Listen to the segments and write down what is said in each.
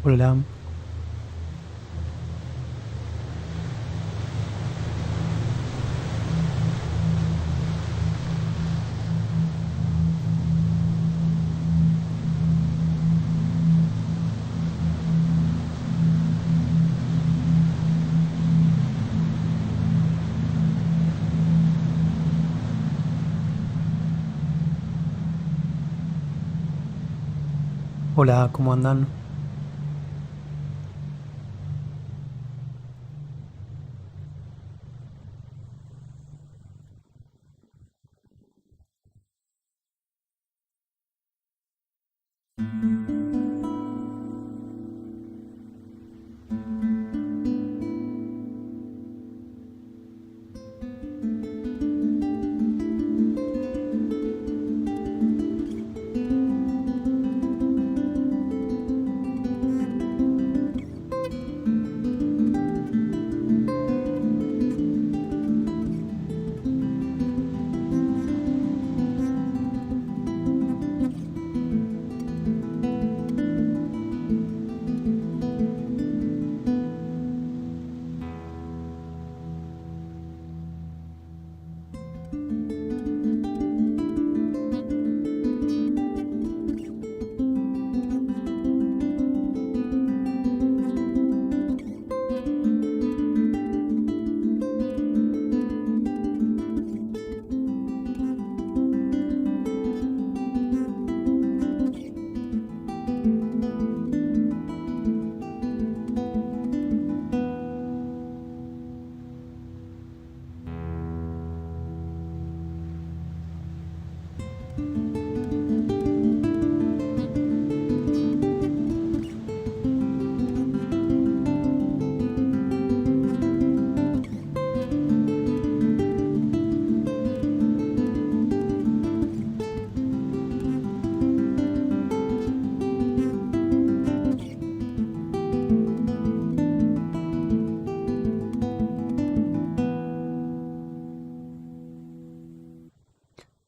Hola, hola, ¿cómo andan?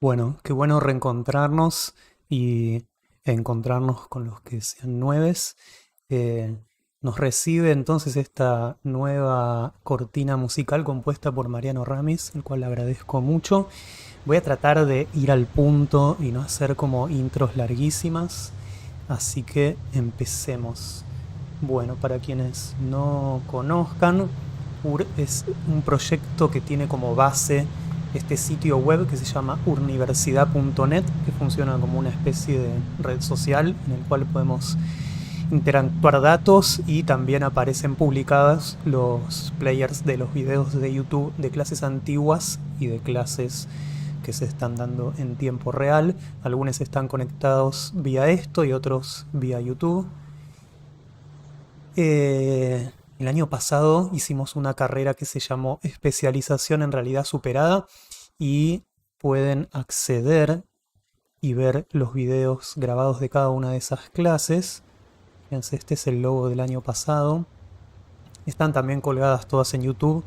Bueno, qué bueno reencontrarnos y encontrarnos con los que sean nueves. Eh, Nos recibe entonces esta nueva cortina musical compuesta por Mariano Ramis, el cual le agradezco mucho. Voy a tratar de ir al punto y no hacer como intros larguísimas, así que empecemos. Bueno, para quienes no conozcan, UR es un proyecto que tiene como base este sitio web que se llama urniversidad.net, que funciona como una especie de red social en el cual podemos interactuar datos y también aparecen publicados los players de los videos de YouTube de clases antiguas y de clases que se están dando en tiempo real. Algunos están conectados vía esto y otros vía YouTube. El año pasado hicimos una carrera que se llamó Especialización en Realidad Superada y pueden acceder y ver los videos grabados de cada una de esas clases. Fíjense, este es el logo del año pasado. Están también colgadas todas en YouTube.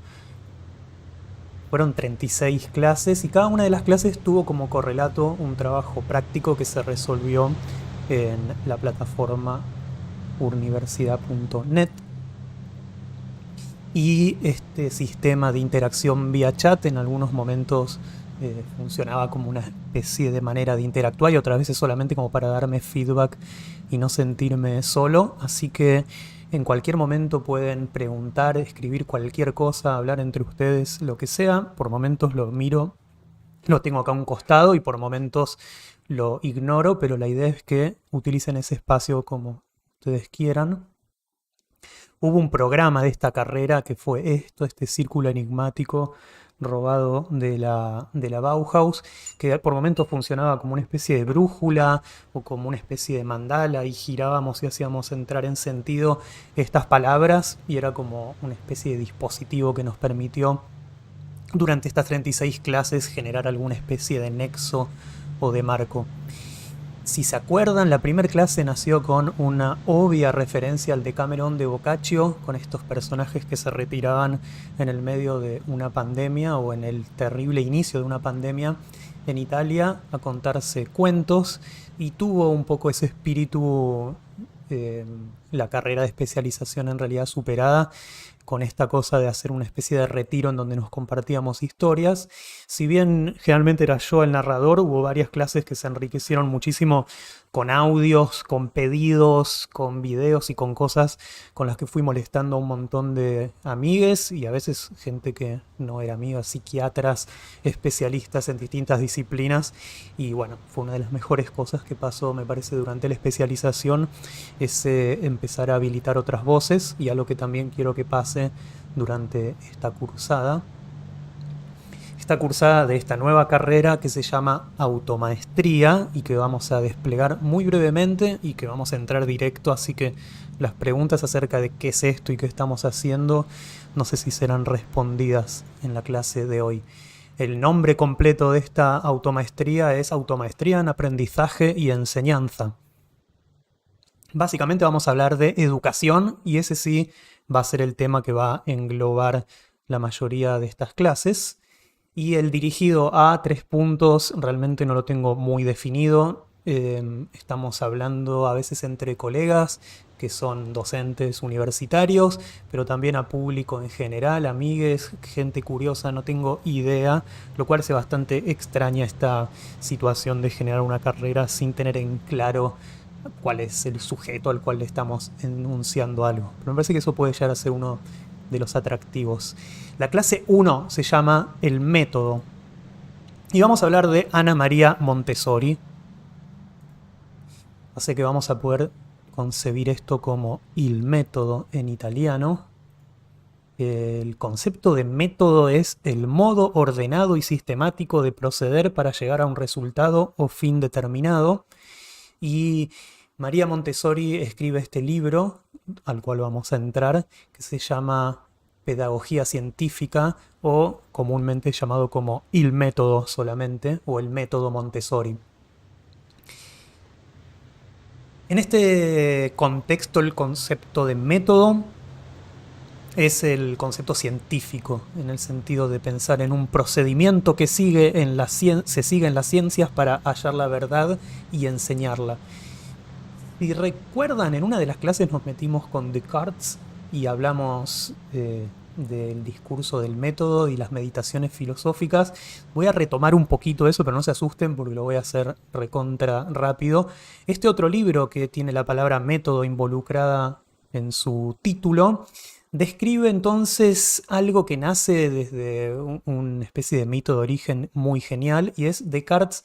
Fueron 36 clases y cada una de las clases tuvo como correlato un trabajo práctico que se resolvió en la plataforma urniversidad.net. Y este sistema de interacción vía chat en algunos momentos funcionaba como una especie de manera de interactuar y otras veces solamente como para darme feedback y no sentirme solo. Así que en cualquier momento pueden preguntar, escribir cualquier cosa, hablar entre ustedes, lo que sea. Por momentos lo miro, lo tengo acá a un costado y por momentos lo ignoro, pero la idea es que utilicen ese espacio como ustedes quieran. Hubo un programa de esta carrera que fue este círculo enigmático robado de la Bauhaus, que por momentos funcionaba como una especie de brújula o como una especie de mandala y girábamos y hacíamos entrar en sentido estas palabras y era como una especie de dispositivo que nos permitió durante estas 36 clases generar alguna especie de nexo o de marco. Si se acuerdan, la primera clase nació con una obvia referencia al Decamerón de Boccaccio, con estos personajes que se retiraban en el medio de una pandemia o en el terrible inicio de una pandemia en Italia a contarse cuentos, y tuvo un poco ese espíritu la carrera de especialización en realidad superada, con esta cosa de hacer una especie de retiro en donde nos compartíamos historias. Si bien generalmente era yo el narrador, hubo varias clases que se enriquecieron muchísimo con audios, con pedidos, con videos y con cosas con las que fui molestando a un montón de amigues y a veces gente que no era amiga, psiquiatras, especialistas en distintas disciplinas. Y bueno, fue una de las mejores cosas que pasó, me parece, durante la especialización, es empezar a habilitar otras voces, y algo que también quiero que pase durante esta cursada de esta nueva carrera que se llama automaestría y que vamos a desplegar muy brevemente y que vamos a entrar directo, así que las preguntas acerca de qué es esto y qué estamos haciendo no sé si serán respondidas en la clase de hoy. El nombre completo de esta automaestría es Automaestría en Aprendizaje y Enseñanza. Básicamente vamos a hablar de educación y ese sí va a ser el tema que va a englobar la mayoría de estas clases. Y el dirigido a 3 puntos realmente no lo tengo muy definido. Estamos hablando a veces entre colegas que son docentes universitarios, pero también a público en general, amigues, gente curiosa, no tengo idea, lo cual hace bastante extraña esta situación de generar una carrera sin tener en claro cuál es el sujeto al cual le estamos enunciando algo. Pero me parece que eso puede llegar a ser uno de los atractivos. La clase 1 se llama El Método. Y vamos a hablar de Ana María Montessori. Así que vamos a poder concebir esto como il método en italiano. El concepto de método es el modo ordenado y sistemático de proceder para llegar a un resultado o fin determinado. Y María Montessori escribe este libro, al cual vamos a entrar, que se llama Pedagogía Científica, o comúnmente llamado como Il Método solamente, o el Método Montessori. En este contexto, el concepto de método es el concepto científico, en el sentido de pensar en un procedimiento que se sigue en las ciencias para hallar la verdad y enseñarla. Si recuerdan, en una de las clases nos metimos con Descartes y hablamos del discurso del método y las meditaciones filosóficas. Voy a retomar un poquito eso, pero no se asusten porque lo voy a hacer recontra rápido. Este otro libro que tiene la palabra método involucrada en su título describe entonces algo que nace desde una especie de mito de origen muy genial, y es Descartes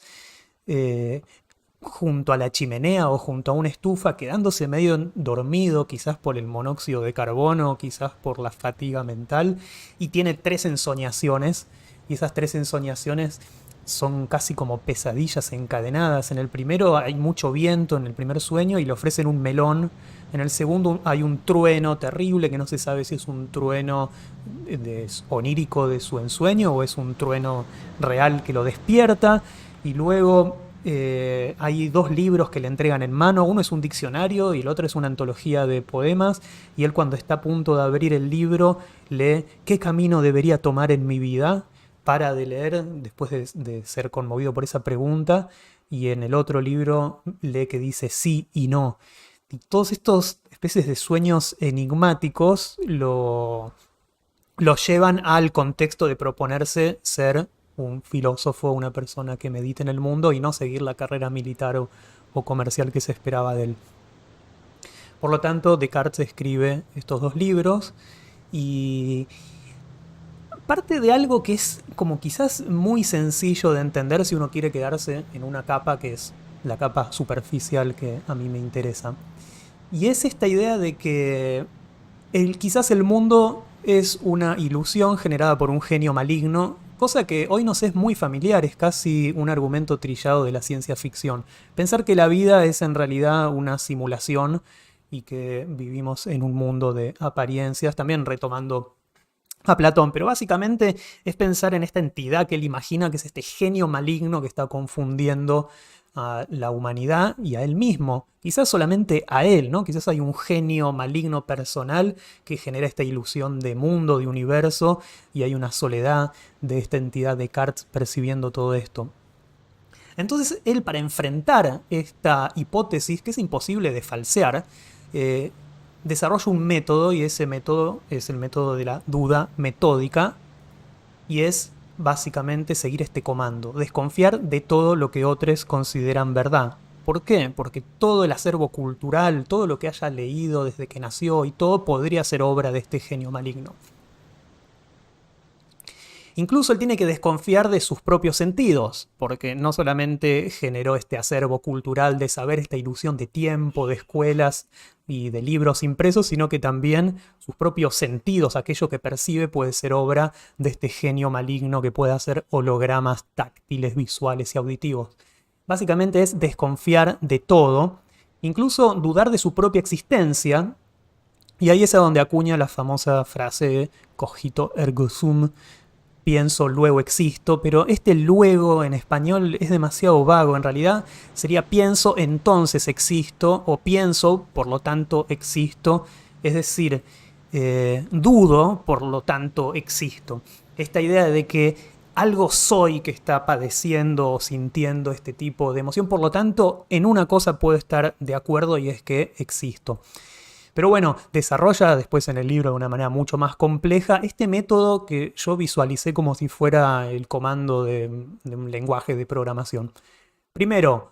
junto a la chimenea o junto a una estufa, quedándose medio dormido, quizás por el monóxido de carbono, quizás por la fatiga mental, y tiene 3 ensoñaciones, y esas 3 ensoñaciones son casi como pesadillas encadenadas. En el primero hay mucho viento, en el primer sueño, y le ofrecen un melón. En el segundo hay un trueno terrible que no se sabe si es un trueno onírico de su ensueño o es un trueno real que lo despierta. Y luego hay 2 libros que le entregan en mano. Uno es un diccionario y el otro es una antología de poemas. Y él, cuando está a punto de abrir el libro, lee ¿qué camino debería tomar en mi vida? Para de leer después de ser conmovido por esa pregunta. Y en el otro libro lee que dice sí y no. Y todos estos especies de sueños enigmáticos lo llevan al contexto de proponerse ser un filósofo, una persona que medite en el mundo y no seguir la carrera militar o comercial que se esperaba de él. Por lo tanto, Descartes escribe estos 2 libros y parte de algo que es como quizás muy sencillo de entender si uno quiere quedarse en una capa que es la capa superficial que a mí me interesa. Y es esta idea de que quizás el mundo es una ilusión generada por un genio maligno, cosa que hoy nos es muy familiar, es casi un argumento trillado de la ciencia ficción. Pensar que la vida es en realidad una simulación y que vivimos en un mundo de apariencias, también retomando a Platón, pero básicamente es pensar en esta entidad que él imagina, que es este genio maligno que está confundiendo a la humanidad y a él mismo, quizás solamente a él, ¿no? Quizás hay un genio maligno personal que genera esta ilusión de mundo, de universo, y hay una soledad de esta entidad de Descartes percibiendo todo esto. Entonces él, para enfrentar esta hipótesis, que es imposible de falsear, eh, desarrolla un método, y ese método es el método de la duda metódica, y es básicamente seguir este comando: desconfiar de todo lo que otros consideran verdad. ¿Por qué? Porque todo el acervo cultural, todo lo que haya leído desde que nació y todo podría ser obra de este genio maligno. Incluso él tiene que desconfiar de sus propios sentidos, porque no solamente generó este acervo cultural de saber, esta ilusión de tiempo, de escuelas y de libros impresos, sino que también sus propios sentidos, aquello que percibe, puede ser obra de este genio maligno que puede hacer hologramas táctiles, visuales y auditivos. Básicamente es desconfiar de todo, incluso dudar de su propia existencia, y ahí es a donde acuña la famosa frase cogito ergo sum, pienso, luego existo, pero este luego en español es demasiado vago. En realidad sería pienso, entonces existo, o pienso, por lo tanto existo. Es decir, dudo, por lo tanto existo. Esta idea de que algo soy que está padeciendo o sintiendo este tipo de emoción, por lo tanto, en una cosa puedo estar de acuerdo, y es que existo. Pero bueno, desarrolla después en el libro de una manera mucho más compleja este método que yo visualicé como si fuera el comando de un lenguaje de programación. Primero,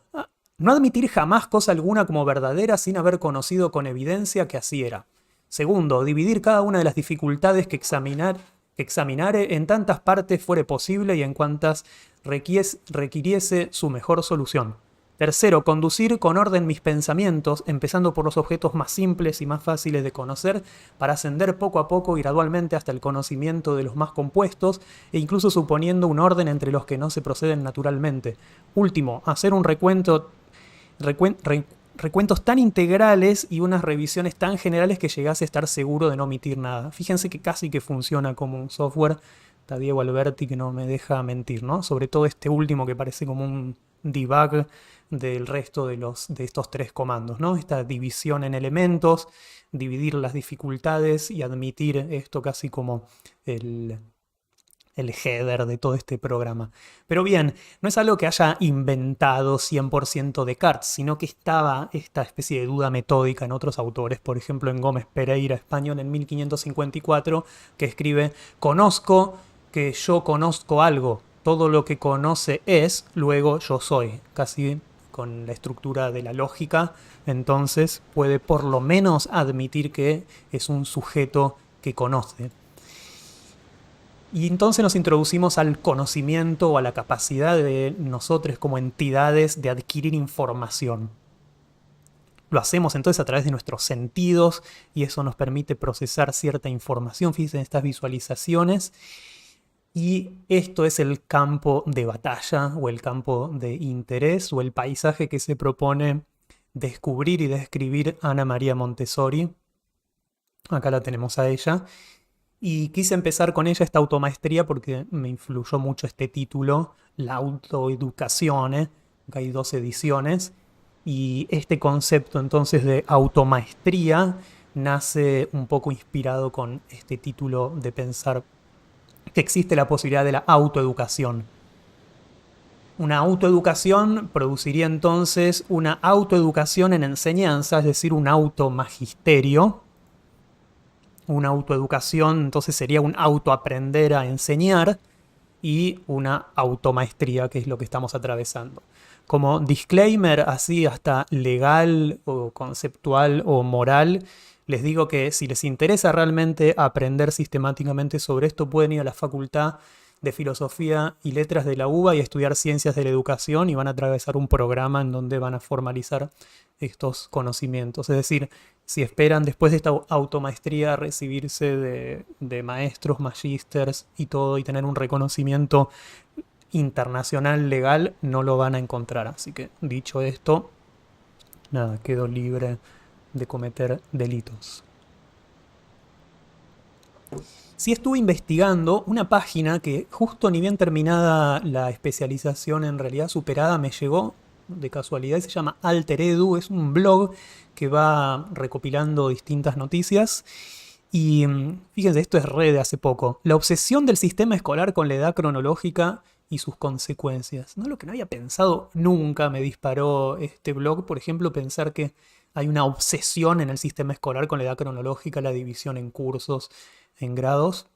no admitir jamás cosa alguna como verdadera sin haber conocido con evidencia que así era. Segundo, dividir cada una de las dificultades que examinare en tantas partes fuere posible y en cuantas requiriese su mejor solución. Tercero, conducir con orden mis pensamientos, empezando por los objetos más simples y más fáciles de conocer, para ascender poco a poco y gradualmente hasta el conocimiento de los más compuestos, e incluso suponiendo un orden entre los que no se proceden naturalmente. Último, hacer un recuentos tan integrales y unas revisiones tan generales que llegase a estar seguro de no omitir nada. Fíjense que casi que funciona como un software. Está Diego Alberti que no me deja mentir, ¿no? Sobre todo este último que parece como un debug del resto de estos tres comandos, ¿no? Esta división en elementos, dividir las dificultades y admitir esto casi como el header de todo este programa. Pero bien, no es algo que haya inventado 100% Descartes, sino que estaba esta especie de duda metódica en otros autores, por ejemplo en Gómez Pereira, español, en 1554, que escribe: conozco que yo conozco algo, todo lo que conoce es, luego yo soy, casi con la estructura de la lógica. Entonces puede por lo menos admitir que es un sujeto que conoce. Y entonces nos introducimos al conocimiento o a la capacidad de nosotros como entidades de adquirir información. Lo hacemos entonces a través de nuestros sentidos, y eso nos permite procesar cierta información. Fíjense en estas visualizaciones. Y esto es el campo de batalla, o el campo de interés, o el paisaje que se propone descubrir y describir Ana María Montessori. Acá la tenemos a ella. Y quise empezar con ella esta automaestría porque me influyó mucho este título, La autoeducazione. Acá hay 2 ediciones. Y este concepto entonces de automaestría nace un poco inspirado con este título de pensar que existe la posibilidad de la autoeducación. Una autoeducación produciría entonces una autoeducación en enseñanza, es decir, un automagisterio. Una autoeducación entonces sería un autoaprender a enseñar, y una automaestría, que es lo que estamos atravesando. Como disclaimer, así hasta legal o conceptual o moral, les digo que si les interesa realmente aprender sistemáticamente sobre esto, pueden ir a la Facultad de Filosofía y Letras de la UBA y estudiar Ciencias de la Educación, y van a atravesar un programa en donde van a formalizar estos conocimientos. Es decir, si esperan después de esta automaestría recibirse de maestros, magísters y todo, y tener un reconocimiento internacional legal, no lo van a encontrar. Así que, dicho esto, nada, quedo libre de cometer delitos. Sí, estuve investigando una página que justo ni bien terminada la especialización, en realidad superada, me llegó de casualidad, y se llama Alter Edu. Es un blog que va recopilando distintas noticias. Y fíjense, esto es re de hace poco. La obsesión del sistema escolar con la edad cronológica y sus consecuencias. No, lo que no había pensado nunca, me disparó este blog, por ejemplo, pensar que hay una obsesión en el sistema escolar con la edad cronológica, la división en cursos, en grados.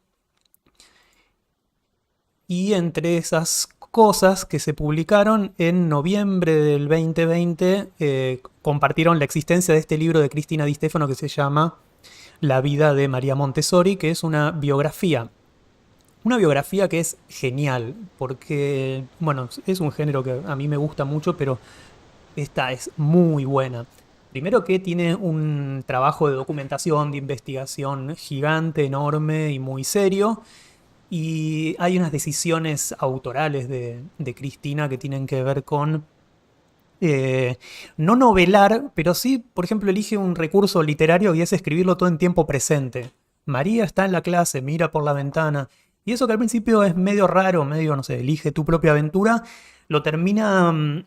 Y entre esas cosas que se publicaron en noviembre del 2020, compartieron la existencia de este libro de Cristina Di Stefano que se llama La vida de María Montessori, que es una biografía. Una biografía que es genial, porque, bueno, es un género que a mí me gusta mucho, pero esta es muy buena. Primero que tiene un trabajo de documentación, de investigación gigante, enorme y muy serio. Y hay unas decisiones autorales de Cristina que tienen que ver con no novelar, pero sí, por ejemplo, elige un recurso literario y es escribirlo todo en tiempo presente. María está en la clase, mira por la ventana. Y eso que al principio es medio raro, medio, no sé, elige tu propia aventura, lo termina,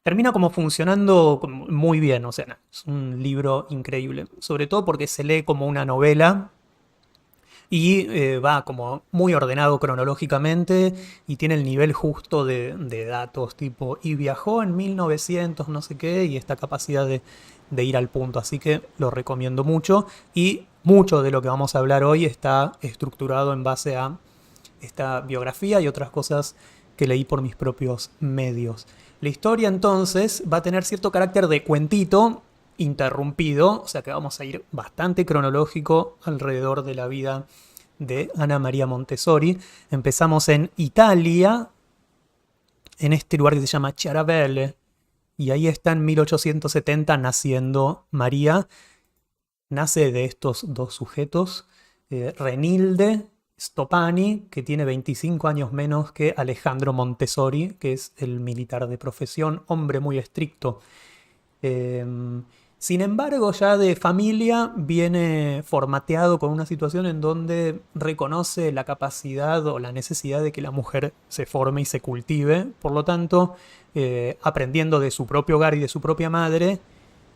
termina como funcionando muy bien. O sea, es un libro increíble. Sobre todo porque se lee como una novela y va como muy ordenado cronológicamente y tiene el nivel justo de datos tipo y viajó en 1900 no sé qué y esta capacidad de ir al punto, así que lo recomiendo mucho y mucho de lo que vamos a hablar hoy está estructurado en base a esta biografía y otras cosas que leí por mis propios medios. La historia entonces va a tener cierto carácter de cuentito interrumpido, o sea que vamos a ir bastante cronológico alrededor de la vida de Anna Maria Montessori. Empezamos en Italia, en este lugar que se llama Chiarabelle, y ahí está en 1870 naciendo María. Nace de estos dos sujetos, Renilde Stoppani, que tiene 25 años menos que Alejandro Montessori, que es el militar de profesión, hombre muy estricto. Sin embargo, ya de familia viene formateado con una situación en donde reconoce la capacidad o la necesidad de que la mujer se forme y se cultive. Por lo tanto, aprendiendo de su propio hogar y de su propia madre,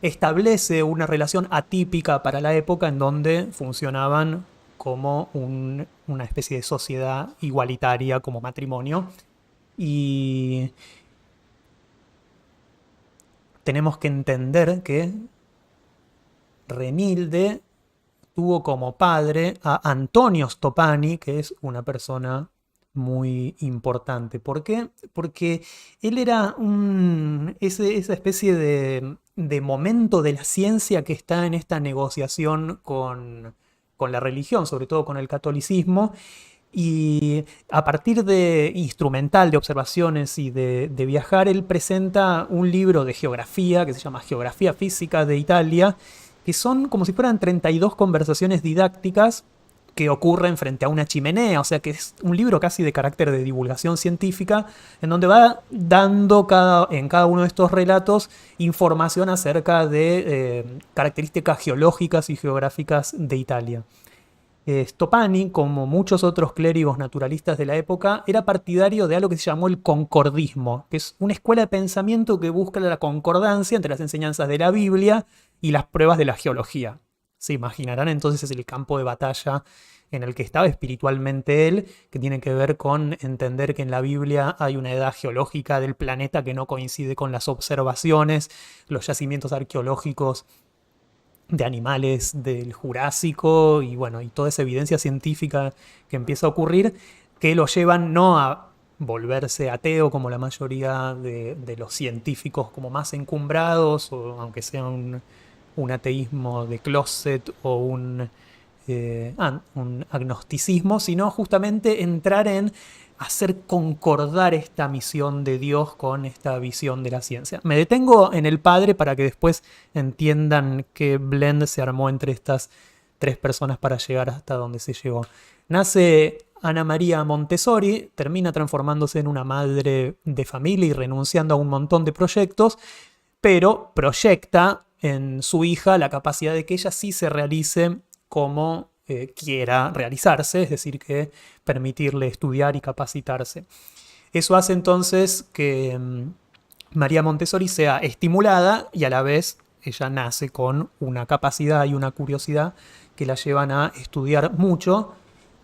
establece una relación atípica para la época en donde funcionaban como una especie de sociedad igualitaria como matrimonio. Y tenemos que entender que Renilde tuvo como padre a Antonio Stoppani, que es una persona muy importante. ¿Por qué? Porque él era esa especie de momento de la ciencia que está en esta negociación con la religión, sobre todo con el catolicismo, y a partir de instrumental, de observaciones y de viajar, él presenta un libro de geografía que se llama Geografía Física de Italia, que son como si fueran 32 conversaciones didácticas que ocurren frente a una chimenea, o sea que es un libro casi de carácter de divulgación científica, en donde va dando en cada uno de estos relatos información acerca de características geológicas y geográficas de Italia. Stoppani, como muchos otros clérigos naturalistas de la época, era partidario de algo que se llamó el concordismo, que es una escuela de pensamiento que busca la concordancia entre las enseñanzas de la Biblia y las pruebas de la geología. Se imaginarán entonces el campo de batalla en el que estaba espiritualmente él, que tiene que ver con entender que en la Biblia hay una edad geológica del planeta que no coincide con las observaciones, los yacimientos arqueológicos de animales del Jurásico y bueno, y toda esa evidencia científica que empieza a ocurrir, que lo llevan no a volverse ateo como la mayoría de los científicos como más encumbrados, o aunque sea un ateísmo de closet o un agnosticismo, sino justamente entrar en hacer concordar esta misión de Dios con esta visión de la ciencia. Me detengo en el padre para que después entiendan qué blend se armó entre estas tres personas para llegar hasta donde se llegó. Nace Anna Maria Montessori, termina transformándose en una madre de familia y renunciando a un montón de proyectos, pero proyecta en su hija la capacidad de que ella sí se realice como quiera realizarse, es decir, que permitirle estudiar y capacitarse. Eso hace entonces que María Montessori sea estimulada y a la vez ella nace con una capacidad y una curiosidad que la llevan a estudiar mucho,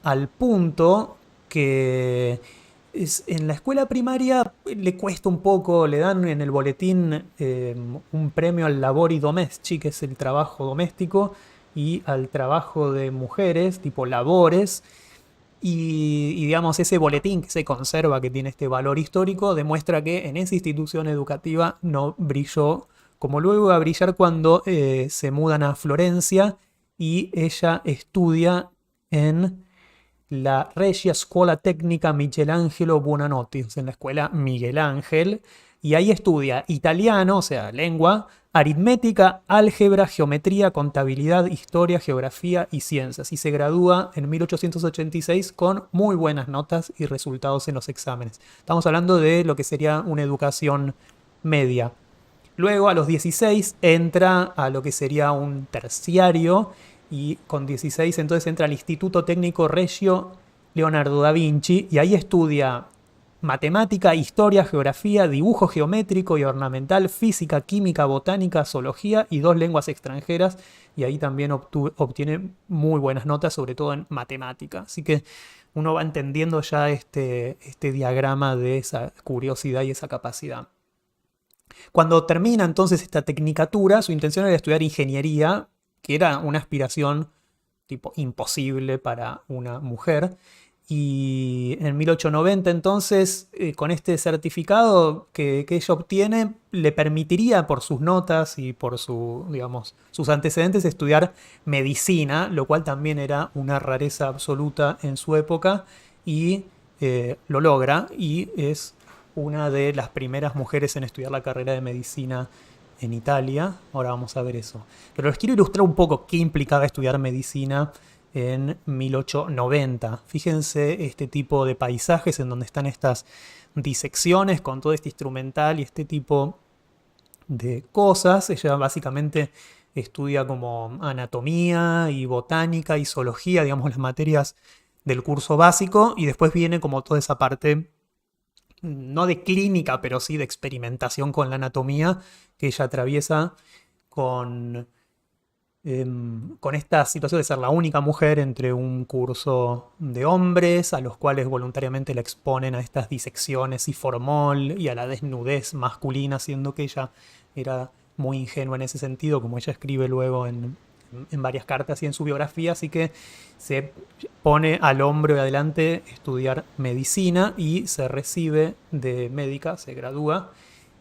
al punto que En la escuela primaria le cuesta un poco, le dan en el boletín un premio al labori domestic, que es el trabajo doméstico, y al trabajo de mujeres, tipo labores, digamos, ese boletín que se conserva, que tiene este valor histórico, demuestra que en esa institución educativa no brilló, como luego va a brillar cuando se mudan a Florencia y ella estudia en la Regia Scuola Tecnica Michelangelo Buonanotte, o sea, en la escuela Miguel Ángel, y ahí estudia italiano, o sea, lengua, aritmética, álgebra, geometría, contabilidad, historia, geografía y ciencias, y se gradúa en 1886 con muy buenas notas y resultados en los exámenes. Estamos hablando de lo que sería una educación media. Luego, a los 16, entra a lo que sería un terciario, y con 16 entonces entra al Instituto Técnico Regio Leonardo da Vinci, y ahí estudia matemática, historia, geografía, dibujo geométrico y ornamental, física, química, botánica, zoología y 2 lenguas extranjeras, y ahí también obtiene muy buenas notas, sobre todo en matemática. Así que uno va entendiendo ya este diagrama de esa curiosidad y esa capacidad. Cuando termina entonces esta tecnicatura, su intención era estudiar ingeniería, que era una aspiración tipo imposible para una mujer. Y en 1890 entonces, con este certificado que ella obtiene, le permitiría por sus notas y por digamos, sus antecedentes estudiar medicina, lo cual también era una rareza absoluta en su época, y lo logra, y es una de las primeras mujeres en estudiar la carrera de medicina en Italia. Ahora vamos a ver eso. Pero les quiero ilustrar un poco qué implicaba estudiar medicina en 1890. Fíjense este tipo de paisajes en donde están estas disecciones con todo este instrumental y este tipo de cosas. Ella básicamente estudia como anatomía y botánica y zoología, digamos, las materias del curso básico, y después viene como toda esa parte, no de clínica, pero sí de experimentación con la anatomía, que ella atraviesa con, con esta situación de ser la única mujer entre un curso de hombres, a los cuales voluntariamente la exponen a estas disecciones y formol y a la desnudez masculina, siendo que ella era muy ingenua en ese sentido, como ella escribe luego en varias cartas y en su biografía. Así que se pone al hombro y adelante estudiar medicina y se recibe de médica, se gradúa.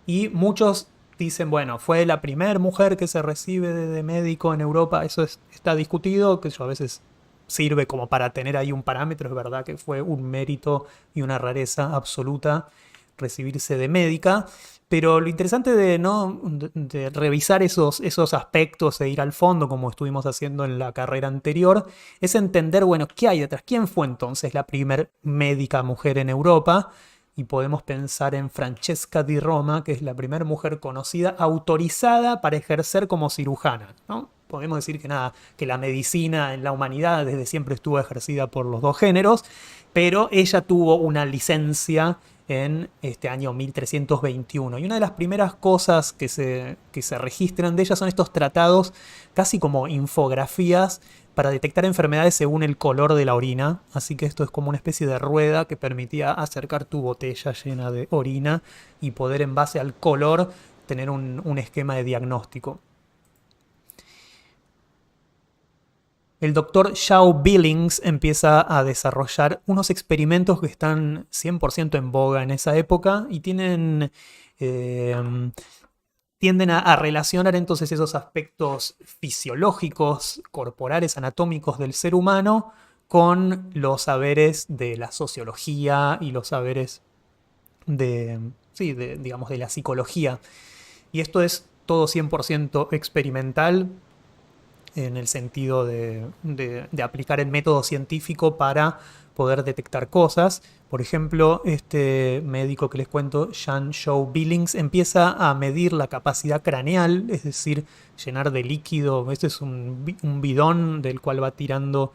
Y muchos dicen, bueno, fue la primera mujer que se recibe de médico en Europa. Eso está discutido, que eso a veces sirve como para tener ahí un parámetro. Es verdad que fue un mérito y una rareza absoluta recibirse de médica, pero lo interesante de revisar esos aspectos e ir al fondo, como estuvimos haciendo en la carrera anterior, es entender, bueno, qué hay detrás. ¿Quién fue entonces la primer médica mujer en Europa? Y podemos pensar en Francesca di Roma, que es la primera mujer conocida autorizada para ejercer como cirujana, ¿no? Podemos decir que nada, que la medicina en la humanidad desde siempre estuvo ejercida por los dos géneros, pero ella tuvo una licencia en este año 1321. Y una de las primeras cosas que se registran de ella son estos tratados, casi como infografías, para detectar enfermedades según el color de la orina. Así que esto es como una especie de rueda que permitía acercar tu botella llena de orina y poder, en base al color, tener un esquema de diagnóstico. El doctor Xiao Billings empieza a desarrollar unos experimentos que están 100% en boga en esa época y tienden a relacionar entonces esos aspectos fisiológicos, corporales, anatómicos del ser humano con los saberes de la sociología y los saberes sí, digamos, de la psicología. Y esto es todo 100% experimental, en el sentido de aplicar el método científico para poder detectar cosas. Por ejemplo, este médico que les cuento, Jean Xiao Billings, empieza a medir la capacidad craneal, es decir, llenar de líquido. Este es un bidón del cual va tirando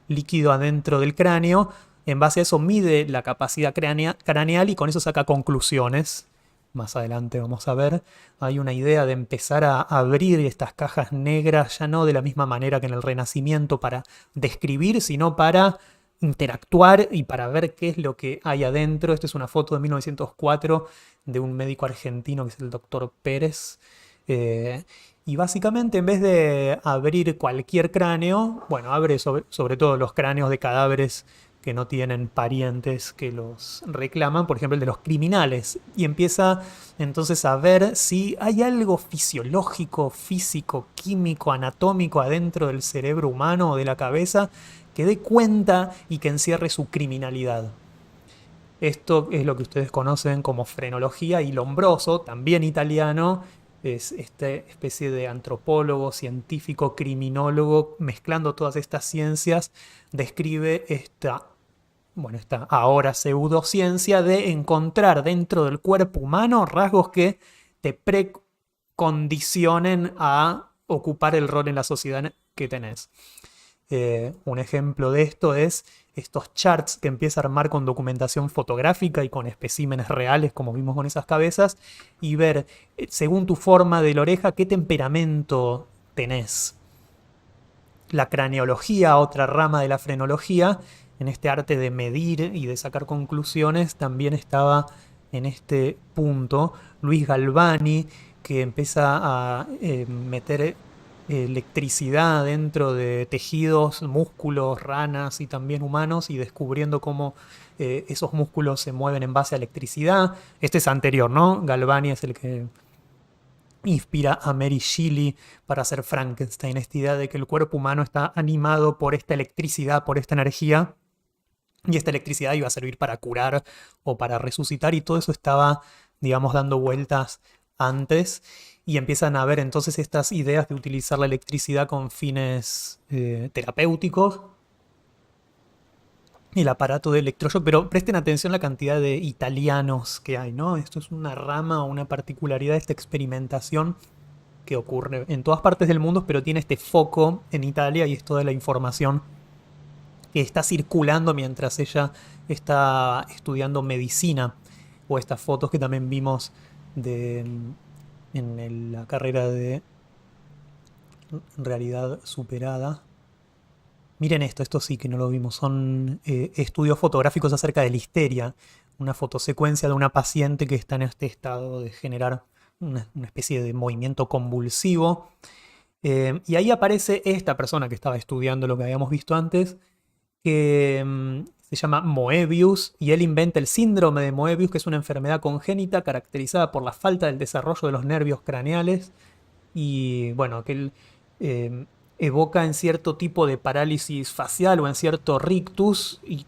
líquido adentro del cráneo. En base a eso mide la capacidad craneal y con eso saca conclusiones. Más adelante vamos a ver, hay una idea de empezar a abrir estas cajas negras, ya no de la misma manera que en el Renacimiento para describir, sino para interactuar y para ver qué es lo que hay adentro. Esta es una foto de 1904 de un médico argentino que es el doctor Pérez. Y básicamente en vez de abrir cualquier cráneo, bueno, abre sobre todo los cráneos de cadáveres que no tienen parientes que los reclaman, por ejemplo el de los criminales, y empieza entonces a ver si hay algo fisiológico, físico, químico, anatómico adentro del cerebro humano o de la cabeza que dé cuenta y que encierre su criminalidad. Esto es lo que ustedes conocen como frenología, y Lombroso, también italiano, es esta especie de antropólogo, científico, criminólogo, mezclando todas estas ciencias, describe esta ahora pseudociencia de encontrar dentro del cuerpo humano rasgos que te precondicionen a ocupar el rol en la sociedad que tenés. Un ejemplo de esto es estos charts que empieza a armar con documentación fotográfica y con especímenes reales, como vimos con esas cabezas, y ver, según tu forma de la oreja, qué temperamento tenés. La craneología, otra rama de la frenología, en este arte de medir y de sacar conclusiones, también estaba en este punto. Luis Galvani, que empieza a meter electricidad dentro de tejidos, músculos, ranas y también humanos, y descubriendo cómo esos músculos se mueven en base a electricidad. Este es anterior, ¿no? Galvani es el que inspira a Mary Shelley para hacer Frankenstein, esta idea de que el cuerpo humano está animado por esta electricidad, por esta energía, y esta electricidad iba a servir para curar o para resucitar, y todo eso estaba, digamos, dando vueltas antes, y empiezan a haber entonces estas ideas de utilizar la electricidad con fines terapéuticos, el aparato de electroshock, pero presten atención a la cantidad de italianos que hay, ¿no? Esto es una rama o una particularidad de esta experimentación que ocurre en todas partes del mundo, pero tiene este foco en Italia, y es toda la información que está circulando mientras ella está estudiando medicina, o estas fotos que también vimos en la carrera de realidad superada. Miren esto sí que no lo vimos, son estudios fotográficos acerca de la histeria, una fotosecuencia de una paciente que está en este estado de generar una especie de movimiento convulsivo. Y ahí aparece esta persona que estaba estudiando lo que habíamos visto antes, que se llama Moebius, y él inventa el síndrome de Moebius, que es una enfermedad congénita caracterizada por la falta del desarrollo de los nervios craneales, y bueno, que él evoca en cierto tipo de parálisis facial o en cierto rictus, y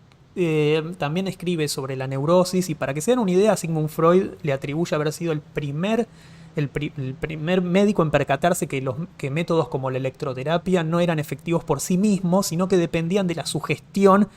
también escribe sobre la neurosis, y para que se den una idea, Sigmund Freud le atribuye haber sido el primer médico en percatarse que métodos como la electroterapia no eran efectivos por sí mismos, sino que dependían de la sugestión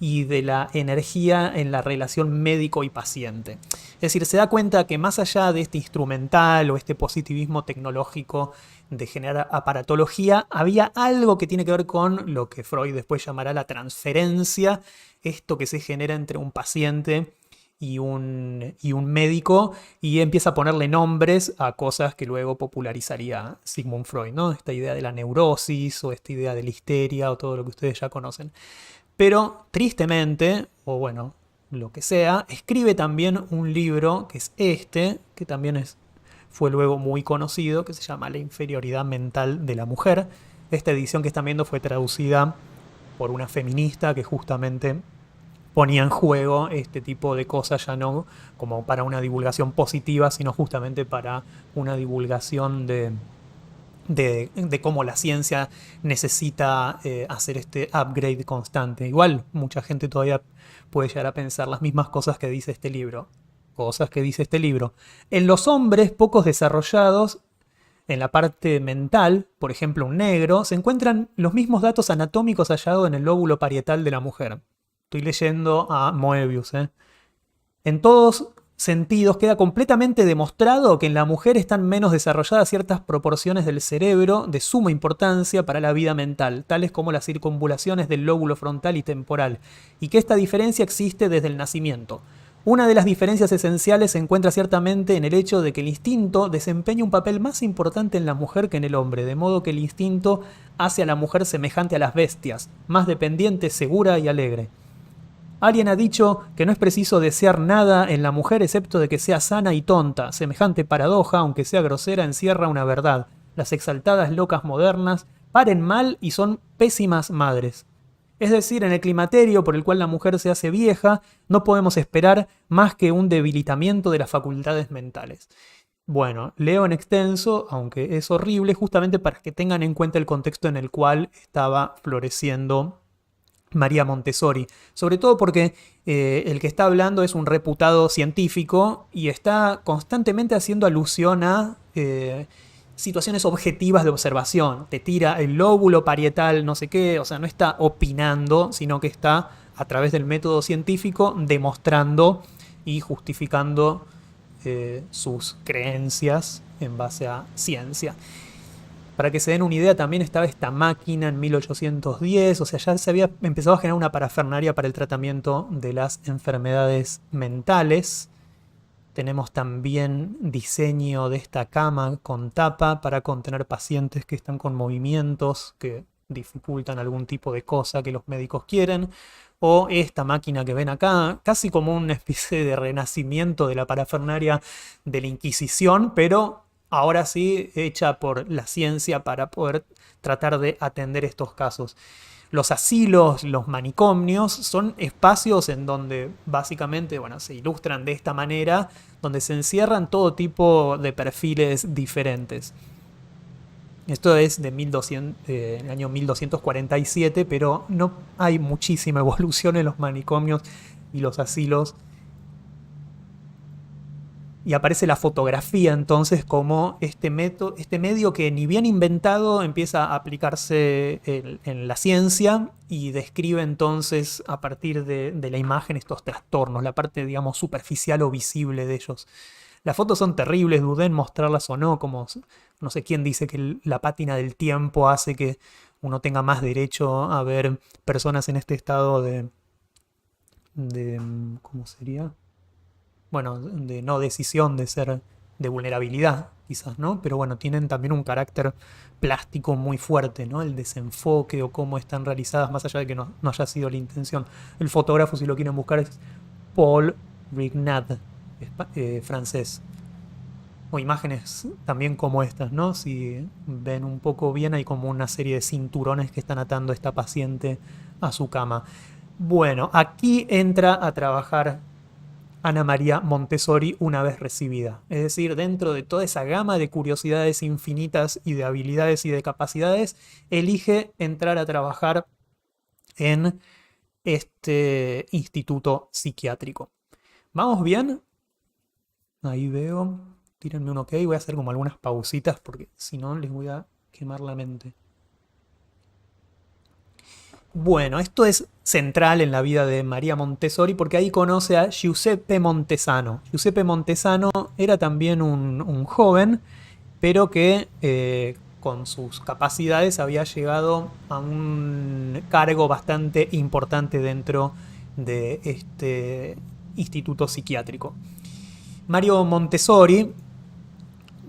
y de la energía en la relación médico y paciente. Es decir, se da cuenta que más allá de este instrumental o este positivismo tecnológico de generar aparatología, había algo que tiene que ver con lo que Freud después llamará la transferencia, esto que se genera entre un paciente y un médico, y empieza a ponerle nombres a cosas que luego popularizaría Sigmund Freud, ¿no? Esta idea de la neurosis, o esta idea de la histeria, o todo lo que ustedes ya conocen. Pero tristemente, o bueno, lo que sea, escribe también un libro, que es que también fue luego muy conocido, que se llama La inferioridad mental de la mujer. Esta edición que están viendo fue traducida por una feminista que justamente ponía en juego este tipo de cosas, ya no como para una divulgación positiva, sino justamente para una divulgación de cómo la ciencia necesita hacer este upgrade constante. Igual, mucha gente todavía puede llegar a pensar las mismas cosas que dice este libro. En los hombres pocos desarrollados, en la parte mental, por ejemplo un negro, se encuentran los mismos datos anatómicos hallados en el lóbulo parietal de la mujer. Estoy leyendo a Moebius. En todos sentidos queda completamente demostrado que en la mujer están menos desarrolladas ciertas proporciones del cerebro de suma importancia para la vida mental, tales como las circunvalaciones del lóbulo frontal y temporal, y que esta diferencia existe desde el nacimiento. Una de las diferencias esenciales se encuentra ciertamente en el hecho de que el instinto desempeña un papel más importante en la mujer que en el hombre, de modo que el instinto hace a la mujer semejante a las bestias, más dependiente, segura y alegre. Alguien ha dicho que no es preciso desear nada en la mujer excepto de que sea sana y tonta. Semejante paradoja, aunque sea grosera, encierra una verdad. Las exaltadas locas modernas paren mal y son pésimas madres. Es decir, en el climaterio por el cual la mujer se hace vieja, no podemos esperar más que un debilitamiento de las facultades mentales. Bueno, leo en extenso, aunque es horrible, justamente para que tengan en cuenta el contexto en el cual estaba floreciendo María Montessori, sobre todo porque el que está hablando es un reputado científico y está constantemente haciendo alusión a situaciones objetivas de observación. Te tira el lóbulo parietal, no sé qué, o sea, no está opinando, sino que está a través del método científico demostrando y justificando sus creencias en base a ciencia. Para que se den una idea, también estaba esta máquina en 1810, o sea, ya se había empezado a generar una parafernalia para el tratamiento de las enfermedades mentales. Tenemos también diseño de esta cama con tapa para contener pacientes que están con movimientos que dificultan algún tipo de cosa que los médicos quieren. O esta máquina que ven acá, casi como una especie de renacimiento de la parafernalia de la Inquisición, pero ahora sí hecha por la ciencia para poder tratar de atender estos casos. Los asilos, los manicomios, son espacios en donde básicamente, bueno, se ilustran de esta manera, donde se encierran todo tipo de perfiles diferentes. Esto es de 1200, el año 1247, pero no hay muchísima evolución en los manicomios y los asilos. Y aparece la fotografía entonces como este medio que ni bien inventado empieza a aplicarse en la ciencia y describe entonces a partir de la imagen estos trastornos, la parte digamos superficial o visible de ellos. Las fotos son terribles, dudé en mostrarlas o no, como no sé quién dice que la pátina del tiempo hace que uno tenga más derecho a ver personas en este estado de ¿cómo sería? Bueno, de no decisión, de ser de vulnerabilidad, quizás, ¿no? Pero bueno, tienen también un carácter plástico muy fuerte, ¿no? El desenfoque o cómo están realizadas, más allá de que no haya sido la intención. El fotógrafo, si lo quieren buscar, es Paul Rignat, francés. O imágenes también como estas, ¿no? Si ven un poco bien, hay como una serie de cinturones que están atando a esta paciente a su cama. Bueno, aquí entra a trabajar Ana María Montessori una vez recibida. Es decir, dentro de toda esa gama de curiosidades infinitas y de habilidades y de capacidades, elige entrar a trabajar en este instituto psiquiátrico. ¿Vamos bien? Ahí veo. Tírenme un ok. Voy a hacer como algunas pausitas porque si no les voy a quemar la mente. Bueno, esto es central en la vida de María Montessori porque ahí conoce a Giuseppe Montesano. Giuseppe Montesano era también un joven, pero que con sus capacidades había llegado a un cargo bastante importante dentro de este instituto psiquiátrico. Mario Montessori,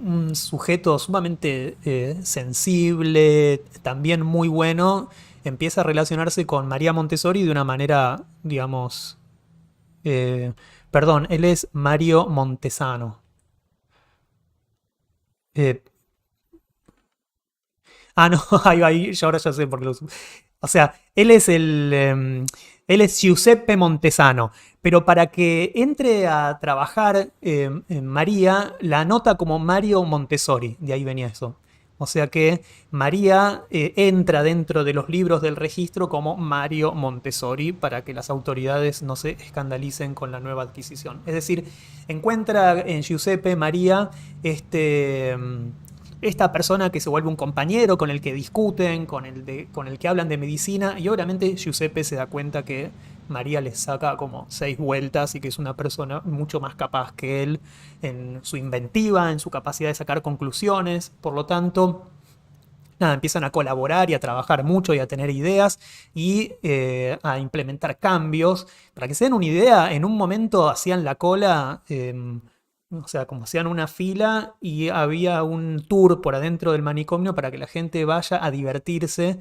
un sujeto sumamente sensible, también muy bueno, empieza a relacionarse con María Montessori de una manera, digamos, eh, perdón, él es Mario Montesano. Eh, no, ahí, yo ahora ya sé por qué lo uso. O sea, él es Giuseppe Montesano, pero para que entre a trabajar en María, la anota como Mario Montessori, de ahí venía eso. O sea que María entra dentro de los libros del registro como Mario Montessori para que las autoridades no se escandalicen con la nueva adquisición. Es decir, encuentra en Giuseppe María esta persona que se vuelve un compañero con el que discuten, con el que hablan de medicina, y obviamente Giuseppe se da cuenta que María le saca como 6 vueltas y que es una persona mucho más capaz que él en su inventiva, en su capacidad de sacar conclusiones. Por lo tanto, nada, empiezan a colaborar y a trabajar mucho y a tener ideas y a implementar cambios. Para que se den una idea, en un momento hacían la cola, o sea, como hacían una fila y había un tour por adentro del manicomio para que la gente vaya a divertirse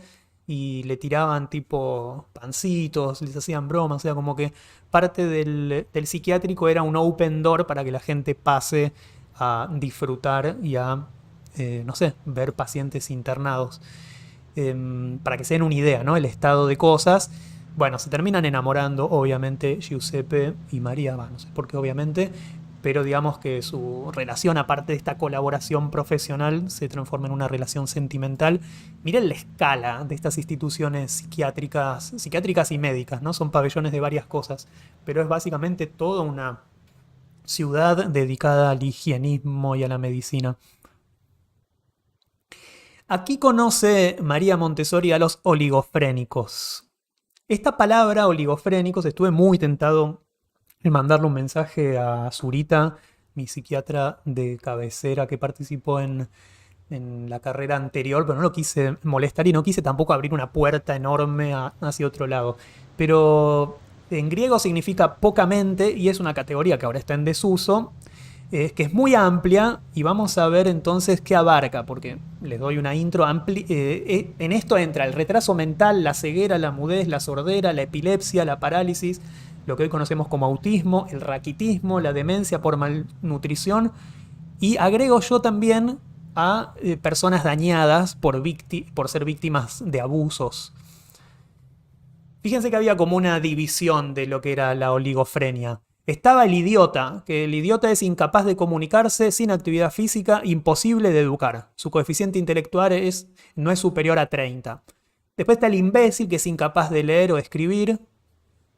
y le tiraban tipo pancitos, les hacían bromas, o sea, como que parte del psiquiátrico era un open door para que la gente pase a disfrutar y a, no sé, ver pacientes internados. Para que se den una idea, ¿no? El estado de cosas. Bueno, se terminan enamorando, obviamente, Giuseppe y María, no sé por qué, obviamente, pero digamos que su relación, aparte de esta colaboración profesional, se transforma en una relación sentimental. Miren la escala de estas instituciones psiquiátricas y médicas, ¿no? Son pabellones de varias cosas, pero es básicamente toda una ciudad dedicada al higienismo y a la medicina. Aquí conoce María Montessori a los oligofrénicos. Esta palabra, oligofrénicos, estuve muy tentado en mandarle un mensaje a Zurita, mi psiquiatra de cabecera que participó en la carrera anterior, pero no lo quise molestar y no quise tampoco abrir una puerta enorme hacia otro lado. Pero en griego significa pocamente y es una categoría que ahora está en desuso, que es muy amplia y vamos a ver entonces qué abarca, porque les doy una intro amplia. En esto entra el retraso mental, la ceguera, la mudez, la sordera, la epilepsia, la parálisis, lo que hoy conocemos como autismo, el raquitismo, la demencia por malnutrición y agrego yo también a personas dañadas por ser víctimas de abusos. Fíjense que había como una división de lo que era la oligofrenia. Estaba el idiota, que el idiota es incapaz de comunicarse, sin actividad física, imposible de educar. Su coeficiente intelectual no es superior a 30. Después está el imbécil, que es incapaz de leer o escribir.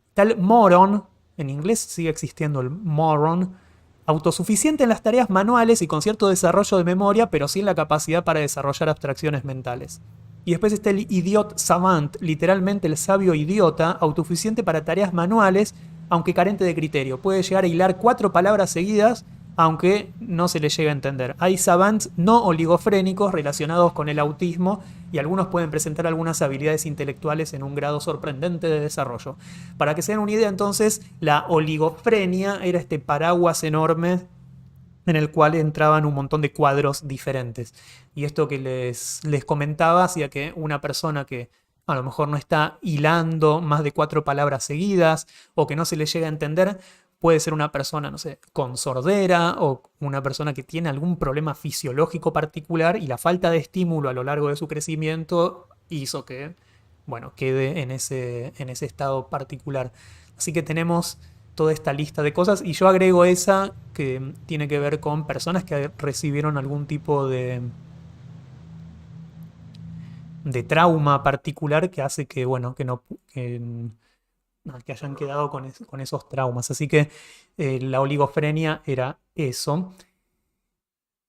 Está el moron, en inglés sigue existiendo el moron, autosuficiente en las tareas manuales y con cierto desarrollo de memoria, pero sin la capacidad para desarrollar abstracciones mentales. Y después está el idiot savant, literalmente el sabio idiota, autosuficiente para tareas manuales, aunque carente de criterio. Puede llegar a hilar 4 palabras seguidas, aunque no se le llega a entender. Hay savants no oligofrénicos relacionados con el autismo y algunos pueden presentar algunas habilidades intelectuales en un grado sorprendente de desarrollo. Para que se den una idea, entonces, la oligofrenia era este paraguas enorme en el cual entraban un montón de cuadros diferentes. Y esto que les comentaba hacía que una persona que a lo mejor no está hilando más de 4 palabras seguidas o que no se le llega a entender, puede ser una persona, no sé, con sordera o una persona que tiene algún problema fisiológico particular y la falta de estímulo a lo largo de su crecimiento hizo que, bueno, quede en ese estado particular. Así que tenemos toda esta lista de cosas y yo agrego esa que tiene que ver con personas que recibieron algún tipo de trauma particular que hace que, bueno, que hayan quedado con esos traumas. Así que la oligofrenia era eso.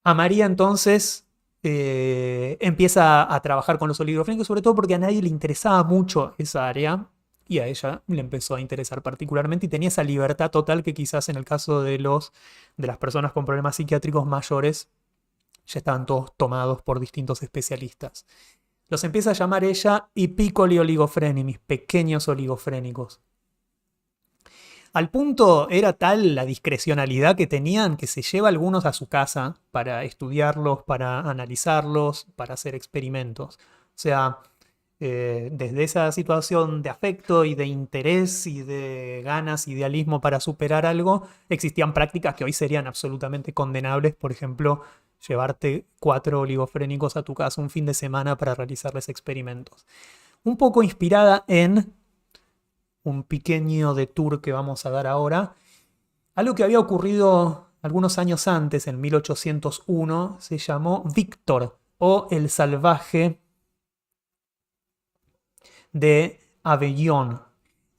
A María entonces empieza a trabajar con los oligofrénicos, sobre todo porque a nadie le interesaba mucho esa área y a ella le empezó a interesar particularmente y tenía esa libertad total que quizás en el caso de las personas con problemas psiquiátricos mayores ya estaban todos tomados por distintos especialistas. Los empieza a llamar ella y piccoli oligofreni, mis pequeños oligofrénicos. Al punto era tal la discrecionalidad que tenían que se lleva algunos a su casa para estudiarlos, para analizarlos, para hacer experimentos. O sea, desde esa situación de afecto y de interés y de ganas, idealismo para superar algo, existían prácticas que hoy serían absolutamente condenables. Por ejemplo, llevarte 4 oligofrénicos a tu casa un fin de semana para realizarles experimentos. Un poco inspirada en un pequeño detour que vamos a dar ahora. Algo que había ocurrido algunos años antes, en 1801, se llamó Víctor o el salvaje de Aveyron.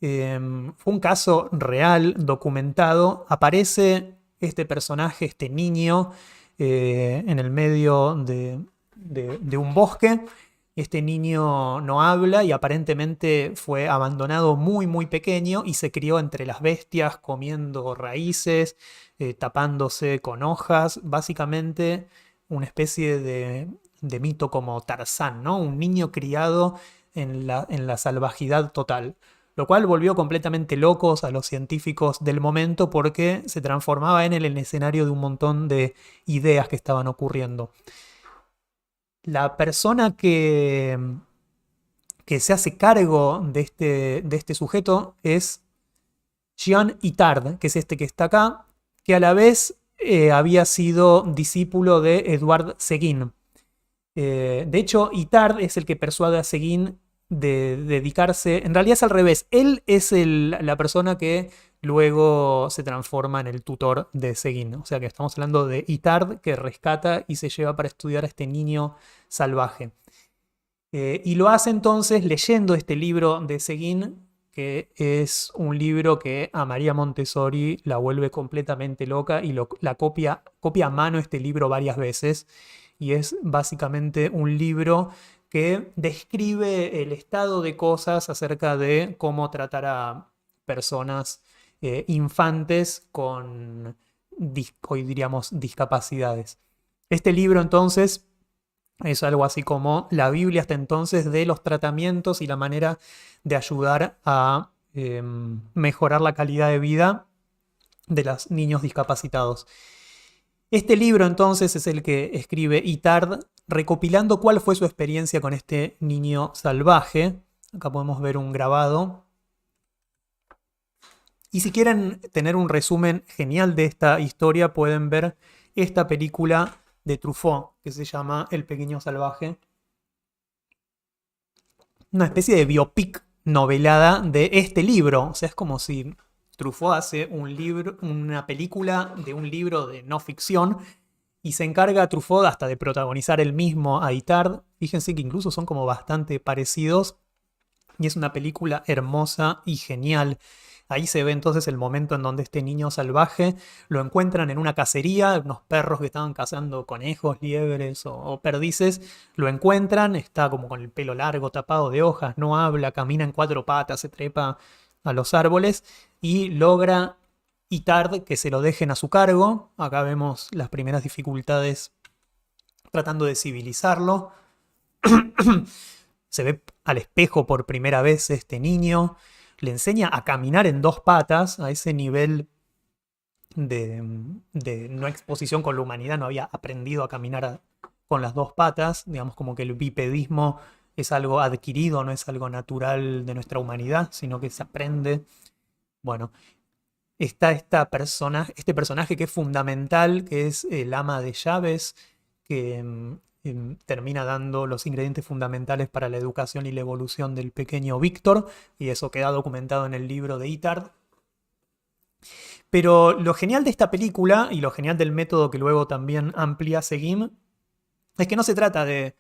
Fue un caso real, documentado. Aparece este personaje, este niño, en el medio de un bosque. Este niño no habla y aparentemente fue abandonado muy muy pequeño y se crió entre las bestias, comiendo raíces, tapándose con hojas. Básicamente una especie de mito como Tarzán, ¿no? Un niño criado en la salvajidad total. Lo cual volvió completamente locos a los científicos del momento porque se transformaba en el escenario de un montón de ideas que estaban ocurriendo. La persona que que se hace cargo de este sujeto es Jean Itard, que es este que está acá, que a la vez había sido discípulo de Edouard Seguin. De hecho, Itard es el que persuade a Seguin de dedicarse. En realidad es al revés. Él es la persona que luego se transforma en el tutor de Seguin. O sea que estamos hablando de Itard que rescata y se lleva para estudiar a este niño salvaje. Y lo hace entonces leyendo este libro de Seguin, que es un libro que a María Montessori la vuelve completamente loca y la copia a mano este libro varias veces. Y es básicamente un libro que describe el estado de cosas acerca de cómo tratar a personas infantes con, hoy diríamos, discapacidades. Este libro entonces es algo así como la Biblia hasta entonces de los tratamientos y la manera de ayudar a mejorar la calidad de vida de los niños discapacitados. Este libro entonces es el que escribe Itard recopilando cuál fue su experiencia con este niño salvaje. Acá podemos ver un grabado. Y si quieren tener un resumen genial de esta historia, pueden ver esta película de Truffaut, que se llama El pequeño salvaje. Una especie de biopic novelada de este libro. O sea, es como si Truffaut hace una película de un libro de no ficción y se encarga Truffaut hasta de protagonizar él mismo a Itard. Fíjense que incluso son como bastante parecidos y es una película hermosa y genial. Ahí se ve entonces el momento en donde este niño salvaje lo encuentran en una cacería, unos perros que estaban cazando conejos, liebres o perdices, lo encuentran, está como con el pelo largo, tapado de hojas, no habla, camina en cuatro patas, se trepa a los árboles y logra Itard que se lo dejen a su cargo. Acá vemos las primeras dificultades tratando de civilizarlo. Se ve al espejo por primera vez este niño. Le enseña a caminar en dos patas, a ese nivel de no exposición con la humanidad, no había aprendido a caminar con las dos patas, digamos como que el bipedismo es algo adquirido, no es algo natural de nuestra humanidad, sino que se aprende. Bueno, está este personaje que es fundamental, que es el ama de llaves, que termina dando los ingredientes fundamentales para la educación y la evolución del pequeño Víctor, y eso queda documentado en el libro de Itard. Pero lo genial de esta película, y lo genial del método que luego también amplía Seguin, es que no se trata de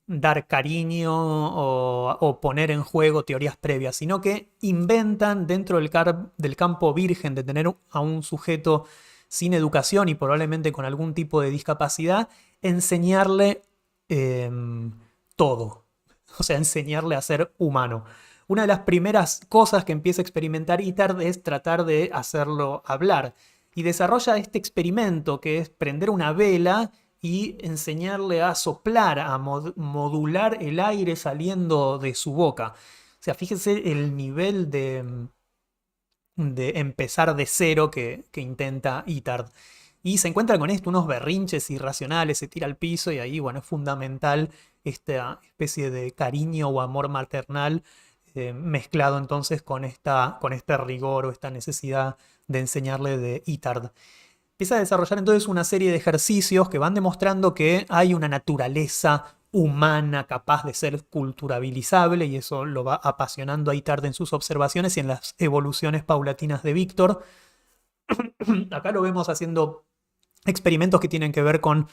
dar cariño o poner en juego teorías previas, sino que inventan dentro del campo virgen de tener a un sujeto sin educación y probablemente con algún tipo de discapacidad, enseñarle todo. O sea, enseñarle a ser humano. Una de las primeras cosas que empieza a experimentar Itard es tratar de hacerlo hablar. Y desarrolla este experimento que es prender una vela y enseñarle a soplar, a modular el aire saliendo de su boca. O sea, fíjense el nivel de empezar de cero que intenta Itard. Y se encuentra con esto, unos berrinches irracionales, se tira al piso y ahí, bueno, es fundamental esta especie de cariño o amor maternal mezclado entonces con este rigor o esta necesidad de enseñarle de Itard. Empieza a desarrollar entonces una serie de ejercicios que van demostrando que hay una naturaleza humana capaz de ser culturabilizable y eso lo va apasionando a Itard en sus observaciones y en las evoluciones paulatinas de Víctor. Acá lo vemos haciendo experimentos que tienen que ver con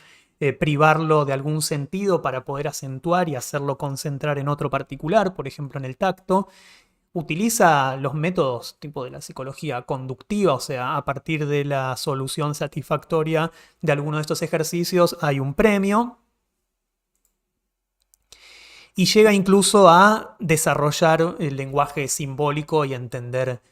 privarlo de algún sentido para poder acentuar y hacerlo concentrar en otro particular, por ejemplo en el tacto. Utiliza los métodos tipo de la psicología conductiva, o sea, a partir de la solución satisfactoria de alguno de estos ejercicios hay un premio. Y llega incluso a desarrollar el lenguaje simbólico y entender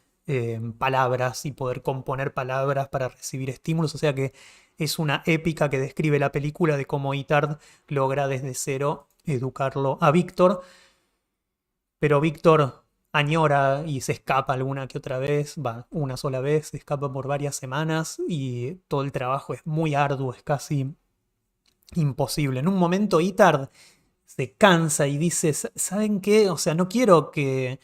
palabras y poder componer palabras para recibir estímulos. O sea que es una épica que describe la película de cómo Itard logra desde cero educarlo a Víctor. Pero Víctor añora y se escapa alguna que otra vez, va una sola vez, se escapa por varias semanas y todo el trabajo es muy arduo, es casi imposible. En un momento Itard se cansa y dice, ¿saben qué? O sea, no quiero que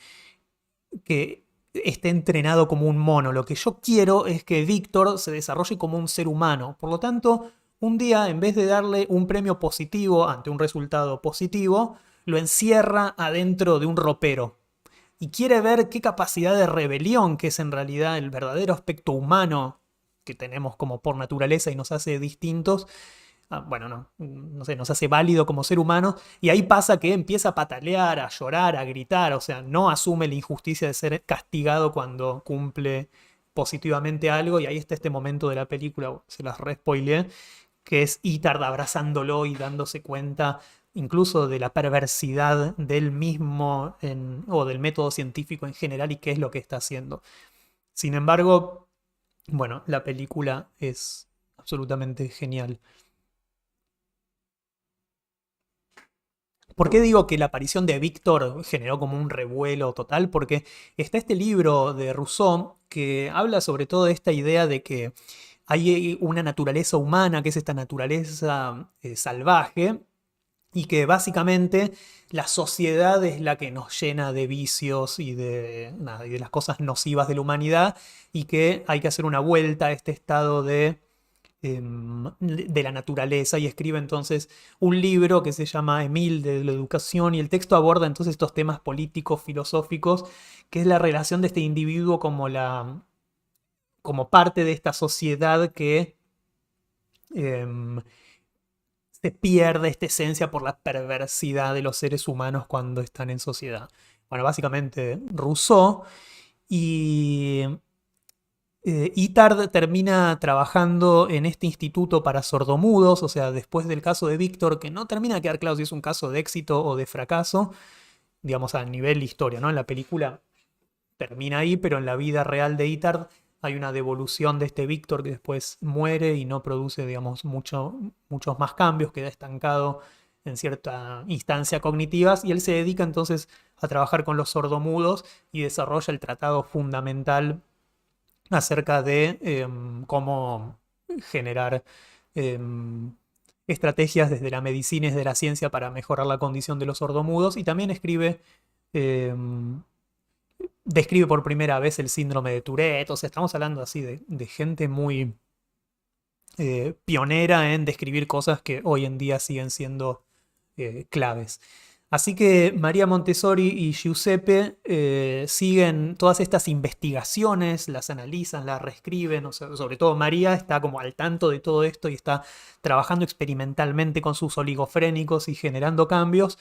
esté entrenado como un mono. Lo que yo quiero es que Víctor se desarrolle como un ser humano. Por lo tanto, un día, en vez de darle un premio positivo ante un resultado positivo, lo encierra adentro de un ropero. Y quiere ver qué capacidad de rebelión, que es en realidad el verdadero aspecto humano que tenemos como por naturaleza y nos hace distintos, bueno, no sé, nos hace válido como ser humano, y ahí pasa que empieza a patalear, a llorar, a gritar, o sea, no asume la injusticia de ser castigado cuando cumple positivamente algo, y ahí está este momento de la película, se las re-spoileé, que es Itard abrazándolo y dándose cuenta incluso de la perversidad del mismo o del método científico en general y qué es lo que está haciendo. Sin embargo, bueno, la película es absolutamente genial. ¿Por qué digo que la aparición de Víctor generó como un revuelo total? Porque está este libro de Rousseau que habla sobre todo de esta idea de que hay una naturaleza humana, que es esta naturaleza salvaje, y que básicamente la sociedad es la que nos llena de vicios y nada, y de las cosas nocivas de la humanidad, y que hay que hacer una vuelta a este estado de la naturaleza, y escribe entonces un libro que se llama Emil de la educación, y el texto aborda entonces estos temas políticos, filosóficos, que es la relación de este individuo como parte de esta sociedad que em, se pierde esta esencia por la perversidad de los seres humanos cuando están en sociedad. Bueno, básicamente Rousseau, y Itard termina trabajando en este instituto para sordomudos, o sea, después del caso de Víctor, que no termina de quedar claro si es un caso de éxito o de fracaso, digamos a nivel historia, ¿no? En la película termina ahí, pero en la vida real de Itard hay una devolución de este Víctor que después muere y no produce, digamos, muchos más cambios, queda estancado en cierta instancia cognitivas, y él se dedica entonces a trabajar con los sordomudos y desarrolla el tratado fundamental acerca de cómo generar em, estrategias desde la medicina y desde la ciencia para mejorar la condición de los sordomudos, y también em, describe por primera vez el síndrome de Tourette. O sea, estamos hablando así de gente muy pionera en describir cosas que hoy en día siguen siendo claves. Así que María Montessori y Giuseppe siguen todas estas investigaciones, las analizan, las reescriben, o sea, sobre todo María está como al tanto de todo esto y está trabajando experimentalmente con sus oligofrénicos y generando cambios.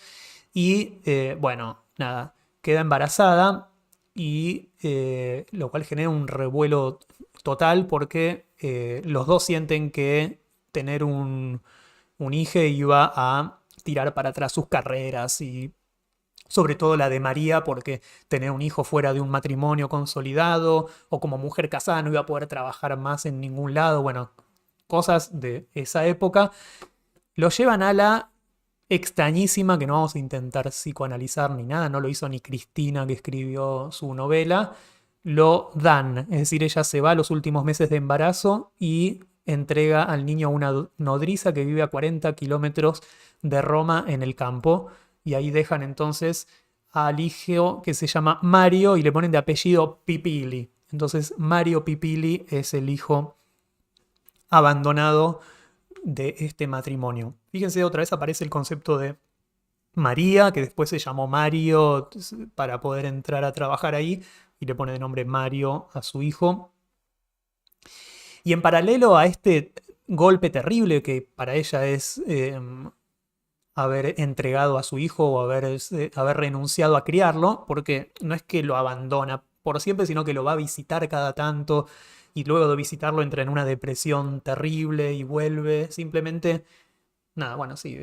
Y bueno, nada, queda embarazada, y lo cual genera un revuelo total porque los dos sienten que tener un hijo iba a tirar para atrás sus carreras, y sobre todo la de María, porque tener un hijo fuera de un matrimonio consolidado o como mujer casada no iba a poder trabajar más en ningún lado. Bueno, cosas de esa época lo llevan a la extrañísima, que no vamos a intentar psicoanalizar ni nada, no lo hizo ni Cristina, que escribió su novela, lo dan, es decir, ella se va a los últimos meses de embarazo y entrega al niño a una nodriza que vive a 40 kilómetros de Roma en el campo, y ahí dejan entonces al hijo que se llama Mario y le ponen de apellido Pipili. Entonces Mario Pipili es el hijo abandonado de este matrimonio. Fíjense, otra vez aparece el concepto de María, que después se llamó Mario para poder entrar a trabajar ahí, y le pone de nombre Mario a su hijo. Y en paralelo a este golpe terrible que para ella es haber entregado a su hijo o haber renunciado a criarlo, porque no es que lo abandona por siempre, sino que lo va a visitar cada tanto, y luego de visitarlo entra en una depresión terrible y vuelve. Simplemente, nada, bueno, sí,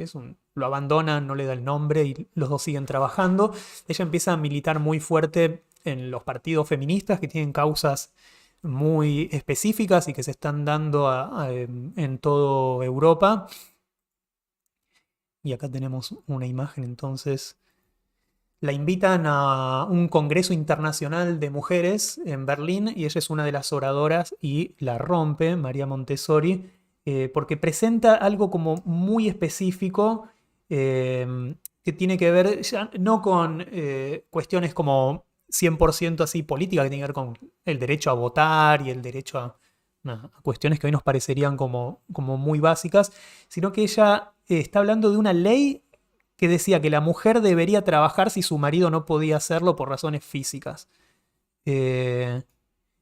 lo abandona, no le da el nombre y los dos siguen trabajando. Ella empieza a militar muy fuerte en los partidos feministas que tienen causas muy específicas y que se están dando en toda Europa. Y acá tenemos una imagen entonces. La invitan a un congreso internacional de mujeres en Berlín, y ella es una de las oradoras y la rompe, María Montessori, porque presenta algo como muy específico, eh, que tiene que ver ya no con cuestiones como 100% así políticas, que tiene que ver con el derecho a votar y el derecho a cuestiones que hoy nos parecerían como muy básicas, sino que ella está hablando de una ley que decía que la mujer debería trabajar si su marido no podía hacerlo por razones físicas. Eh,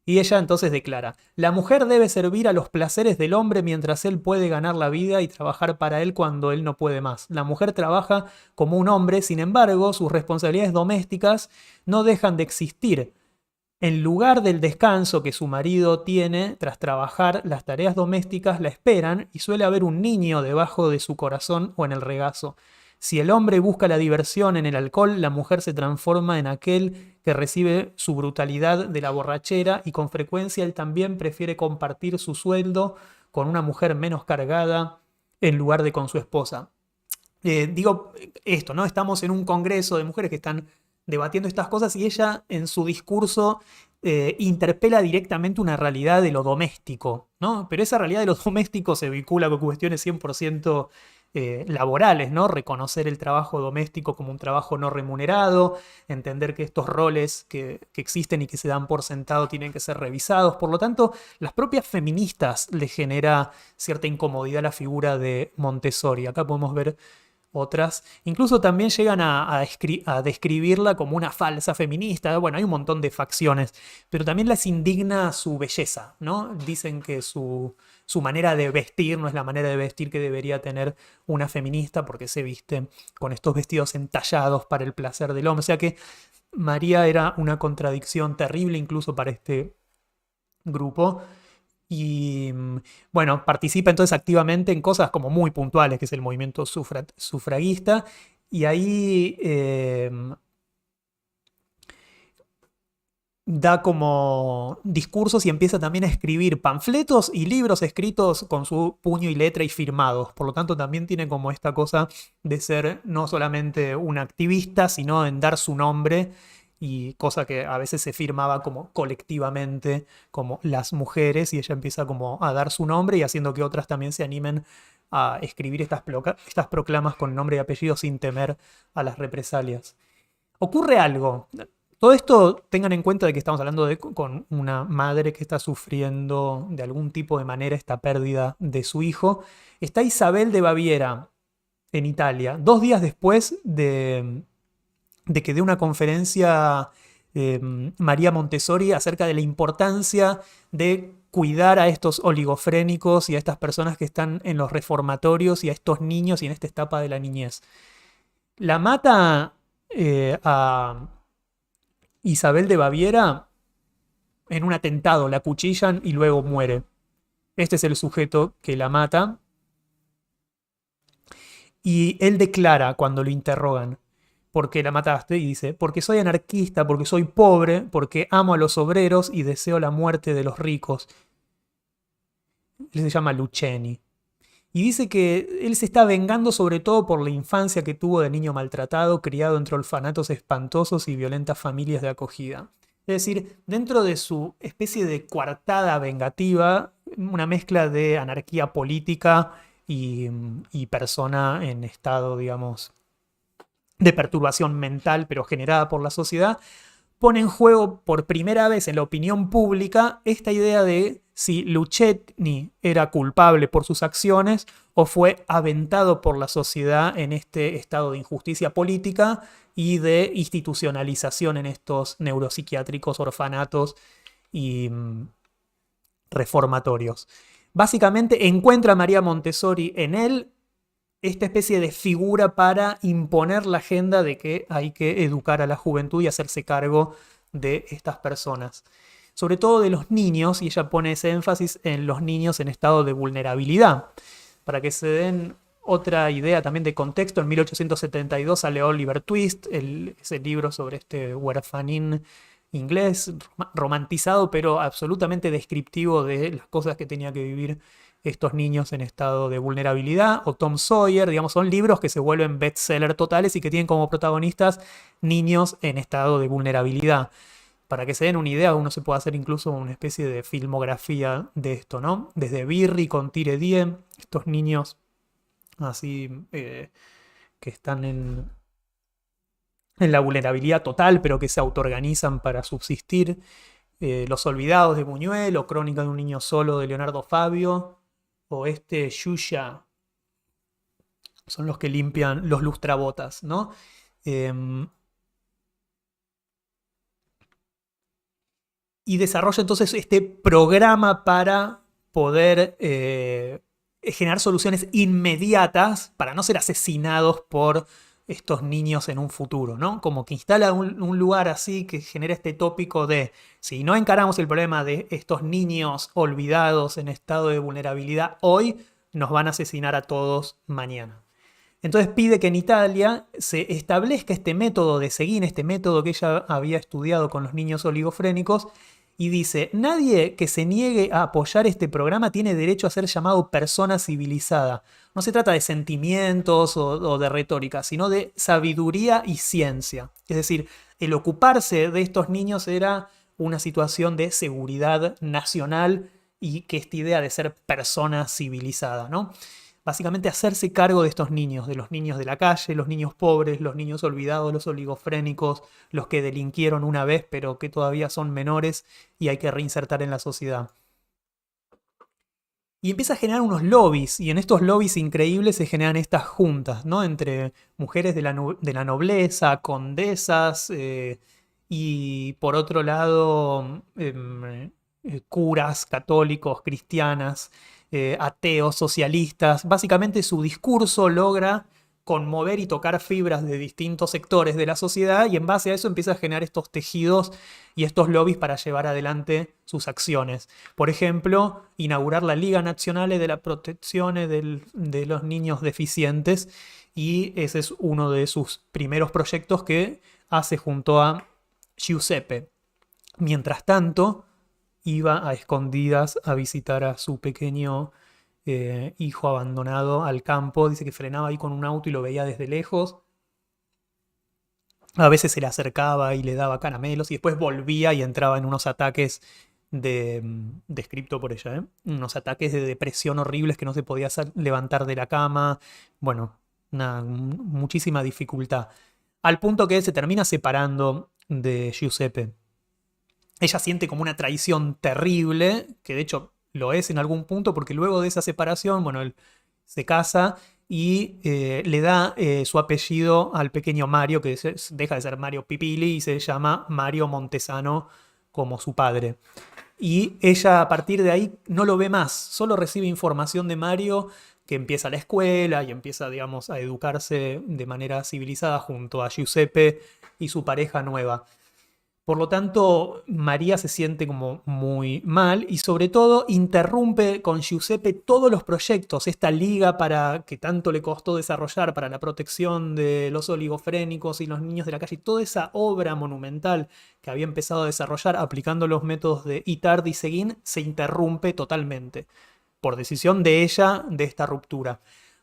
y ella entonces declara, la mujer debe servir a los placeres del hombre mientras él puede ganar la vida y trabajar para él cuando él no puede más. La mujer trabaja como un hombre, sin embargo, sus responsabilidades domésticas no dejan de existir. En lugar del descanso que su marido tiene tras trabajar, las tareas domésticas la esperan y suele haber un niño debajo de su corazón o en el regazo. Si el hombre busca la diversión en el alcohol, la mujer se transforma en aquel que recibe su brutalidad de la borrachera y con frecuencia él también prefiere compartir su sueldo con una mujer menos cargada en lugar de con su esposa. Digo esto, ¿no? Estamos en un congreso de mujeres que están debatiendo estas cosas y ella en su discurso interpela directamente una realidad de lo doméstico, ¿no? Pero esa realidad de lo doméstico se vincula con cuestiones 100% laborales, ¿no? Reconocer el trabajo doméstico como un trabajo no remunerado, entender que estos roles que existen y que se dan por sentado tienen que ser revisados. Por lo tanto, las propias feministas le genera cierta incomodidad a la figura de Montessori. Acá podemos ver otras. Incluso también llegan a describirla como una falsa feminista. Bueno, hay un montón de facciones, pero también las indigna su belleza, ¿no? Dicen que su manera de vestir no es la manera de vestir que debería tener una feminista porque se viste con estos vestidos entallados para el placer del hombre. O sea que María era una contradicción terrible incluso para este grupo. Y bueno, participa entonces activamente en cosas como muy puntuales, que es el movimiento sufragista. Y ahí da como discursos y empieza también a escribir panfletos y libros escritos con su puño y letra y firmados. Por lo tanto, también tiene como esta cosa de ser no solamente un activista, sino en dar su nombre y cosa que a veces se firmaba como colectivamente, como las mujeres, y ella empieza como a dar su nombre y haciendo que otras también se animen a escribir estas proclamas con nombre y apellido sin temer a las represalias. Ocurre algo. Todo esto tengan en cuenta de que estamos hablando con una madre que está sufriendo de algún tipo de manera esta pérdida de su hijo. Está Isabel de Baviera en Italia, 2 días después de que dé una conferencia María Montessori acerca de la importancia de cuidar a estos oligofrénicos y a estas personas que están en los reformatorios y a estos niños y en esta etapa de la niñez. La mata a Isabel de Baviera en un atentado, la acuchillan y luego muere. Este es el sujeto que la mata. Y él declara cuando lo interrogan, ¿por qué la mataste? Y dice, porque soy anarquista, porque soy pobre, porque amo a los obreros y deseo la muerte de los ricos. Él se llama Lucchesi. Y dice que él se está vengando sobre todo por la infancia que tuvo de niño maltratado, criado entre orfanatos espantosos y violentas familias de acogida. Es decir, dentro de su especie de coartada vengativa, una mezcla de anarquía política y persona en estado, digamos, de perturbación mental, pero generada por la sociedad, pone en juego por primera vez en la opinión pública esta idea de si Lucchesi era culpable por sus acciones o fue aventado por la sociedad en este estado de injusticia política y de institucionalización en estos neuropsiquiátricos, orfanatos y reformatorios. Básicamente encuentra a María Montessori en él esta especie de figura para imponer la agenda de que hay que educar a la juventud y hacerse cargo de estas personas. Sobre todo de los niños, y ella pone ese énfasis en los niños en estado de vulnerabilidad. Para que se den otra idea también de contexto, en 1872 sale Oliver Twist, ese libro sobre este huerfanín inglés, romantizado pero absolutamente descriptivo de las cosas que tenía que vivir estos niños en estado de vulnerabilidad, o Tom Sawyer, digamos, son libros que se vuelven bestseller totales y que tienen como protagonistas niños en estado de vulnerabilidad. Para que se den una idea, uno se puede hacer incluso una especie de filmografía de esto, ¿no? Desde Birri con Tire Diem, estos niños así que están en la vulnerabilidad total, pero que se autoorganizan para subsistir. Los Olvidados de Buñuel, o Crónica de un niño solo de Leonardo Fabio, o Yuya, son los que limpian los lustrabotas, ¿no? Em, y desarrolla entonces este programa para poder generar soluciones inmediatas para no ser asesinados por estos niños en un futuro, ¿no? Como que instala un lugar así que genera este tópico de si no encaramos el problema de estos niños olvidados en estado de vulnerabilidad hoy, nos van a asesinar a todos mañana. Entonces pide que en Italia se establezca este método de Seguin, este método que ella había estudiado con los niños oligofrénicos, y dice, nadie que se niegue a apoyar este programa tiene derecho a ser llamado persona civilizada. No se trata de sentimientos o de retórica, sino de sabiduría y ciencia. Es decir, el ocuparse de estos niños era una situación de seguridad nacional y que esta idea de ser persona civilizada, ¿no? Básicamente hacerse cargo de estos niños, de los niños de la calle, los niños pobres, los niños olvidados, los oligofrénicos, los que delinquieron una vez pero que todavía son menores y hay que reinsertar en la sociedad. Y empieza a generar unos lobbies, y en estos lobbies increíbles se generan estas juntas, ¿no? Entre mujeres de la nobleza, condesas, y por otro lado, curas, católicos, cristianas, ateos, socialistas. Básicamente su discurso logra conmover y tocar fibras de distintos sectores de la sociedad y en base a eso empieza a generar estos tejidos y estos lobbies para llevar adelante sus acciones. Por ejemplo, inaugurar la Liga Nazionale de la Protección de los Niños Deficientes, y ese es uno de sus primeros proyectos que hace junto a Giuseppe. Mientras tanto, iba a escondidas a visitar a su pequeño hijo abandonado al campo. Dice que frenaba ahí con un auto y lo veía desde lejos. A veces se le acercaba y le daba caramelos y después volvía y entraba en unos ataques descripto por ella, unos ataques de depresión horribles que no se podía levantar de la cama. Bueno, muchísima dificultad. Al punto que se termina separando de Giuseppe. Ella siente como una traición terrible, que de hecho lo es en algún punto, porque luego de esa separación, bueno, él se casa y le da su apellido al pequeño Mario, que deja de ser Mario Pipili y se llama Mario Montesano como su padre. Y ella a partir de ahí no lo ve más, solo recibe información de Mario, que empieza la escuela y empieza, digamos, a educarse de manera civilizada junto a Giuseppe y su pareja nueva. Por lo tanto, María se siente como muy mal y sobre todo interrumpe con Giuseppe todos los proyectos, esta liga que tanto le costó desarrollar para la protección de los oligofrénicos y los niños de la calle, toda esa obra monumental que había empezado a desarrollar aplicando los métodos de Itard y Seguin, se interrumpe totalmente por decisión de ella de esta ruptura.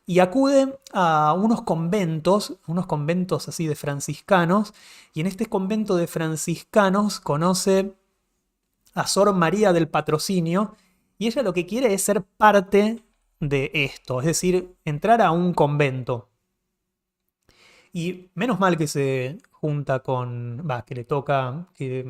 Y acude a unos conventos así de franciscanos, y en este convento de franciscanos conoce a Sor María del Patrocinio, y ella lo que quiere es ser parte de esto, es decir, entrar a un convento. Y menos mal que se junta que le toca, que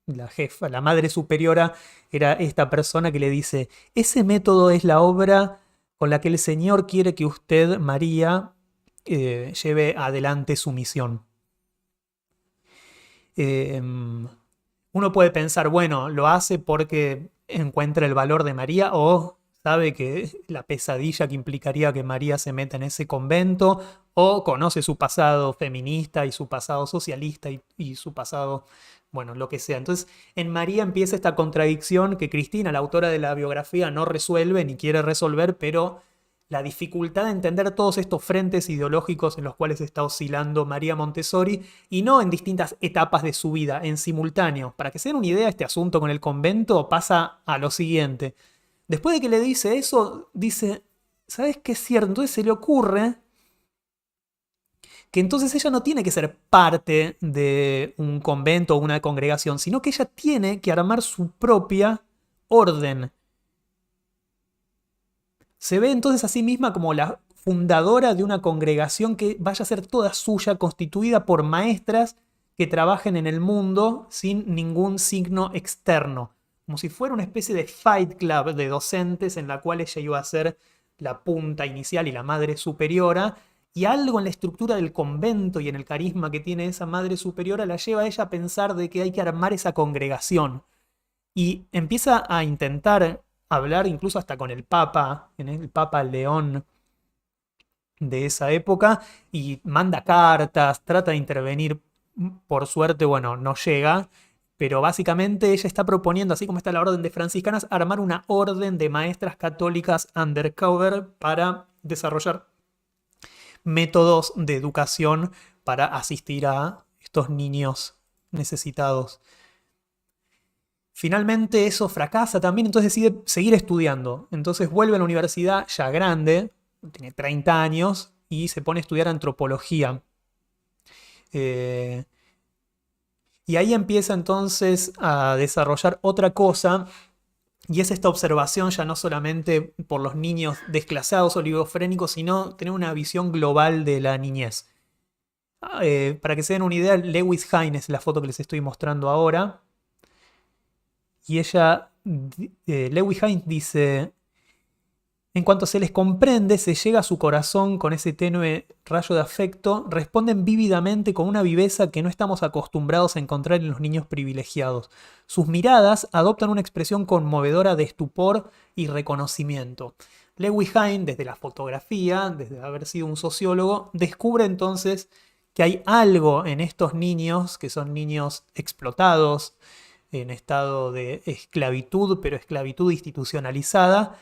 la jefa, la madre superiora, era esta persona que le dice, ese método es la obra con la que el Señor quiere que usted, María, lleve adelante su misión. Uno puede pensar, bueno, lo hace porque encuentra el valor de María o sabe que la pesadilla que implicaría que María se meta en ese convento, o conoce su pasado feminista y su pasado socialista y su pasado, bueno, lo que sea. Entonces, en María empieza esta contradicción que Cristina, la autora de la biografía, no resuelve ni quiere resolver, pero la dificultad de entender todos estos frentes ideológicos en los cuales está oscilando María Montessori, y no en distintas etapas de su vida, en simultáneo. Para que se den una idea, este asunto con el convento pasa a lo siguiente. Después de que le dice eso, dice, ¿sabes qué es cierto? Entonces se le ocurre que entonces ella no tiene que ser parte de un convento o una congregación, sino que ella tiene que armar su propia orden. Se ve entonces a sí misma como la fundadora de una congregación que vaya a ser toda suya, constituida por maestras que trabajen en el mundo sin ningún signo externo. Como si fuera una especie de fight club de docentes en la cual ella iba a ser la punta inicial y la madre superiora. Y algo en la estructura del convento y en el carisma que tiene esa madre superiora la lleva a ella a pensar de que hay que armar esa congregación. Y empieza a intentar hablar incluso hasta con el Papa, en el Papa León de esa época, y manda cartas, trata de intervenir. Por suerte, bueno, no llega, pero básicamente ella está proponiendo, así como está la orden de franciscanas, armar una orden de maestras católicas undercover para desarrollar métodos de educación para asistir a estos niños necesitados. Finalmente eso fracasa también, entonces decide seguir estudiando. Entonces vuelve a la universidad ya grande, tiene 30 años, y se pone a estudiar antropología. Eh, y ahí empieza entonces a desarrollar otra cosa, y es esta observación ya no solamente por los niños desclasados o oligofrénicos, sino tener una visión global de la niñez. Para que se den una idea, Lewis Hine es la foto que les estoy mostrando ahora. Y Lewis Hine dice: en cuanto se les comprende, se llega a su corazón con ese tenue rayo de afecto, responden vívidamente con una viveza que no estamos acostumbrados a encontrar en los niños privilegiados. Sus miradas adoptan una expresión conmovedora de estupor y reconocimiento. Lewis Hine, desde la fotografía, desde haber sido un sociólogo, descubre entonces que hay algo en estos niños, que son niños explotados, en estado de esclavitud, pero esclavitud institucionalizada,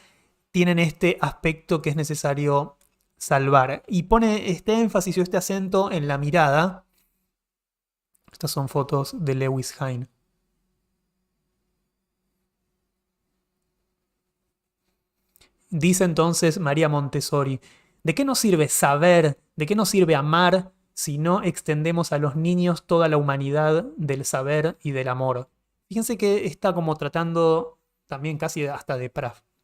tienen este aspecto que es necesario salvar. Y pone este énfasis o este acento en la mirada. Estas son fotos de Lewis Hine. Dice entonces María Montessori: ¿de qué nos sirve saber, de qué nos sirve amar si no extendemos a los niños toda la humanidad del saber y del amor? Fíjense que está como tratando también casi hasta de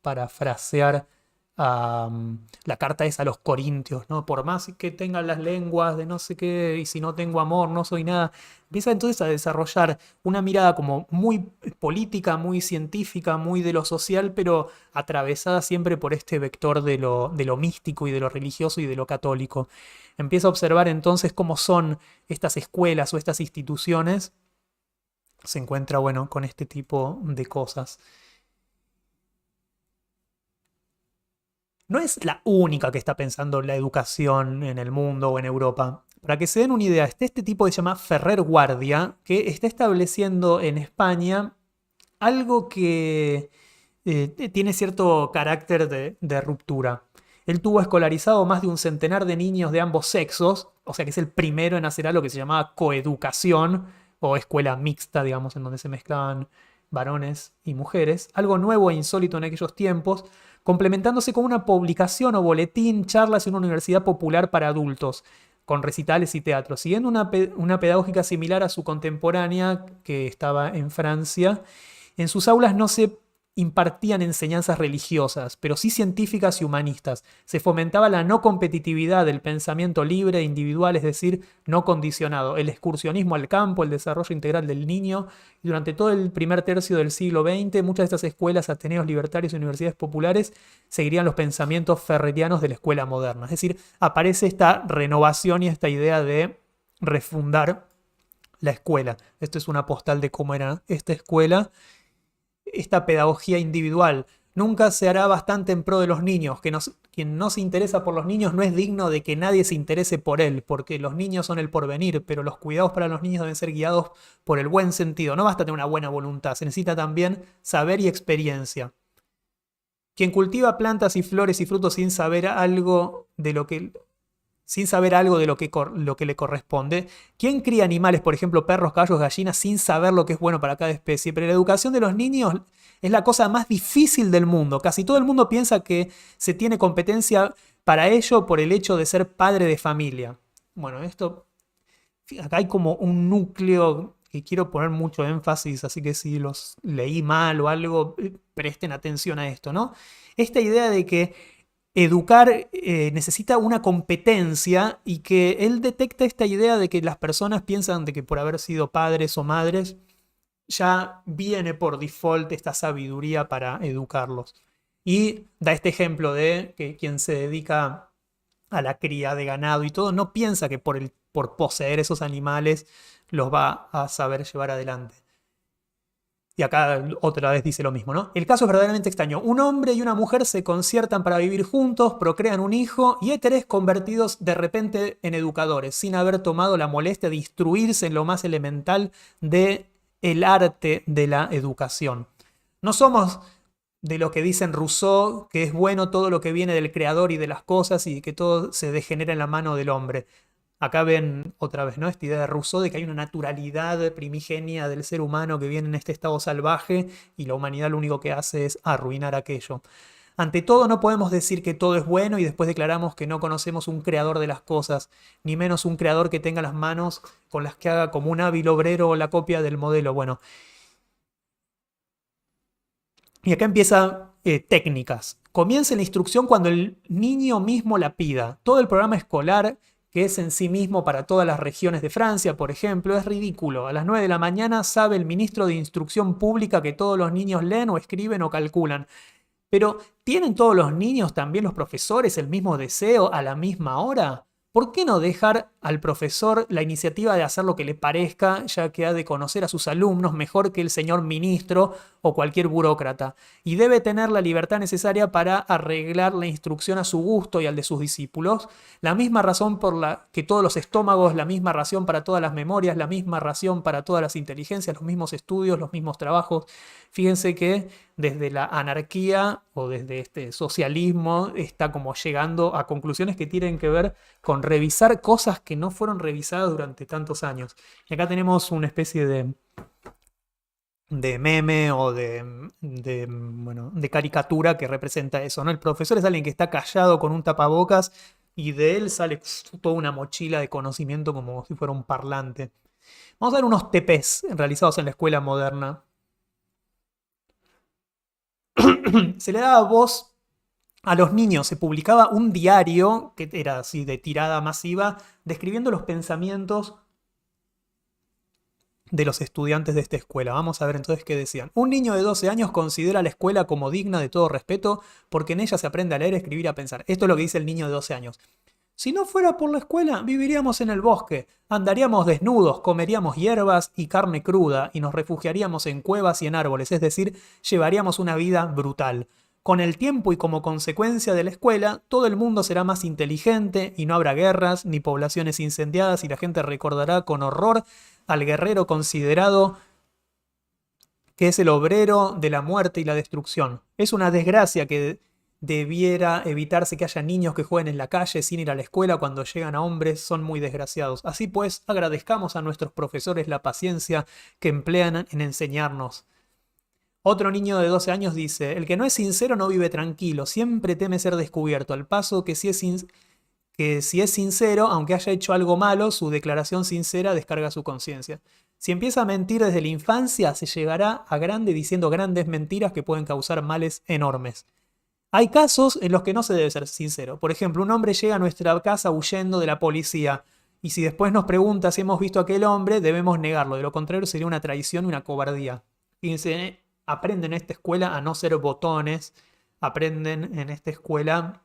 parafrasear la carta esa a los corintios, ¿no? Por más que tengan las lenguas de no sé qué, y si no tengo amor, no soy nada. Empieza entonces a desarrollar una mirada como muy política, muy científica, muy de lo social, pero atravesada siempre por este vector de lo místico y de lo religioso y de lo católico. Empieza a observar entonces cómo son estas escuelas o estas instituciones. Se encuentra, bueno, con este tipo de cosas. No es la única que está pensando la educación en el mundo o en Europa. Para que se den una idea, está este tipo que se llama Ferrer Guardia, que está estableciendo en España algo que tiene cierto carácter de ruptura. Él tuvo escolarizado más de un centenar de niños de ambos sexos, o sea que es el primero en hacer algo que se llamaba coeducación, o escuela mixta, digamos, en donde se mezclaban varones y mujeres, algo nuevo e insólito en aquellos tiempos, complementándose con una publicación o boletín, charlas en una universidad popular para adultos, con recitales y teatros, siguiendo una pedagógica similar a su contemporánea que estaba en Francia. En sus aulas no se impartían enseñanzas religiosas, pero sí científicas y humanistas. Se fomentaba la no competitividad del pensamiento libre e individual, es decir, no condicionado, el excursionismo al campo, el desarrollo integral del niño. Y durante todo el primer tercio del siglo XX, muchas de estas escuelas, ateneos libertarios y universidades populares seguirían los pensamientos ferrerianos de la escuela moderna. Es decir, aparece esta renovación y esta idea de refundar la escuela. Esto es una postal de cómo era esta escuela. Esta pedagogía individual nunca se hará bastante en pro de los niños. Quien no se interesa por los niños no es digno de que nadie se interese por él, porque los niños son el porvenir, pero los cuidados para los niños deben ser guiados por el buen sentido. No basta tener una buena voluntad, se necesita también saber y experiencia. Quien cultiva plantas y flores y frutos sin saber algo de lo que le corresponde. ¿Quién cría animales, por ejemplo, perros, caballos, gallinas, sin saber lo que es bueno para cada especie? Pero la educación de los niños es la cosa más difícil del mundo. Casi todo el mundo piensa que se tiene competencia para ello por el hecho de ser padre de familia. Bueno, acá hay como un núcleo que quiero poner mucho énfasis, así que si los leí mal o algo, presten atención a esto, ¿no? Esta idea de que educar necesita una competencia y que él detecta esta idea de que las personas piensan de que por haber sido padres o madres ya viene por default esta sabiduría para educarlos. Y da este ejemplo de que quien se dedica a la cría de ganado y todo no piensa que por poseer esos animales los va a saber llevar adelante. Y acá otra vez dice lo mismo, ¿no? El caso es verdaderamente extraño. Un hombre y una mujer se conciertan para vivir juntos, procrean un hijo y éteres convertidos de repente en educadores, sin haber tomado la molestia de instruirse en lo más elemental del arte de la educación. No somos de lo que dicen Rousseau, que es bueno todo lo que viene del creador y de las cosas y que todo se degenera en la mano del hombre. Acá ven otra vez, ¿no? Esta idea de Rousseau de que hay una naturalidad primigenia del ser humano que viene en este estado salvaje y la humanidad lo único que hace es arruinar aquello. Ante todo, no podemos decir que todo es bueno y después declaramos que no conocemos un creador de las cosas, ni menos un creador que tenga las manos con las que haga como un hábil obrero la copia del modelo. Bueno, y acá empieza técnicas. Comience la instrucción cuando el niño mismo la pida. Todo el programa escolar, que es en sí mismo para todas las regiones de Francia, por ejemplo, es ridículo. A las 9 de la mañana sabe el ministro de Instrucción Pública que todos los niños leen o escriben o calculan. Pero, ¿tienen todos los niños, también los profesores, el mismo deseo a la misma hora? ¿Por qué no dejar al profesor la iniciativa de hacer lo que le parezca, ya que ha de conocer a sus alumnos mejor que el señor ministro o cualquier burócrata? Y debe tener la libertad necesaria para arreglar la instrucción a su gusto y al de sus discípulos. La misma razón por la que todos los estómagos, la misma ración para todas las memorias, la misma ración para todas las inteligencias, los mismos estudios, los mismos trabajos. Fíjense que desde la anarquía o desde este socialismo está como llegando a conclusiones que tienen que ver con revisar cosas que no fueron revisadas durante tantos años. Y acá tenemos una especie de meme o bueno, de caricatura que representa eso, ¿no? El profesor es alguien que está callado con un tapabocas y de él sale toda una mochila de conocimiento como si fuera un parlante. Vamos a ver unos TPs realizados en la escuela moderna. Se le daba voz a los niños, se publicaba un diario, que era así de tirada masiva, describiendo los pensamientos de los estudiantes de esta escuela. Vamos a ver entonces qué decían. Un niño de 12 años considera la escuela como digna de todo respeto porque en ella se aprende a leer, a escribir y a pensar. Esto es lo que dice el niño de 12 años. Si no fuera por la escuela, viviríamos en el bosque, andaríamos desnudos, comeríamos hierbas y carne cruda y nos refugiaríamos en cuevas y en árboles, es decir, llevaríamos una vida brutal. Con el tiempo y como consecuencia de la escuela, todo el mundo será más inteligente y no habrá guerras ni poblaciones incendiadas y la gente recordará con horror al guerrero considerado que es el obrero de la muerte y la destrucción. Es una desgracia que debiera evitarse que haya niños que jueguen en la calle sin ir a la escuela cuando llegan a hombres, son muy desgraciados. Así pues, agradezcamos a nuestros profesores la paciencia que emplean en enseñarnos. Otro niño de 12 años dice, el que no es sincero no vive tranquilo, siempre teme ser descubierto, al paso que si es sincero, aunque haya hecho algo malo, su declaración sincera descarga su conciencia. Si empieza a mentir desde la infancia, se llegará a grande diciendo grandes mentiras que pueden causar males enormes. Hay casos en los que no se debe ser sincero. Por ejemplo, un hombre llega a nuestra casa huyendo de la policía y si después nos pregunta si hemos visto a aquel hombre, debemos negarlo. De lo contrario sería una traición y una cobardía. Fíjense, aprenden en esta escuela a no ser botones. Aprenden en esta escuela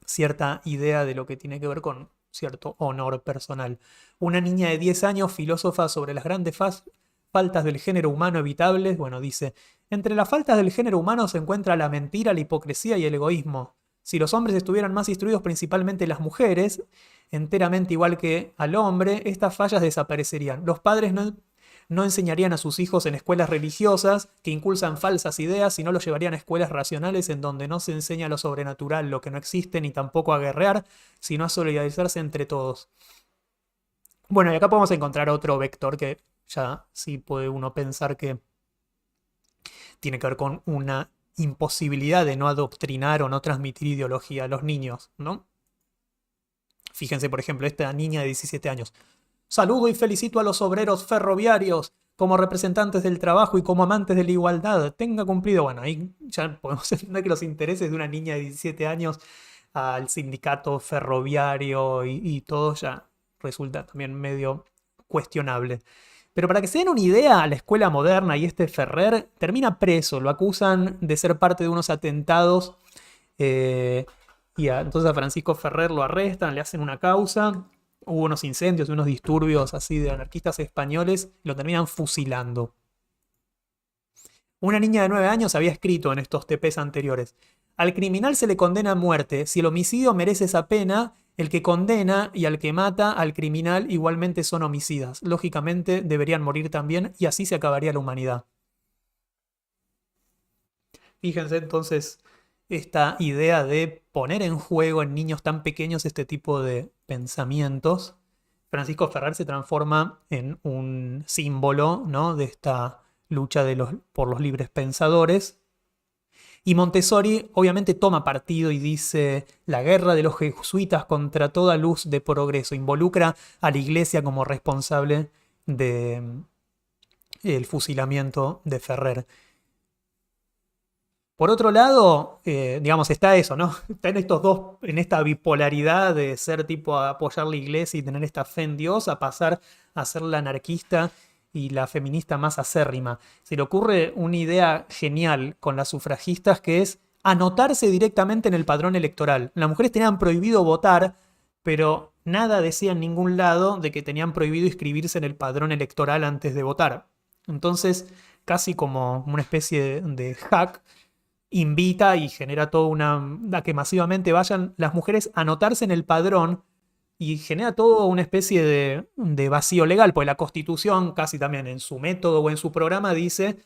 cierta idea de lo que tiene que ver con cierto honor personal. Una niña de 10 años, filósofa sobre las grandes faltas del género humano evitables, bueno, dice, entre las faltas del género humano se encuentra la mentira, la hipocresía y el egoísmo. Si los hombres estuvieran más instruidos, principalmente las mujeres, enteramente igual que al hombre, estas fallas desaparecerían. Los padres no enseñarían a sus hijos en escuelas religiosas que impulsan falsas ideas, sino los llevarían a escuelas racionales en donde no se enseña lo sobrenatural, lo que no existe, ni tampoco a guerrear, sino a solidarizarse entre todos. Bueno, y acá podemos encontrar otro vector que ya sí puede uno pensar que tiene que ver con una imposibilidad de no adoctrinar o no transmitir ideología a los niños, ¿no? Fíjense, por ejemplo, esta niña de 17 años. Saludo y felicito a los obreros ferroviarios como representantes del trabajo y como amantes de la igualdad. Tenga cumplido. Bueno, ahí ya podemos entender que los intereses de una niña de 17 años al sindicato ferroviario y todo ya resulta también medio cuestionable. Pero para que se den una idea, la escuela moderna y este Ferrer termina preso, lo acusan de ser parte de unos atentados eh, entonces a Francisco Ferrer lo arrestan, le hacen una causa, hubo unos incendios, unos disturbios así de anarquistas españoles, y lo terminan fusilando. Una niña de 9 años había escrito en estos TPs anteriores: al criminal se le condena a muerte. Si el homicidio merece esa pena, el que condena y al que mata al criminal igualmente son homicidas. Lógicamente deberían morir también y así se acabaría la humanidad. Fíjense entonces esta idea de poner en juego en niños tan pequeños este tipo de pensamientos. Francisco Ferrer se transforma en un símbolo, ¿no?, de esta lucha por los libres pensadores. Y Montessori obviamente toma partido y dice: la guerra de los jesuitas contra toda luz de progreso. Involucra a la iglesia como responsable del fusilamiento de Ferrer. Por otro lado, digamos, está eso, ¿no? Está en estos dos, en esta bipolaridad de ser tipo a apoyar la iglesia y tener esta fe en Dios, a pasar a ser la anarquista y la feminista más acérrima. Se le ocurre una idea genial con las sufragistas, que es anotarse directamente en el padrón electoral. Las mujeres tenían prohibido votar, pero nada decía en ningún lado de que tenían prohibido inscribirse en el padrón electoral antes de votar. Entonces, casi como una especie de hack, invita y genera toda a que masivamente vayan las mujeres a anotarse en el padrón y genera toda una especie de vacío legal, porque la Constitución casi también en su método o en su programa dice,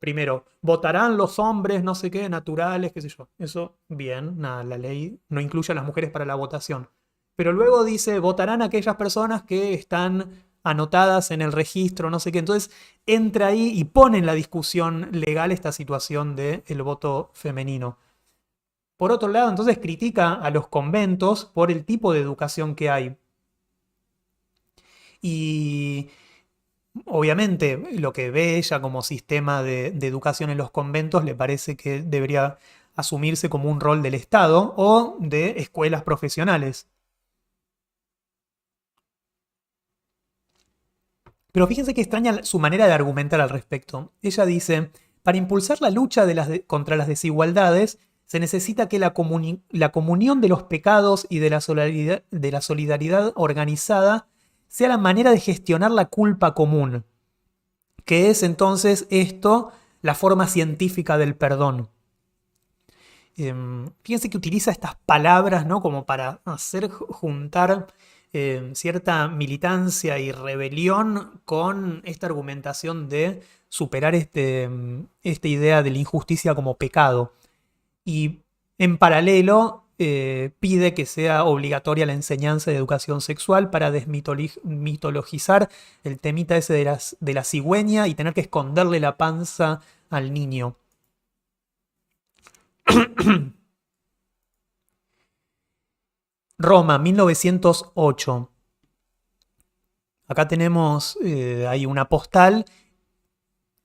primero, votarán los hombres, no sé qué, naturales, qué sé yo. Eso, bien, nada, la ley no incluye a las mujeres para la votación. Pero luego dice, votarán aquellas personas que están anotadas en el registro, no sé qué. Entonces entra ahí y pone en la discusión legal esta situación del voto femenino. Por otro lado, entonces critica a los conventos por el tipo de educación que hay. Y obviamente lo que ve ella como sistema de educación en los conventos le parece que debería asumirse como un rol del Estado o de escuelas profesionales. Pero fíjense que extraña su manera de argumentar al respecto. Ella dice: para impulsar la lucha contra las desigualdades, se necesita que la comunión de los pecados y de la solidaridad organizada sea la manera de gestionar la culpa común, que es entonces esto la forma científica del perdón. Fíjense que utiliza estas palabras, ¿no?, como para hacer juntar cierta militancia y rebelión con esta argumentación de superar esta idea de la injusticia como pecado. Y en paralelo pide que sea obligatoria la enseñanza de educación sexual para desmitologizar el temita ese de la cigüeña y tener que esconderle la panza al niño. Roma, 1908. Acá tenemos, hay una postal.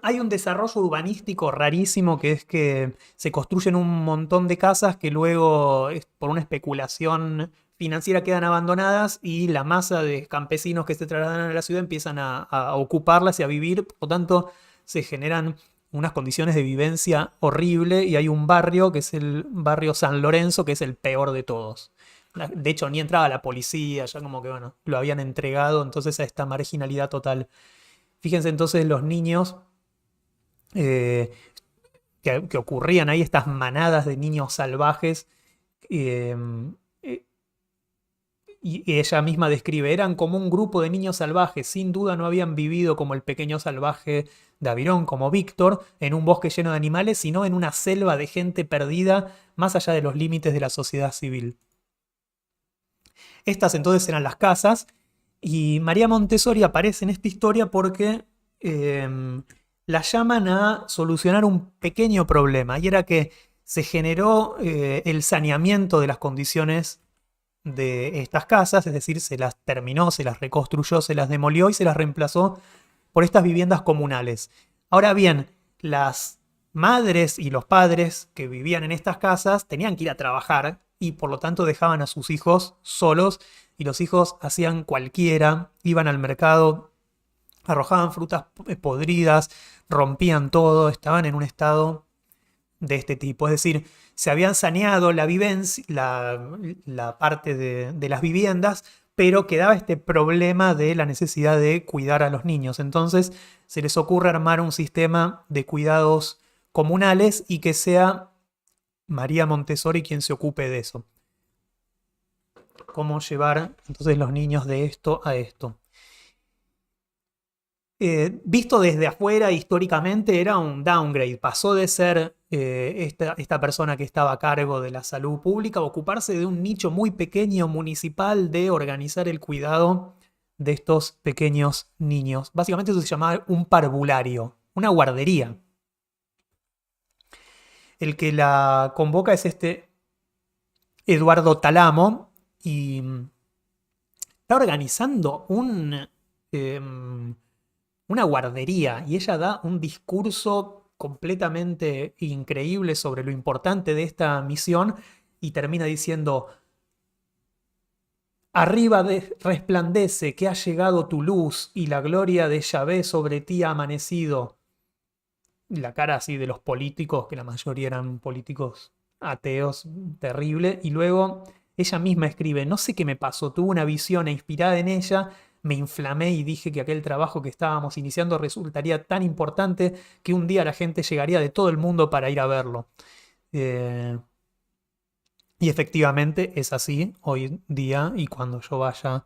Hay un desarrollo urbanístico rarísimo, que es que se construyen un montón de casas que luego, por una especulación financiera, quedan abandonadas y la masa de campesinos que se trasladan a la ciudad empiezan a ocuparlas y a vivir. Por lo tanto, se generan unas condiciones de vivencia horrible y hay un barrio que es el barrio San Lorenzo, que es el peor de todos. De hecho, ni entraba la policía, ya como que, bueno, lo habían entregado entonces a esta marginalidad total. Fíjense entonces los niños que ocurrían ahí, estas manadas de niños salvajes, eh, y ella misma describe, eran como un grupo de niños salvajes, sin duda no habían vivido como el pequeño salvaje de Avirón, como Víctor, en un bosque lleno de animales, sino en una selva de gente perdida más allá de los límites de la sociedad civil. Estas entonces eran las casas, y María Montessori aparece en esta historia porque la llaman a solucionar un pequeño problema, y era que se generó el saneamiento de las condiciones de estas casas, es decir, se las terminó, se las reconstruyó, se las demolió y se las reemplazó por estas viviendas comunales. Ahora bien, las madres y los padres que vivían en estas casas tenían que ir a trabajar y por lo tanto dejaban a sus hijos solos y los hijos hacían cualquiera, iban al mercado, arrojaban frutas podridas, rompían todo, estaban en un estado de este tipo. Es decir, se habían saneado la vivencia, la parte de las viviendas, pero quedaba este problema de la necesidad de cuidar a los niños. Entonces se les ocurre armar un sistema de cuidados comunales y que sea María Montessori quien se ocupe de eso. Cómo llevar entonces los niños de esto a esto. Visto desde afuera, históricamente era un downgrade. Pasó de ser esta persona que estaba a cargo de la salud pública a ocuparse de un nicho muy pequeño municipal de organizar el cuidado de estos pequeños niños. Básicamente eso se llamaba un parvulario, una guardería. El que la convoca es este Eduardo Talamo y está organizando una guardería y ella da un discurso completamente increíble sobre lo importante de esta misión y termina diciendo: arriba resplandece que ha llegado tu luz y la gloria de Yahvé sobre ti ha amanecido. La cara así de los políticos, que la mayoría eran políticos ateos, terrible. Y luego ella misma escribe: no sé qué me pasó, tuve una visión e inspirada en ella me inflamé y dije que aquel trabajo que estábamos iniciando resultaría tan importante que un día la gente llegaría de todo el mundo para ir a verlo. Eh, y efectivamente es así hoy día, y cuando yo vaya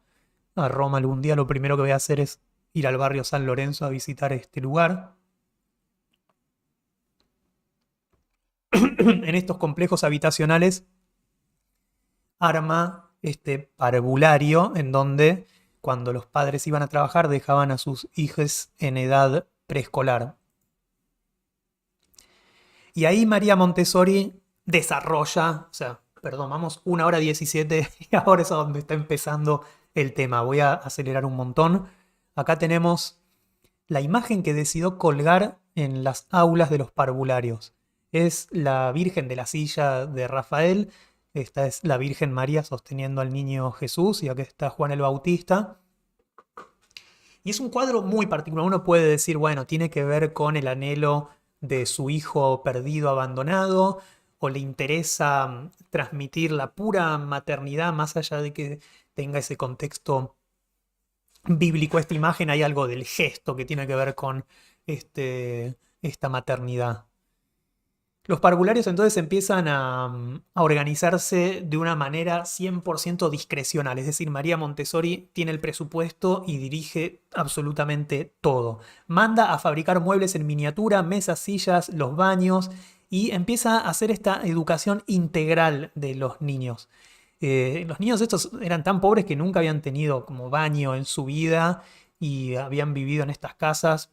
a Roma algún día, lo primero que voy a hacer es ir al barrio San Lorenzo a visitar este lugar. En estos complejos habitacionales arma este parvulario en donde cuando los padres iban a trabajar dejaban a sus hijos en edad preescolar. Y ahí María Montessori desarrolla, o sea, perdón, vamos 1 hora 17 y ahora es a donde está empezando el tema. Voy a acelerar un montón. Acá tenemos la imagen que decidió colgar en las aulas de los parvularios. Es la Virgen de la Silla de Rafael. Esta es la Virgen María sosteniendo al niño Jesús y acá está Juan el Bautista. Y es un cuadro muy particular. Uno puede decir, bueno, tiene que ver con el anhelo de su hijo perdido, abandonado, o le interesa transmitir la pura maternidad más allá de que tenga ese contexto bíblico. Esta imagen hay algo del gesto que tiene que ver con esta maternidad. Los parvularios entonces empiezan a organizarse de una manera 100% discrecional, es decir, María Montessori tiene el presupuesto y dirige absolutamente todo. Manda a fabricar muebles en miniatura, mesas, sillas, los baños y empieza a hacer esta educación integral de los niños. Los niños estos eran tan pobres que nunca habían tenido como baño en su vida y habían vivido en estas casas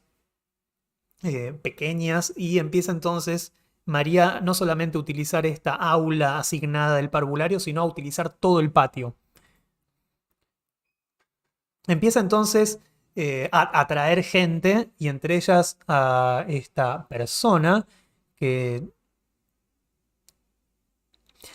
pequeñas y empieza entonces María no solamente a utilizar esta aula asignada del parvulario, sino a utilizar todo el patio. Empieza entonces a atraer gente y entre ellas a esta persona que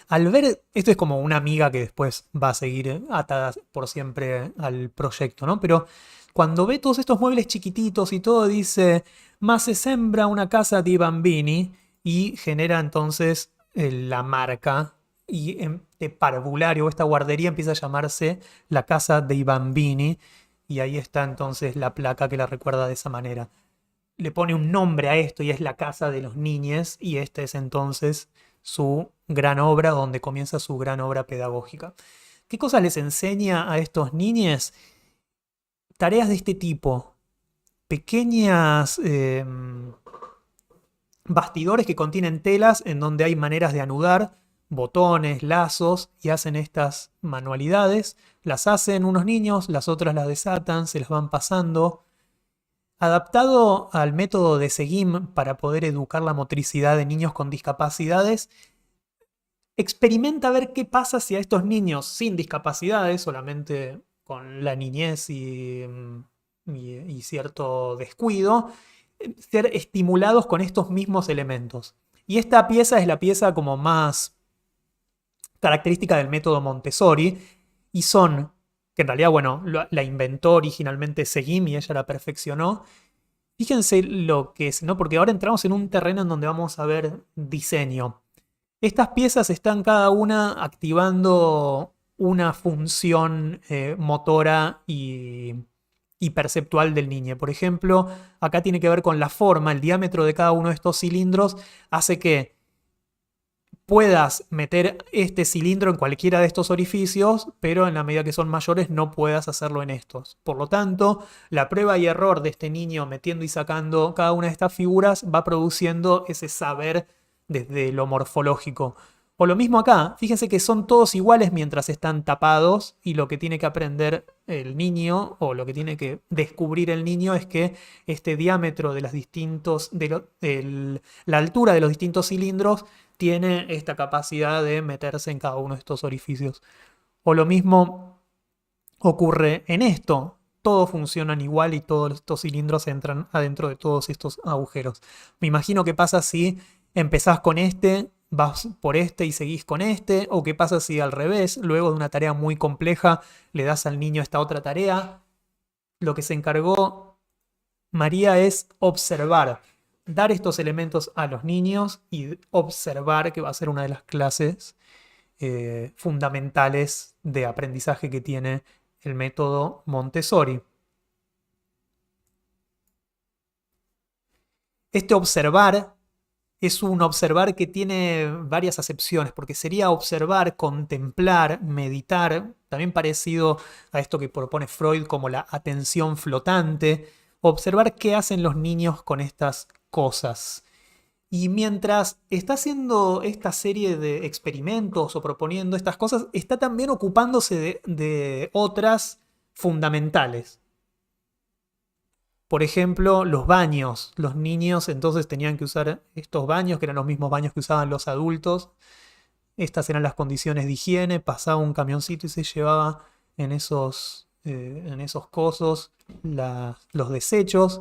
al ver, esto es como una amiga que después va a seguir atada por siempre al proyecto, ¿no? Pero cuando ve todos estos muebles chiquititos y todo dice, ma se sembra una casa di bambini y genera entonces la marca y este parvulario, esta guardería empieza a llamarse la casa dei bambini y ahí está entonces la placa que la recuerda de esa manera. Le pone un nombre a esto y es la casa de los niños y esta es entonces su gran obra, donde comienza su gran obra pedagógica. ¿Qué cosas les enseña a estos niños? Tareas de este tipo, pequeñas bastidores que contienen telas en donde hay maneras de anudar, botones, lazos y hacen estas manualidades. Las hacen unos niños, las otras las desatan, se las van pasando. Adaptado al método de Seguim para poder educar la motricidad de niños con discapacidades, experimenta ver qué pasa si a estos niños sin discapacidades, solamente con la niñez y cierto descuido, ser estimulados con estos mismos elementos. Y esta pieza es la pieza como más característica del método Montessori, y son, que en realidad, bueno, la inventó originalmente Seguim y ella la perfeccionó. Fíjense lo que es, ¿no? Porque ahora entramos en un terreno en donde vamos a ver diseño. Estas piezas están cada una activando una función motora y perceptual del niño. Por ejemplo, acá tiene que ver con la forma, el diámetro de cada uno de estos cilindros hace que puedas meter este cilindro en cualquiera de estos orificios, pero en la medida que son mayores no puedas hacerlo en estos. Por lo tanto, la prueba y error de este niño metiendo y sacando cada una de estas figuras va produciendo ese saber desde lo morfológico. O lo mismo acá, fíjense que son todos iguales mientras están tapados y lo que tiene que aprender el niño o lo que tiene que descubrir el niño es que este diámetro de los distintos, la altura de los distintos cilindros tiene esta capacidad de meterse en cada uno de estos orificios. O lo mismo ocurre en esto. Todos funcionan igual y todos estos cilindros entran adentro de todos estos agujeros. Me imagino que pasa si empezás con este, vas por este y seguís con este, o qué pasa si al revés, luego de una tarea muy compleja, le das al niño esta otra tarea. Lo que se encargó María es observar, dar estos elementos a los niños y observar, que va a ser una de las clases fundamentales de aprendizaje que tiene el método Montessori. Este observar es un observar que tiene varias acepciones, porque sería observar, contemplar, meditar, también parecido a esto que propone Freud como la atención flotante, observar qué hacen los niños con estas cosas. Y mientras está haciendo esta serie de experimentos o proponiendo estas cosas, está también ocupándose de otras fundamentales. Por ejemplo, los baños. Los niños entonces tenían que usar estos baños, que eran los mismos baños que usaban los adultos. Estas eran las condiciones de higiene. Pasaba un camioncito y se llevaba en esos cosos los desechos.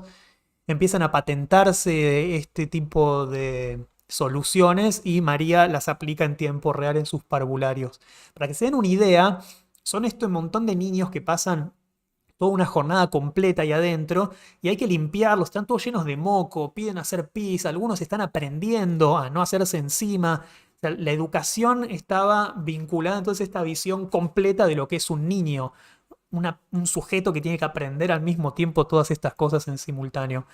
Empiezan a patentarse este tipo de soluciones y María las aplica en tiempo real en sus parvularios. Para que se den una idea, son este montón de niños que pasan toda una jornada completa ahí adentro y hay que limpiarlos, están todos llenos de moco, piden hacer pis, algunos están aprendiendo a no hacerse encima. O sea, la educación estaba vinculada entonces a esta visión completa de lo que es un niño, un sujeto que tiene que aprender al mismo tiempo todas estas cosas en simultáneo.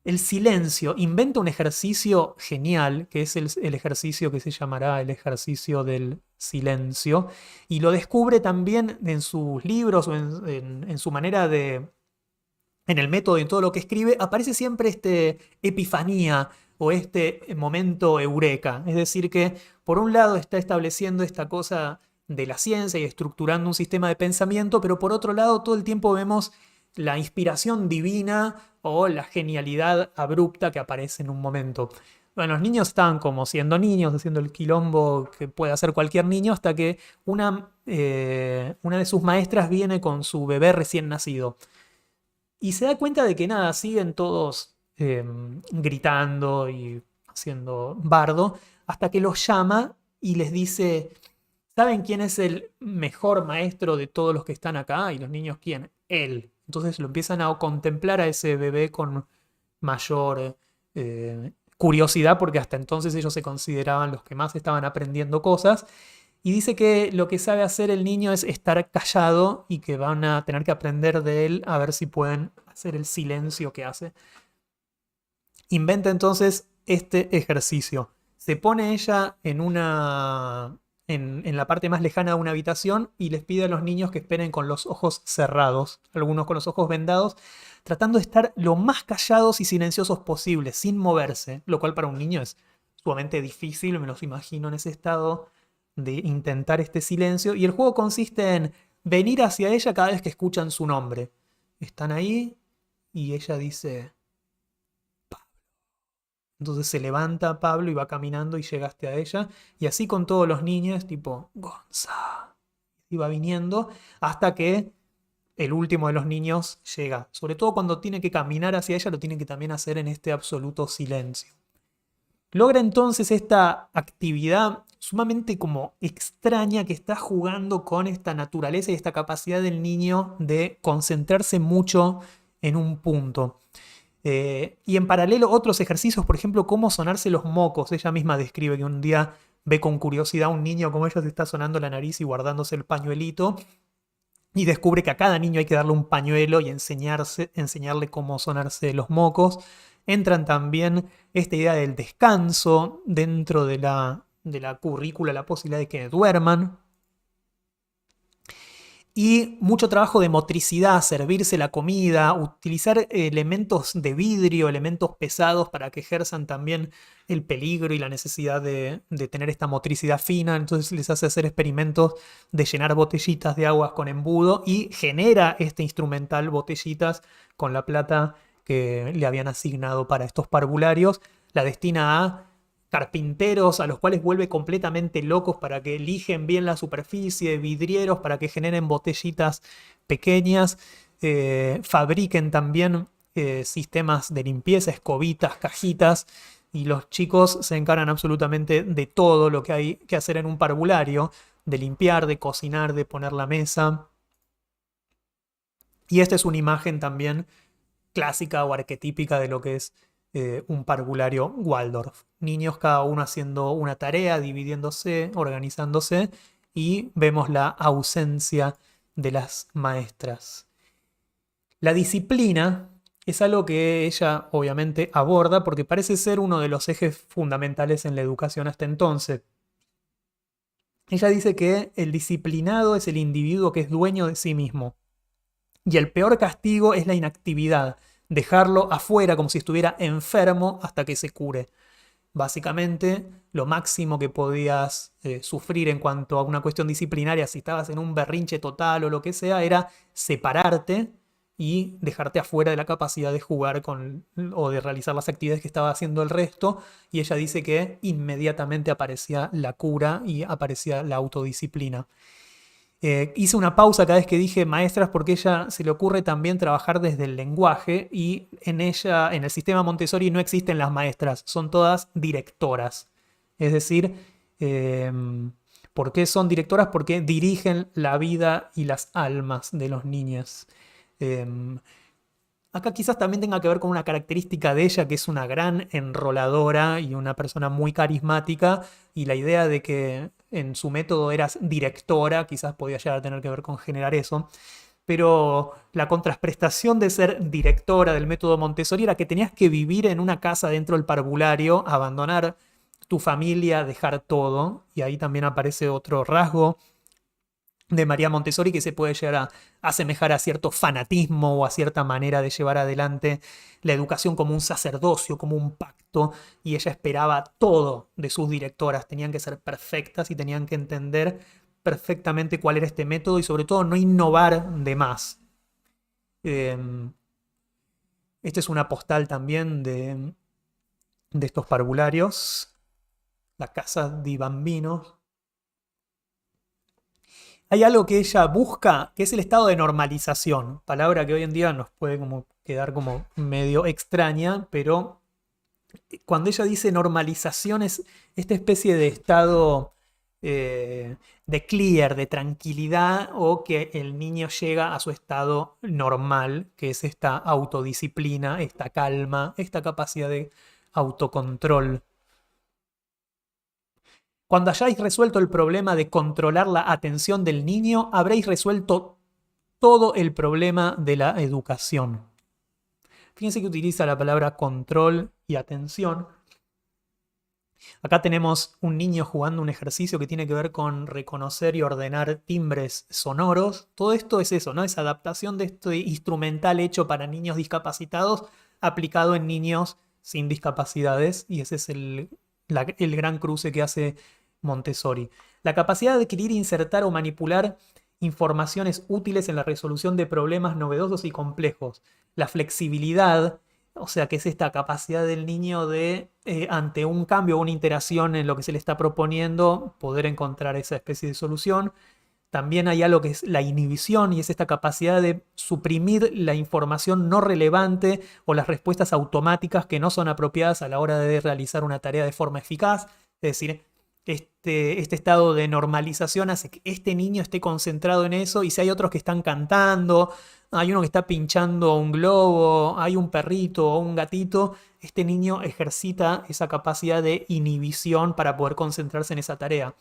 El silencio inventa un ejercicio genial, que es el ejercicio que se llamará el ejercicio del silencio, y lo descubre también en sus libros o en su manera de, en el método y en todo lo que escribe, aparece siempre este epifanía o este momento eureka. Es decir, que por un lado está estableciendo esta cosa de la ciencia y estructurando un sistema de pensamiento, pero por otro lado todo el tiempo vemos la inspiración divina o la genialidad abrupta que aparece en un momento. Bueno, los niños están como siendo niños, haciendo el quilombo que puede hacer cualquier niño, hasta que una de sus maestras viene con su bebé recién nacido. Y se da cuenta de que nada, siguen todos gritando y haciendo bardo, hasta que los llama y les dice, ¿saben quién es el mejor maestro de todos los que están acá? Y los niños, ¿quién? Él. Entonces lo empiezan a contemplar a ese bebé con mayor curiosidad, porque hasta entonces ellos se consideraban los que más estaban aprendiendo cosas. Y dice que lo que sabe hacer el niño es estar callado y que van a tener que aprender de él a ver si pueden hacer el silencio que hace. Inventa entonces este ejercicio. Se pone ella en la parte más lejana de una habitación y les pide a los niños que esperen con los ojos cerrados, algunos con los ojos vendados, tratando de estar lo más callados y silenciosos posible, sin moverse, lo cual para un niño es sumamente difícil, me los imagino en ese estado de intentar este silencio. Y el juego consiste en venir hacia ella cada vez que escuchan su nombre. Están ahí y ella dice... Entonces se levanta Pablo y va caminando y llegaste a ella. Y así con todos los niños, tipo, Gonza. Y va viniendo hasta que el último de los niños llega. Sobre todo cuando tiene que caminar hacia ella, lo tiene que también hacer en este absoluto silencio. Logra entonces esta actividad sumamente como extraña que está jugando con esta naturaleza y esta capacidad del niño de concentrarse mucho en un punto. Y en paralelo otros ejercicios, por ejemplo, cómo sonarse los mocos. Ella misma describe que un día ve con curiosidad a un niño cómo ella se está sonando la nariz y guardándose el pañuelito. Y descubre que a cada niño hay que darle un pañuelo y enseñarle cómo sonarse los mocos. Entran también esta idea del descanso dentro de la currícula, la posibilidad de que duerman. Y mucho trabajo de motricidad, servirse la comida, utilizar elementos de vidrio, elementos pesados para que ejerzan también el peligro y la necesidad de tener esta motricidad fina. Entonces les hace hacer experimentos de llenar botellitas de aguas con embudo y genera este instrumental botellitas con la plata que le habían asignado para estos parvularios. La destina a carpinteros a los cuales vuelve completamente locos para que eligen bien la superficie, vidrieros para que generen botellitas pequeñas, fabriquen también sistemas de limpieza, escobitas, cajitas, y los chicos se encargan absolutamente de todo lo que hay que hacer en un parvulario, de limpiar, de cocinar, de poner la mesa. Y esta es una imagen también clásica o arquetípica de lo que es un parvulario Waldorf. Niños cada uno haciendo una tarea, dividiéndose, organizándose, y vemos la ausencia de las maestras. La disciplina es algo que ella obviamente aborda porque parece ser uno de los ejes fundamentales en la educación hasta entonces. Ella dice que el disciplinado es el individuo que es dueño de sí mismo. Y el peor castigo es la inactividad, dejarlo afuera como si estuviera enfermo hasta que se cure. Básicamente, lo máximo que podías sufrir en cuanto a una cuestión disciplinaria, si estabas en un berrinche total o lo que sea, era separarte y dejarte afuera de la capacidad de jugar o de realizar las actividades que estaba haciendo el resto. Y ella dice que inmediatamente aparecía la cura y aparecía la autodisciplina. Hice una pausa cada vez que dije maestras porque a ella se le ocurre también trabajar desde el lenguaje, y en ella, en el sistema Montessori, no existen las maestras, son todas directoras. Es decir, ¿por qué son directoras? Porque dirigen la vida y las almas de los niños. Acá quizás también tenga que ver con una característica de ella, que es una gran enroladora y una persona muy carismática, y la idea de que en su método eras directora quizás podía llegar a tener que ver con generar eso. Pero la contraprestación de ser directora del método Montessori era que tenías que vivir en una casa dentro del parvulario, abandonar tu familia, dejar todo, y ahí también aparece otro rasgo de María Montessori que se puede llegar a asemejar a cierto fanatismo o a cierta manera de llevar adelante la educación como un sacerdocio, como un pacto, y ella esperaba todo de sus directoras, tenían que ser perfectas y tenían que entender perfectamente cuál era este método y sobre todo no innovar de más. Esta es una postal también de estos parvularios, la casa di bambino. Hay algo que ella busca, que es el estado de normalización, palabra que hoy en día nos puede como quedar como medio extraña, pero cuando ella dice normalización es esta especie de estado de clear, de tranquilidad, o que el niño llega a su estado normal, que es esta autodisciplina, esta calma, esta capacidad de autocontrol. Cuando hayáis resuelto el problema de controlar la atención del niño, habréis resuelto todo el problema de la educación. Fíjense que utiliza la palabra control y atención. Acá tenemos un niño jugando un ejercicio que tiene que ver con reconocer y ordenar timbres sonoros. Todo esto es eso, ¿no? Es adaptación de este instrumental hecho para niños discapacitados aplicado en niños sin discapacidades, y ese es el gran cruce que hace Montessori. La capacidad de adquirir, insertar o manipular informaciones útiles en la resolución de problemas novedosos y complejos. La flexibilidad, o sea, que es esta capacidad del niño de, ante un cambio o una interacción en lo que se le está proponiendo, poder encontrar esa especie de solución. También hay algo que es la inhibición, y es esta capacidad de suprimir la información no relevante o las respuestas automáticas que no son apropiadas a la hora de realizar una tarea de forma eficaz. Es decir, este estado de normalización hace que este niño esté concentrado en eso, y si hay otros que están cantando, hay uno que está pinchando un globo, hay un perrito o un gatito, este niño ejercita esa capacidad de inhibición para poder concentrarse en esa tarea.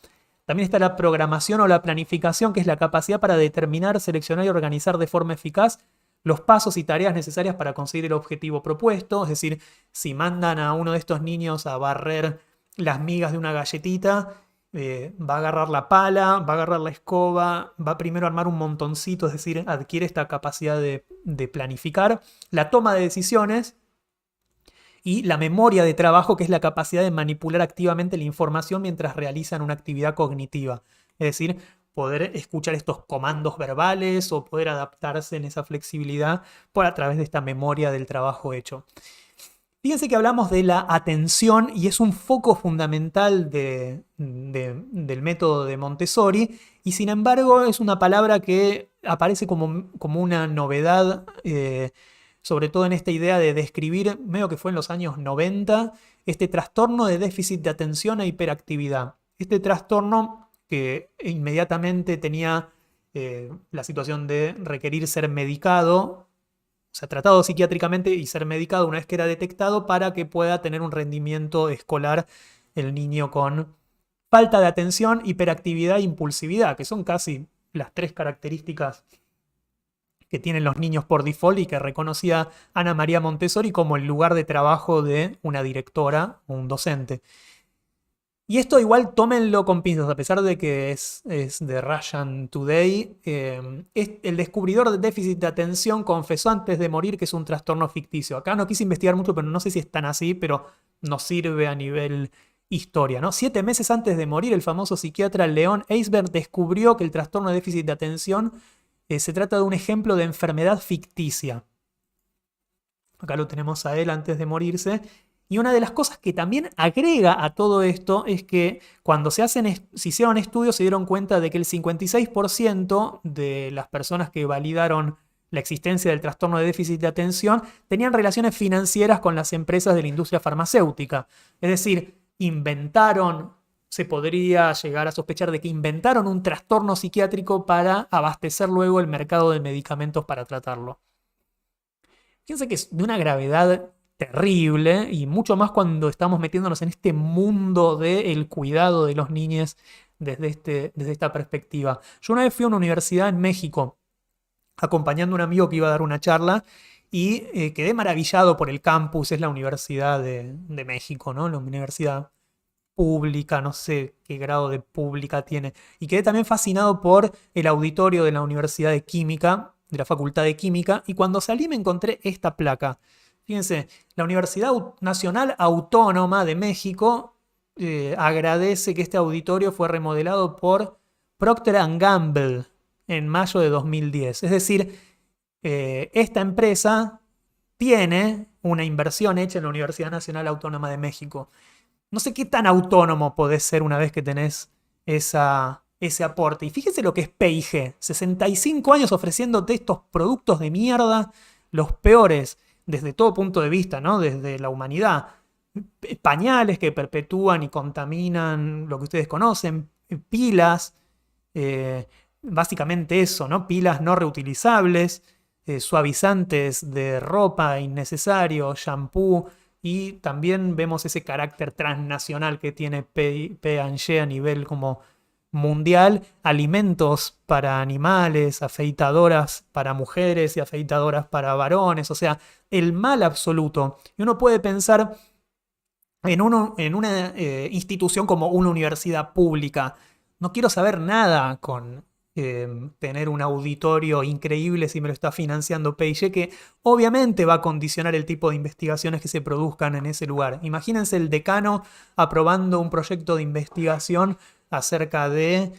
También está la programación o la planificación, que es la capacidad para determinar, seleccionar y organizar de forma eficaz los pasos y tareas necesarias para conseguir el objetivo propuesto. Es decir, si mandan a uno de estos niños a barrer las migas de una galletita, va a agarrar la pala, va a agarrar la escoba, va primero a armar un montoncito, es decir, adquiere esta capacidad de planificar, la toma de decisiones y la memoria de trabajo, que es la capacidad de manipular activamente la información mientras realizan una actividad cognitiva. Es decir, poder escuchar estos comandos verbales o poder adaptarse en esa flexibilidad por a través de esta memoria del trabajo hecho. Fíjense que hablamos de la atención y es un foco fundamental del método de Montessori, y sin embargo es una palabra que aparece como una novedad, sobre todo en esta idea de describir, medio que fue en los años 90, este trastorno de déficit de atención e hiperactividad. Este trastorno que inmediatamente tenía la situación de requerir ser medicado, o sea, tratado psiquiátricamente y ser medicado una vez que era detectado, para que pueda tener un rendimiento escolar el niño con falta de atención, hiperactividad e impulsividad, que son casi las tres características que tienen los niños por default y que reconocía Ana María Montessori como el lugar de trabajo de una directora o un docente. Y esto igual tómenlo con pinzas, a pesar de que es de Russian Today. El descubridor de déficit de atención confesó antes de morir que es un trastorno ficticio. Acá no quise investigar mucho, pero no sé si es tan así, pero nos sirve a nivel historia, ¿no? 7 meses antes de morir, el famoso psiquiatra Leon Eisberg descubrió que el trastorno de déficit de atención se trata de un ejemplo de enfermedad ficticia. Acá lo tenemos a él antes de morirse. Y una de las cosas que también agrega a todo esto es que cuando se hicieron estudios, se dieron cuenta de que el 56% de las personas que validaron la existencia del trastorno de déficit de atención tenían relaciones financieras con las empresas de la industria farmacéutica. Es decir, se podría llegar a sospechar de que inventaron un trastorno psiquiátrico para abastecer luego el mercado de medicamentos para tratarlo. Fíjense que es de una gravedad terrible, y mucho más cuando estamos metiéndonos en este mundo del cuidado de los niños desde esta perspectiva. Yo una vez fui a una universidad en México acompañando a un amigo que iba a dar una charla y quedé maravillado por el campus. Es la Universidad de México, ¿no? La universidad pública, no sé qué grado de pública tiene. Y quedé también fascinado por el auditorio de la Universidad de Química, de la Facultad de Química, y cuando salí me encontré esta placa. Fíjense, la Universidad Nacional Autónoma de México agradece que este auditorio fue remodelado por Procter & Gamble en mayo de 2010. Es decir, esta empresa tiene una inversión hecha en la Universidad Nacional Autónoma de México. No sé qué tan autónomo podés ser una vez que tenés ese aporte. Y fíjense lo que es P&G. 65 años ofreciéndote estos productos de mierda, los peores desde todo punto de vista, ¿no? Desde la humanidad. Pañales que perpetúan y contaminan lo que ustedes conocen, pilas, básicamente eso, ¿no? Pilas no reutilizables, suavizantes de ropa innecesarios, shampoo, y también vemos ese carácter transnacional que tiene P&G a nivel como mundial, alimentos para animales, afeitadoras para mujeres y afeitadoras para varones, o sea, el mal absoluto. Y uno puede pensar en una institución como una universidad pública. No quiero saber nada con tener un auditorio increíble si me lo está financiando P&G, que obviamente va a condicionar el tipo de investigaciones que se produzcan en ese lugar. Imagínense el decano aprobando un proyecto de investigación acerca de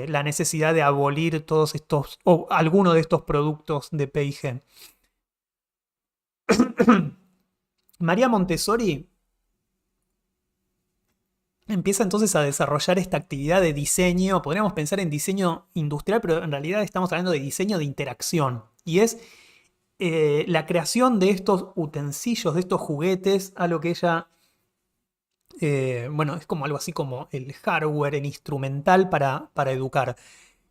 la necesidad de abolir todos estos o alguno de estos productos de P&G. María Montessori empieza entonces a desarrollar esta actividad de diseño. Podríamos pensar en diseño industrial, pero en realidad estamos hablando de diseño de interacción. Y es la creación de estos utensilios, de estos juguetes, a lo que ella Bueno, es como algo así como el hardware, el instrumental para educar.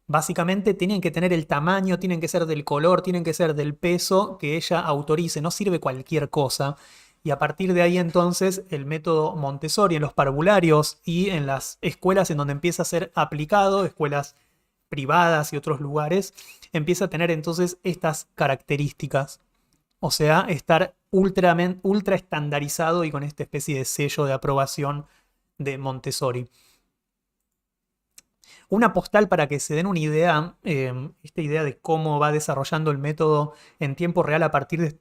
Básicamente tienen que tener el tamaño, tienen que ser del color, tienen que ser del peso que ella autorice, no sirve cualquier cosa. Y a partir de ahí entonces el método Montessori en los parvularios y en las escuelas en donde empieza a ser aplicado, escuelas privadas y otros lugares, empieza a tener entonces estas características. O sea, estar ultra estandarizado y con esta especie de sello de aprobación de Montessori. Una postal para que se den una idea, esta idea de cómo va desarrollando el método en tiempo real a partir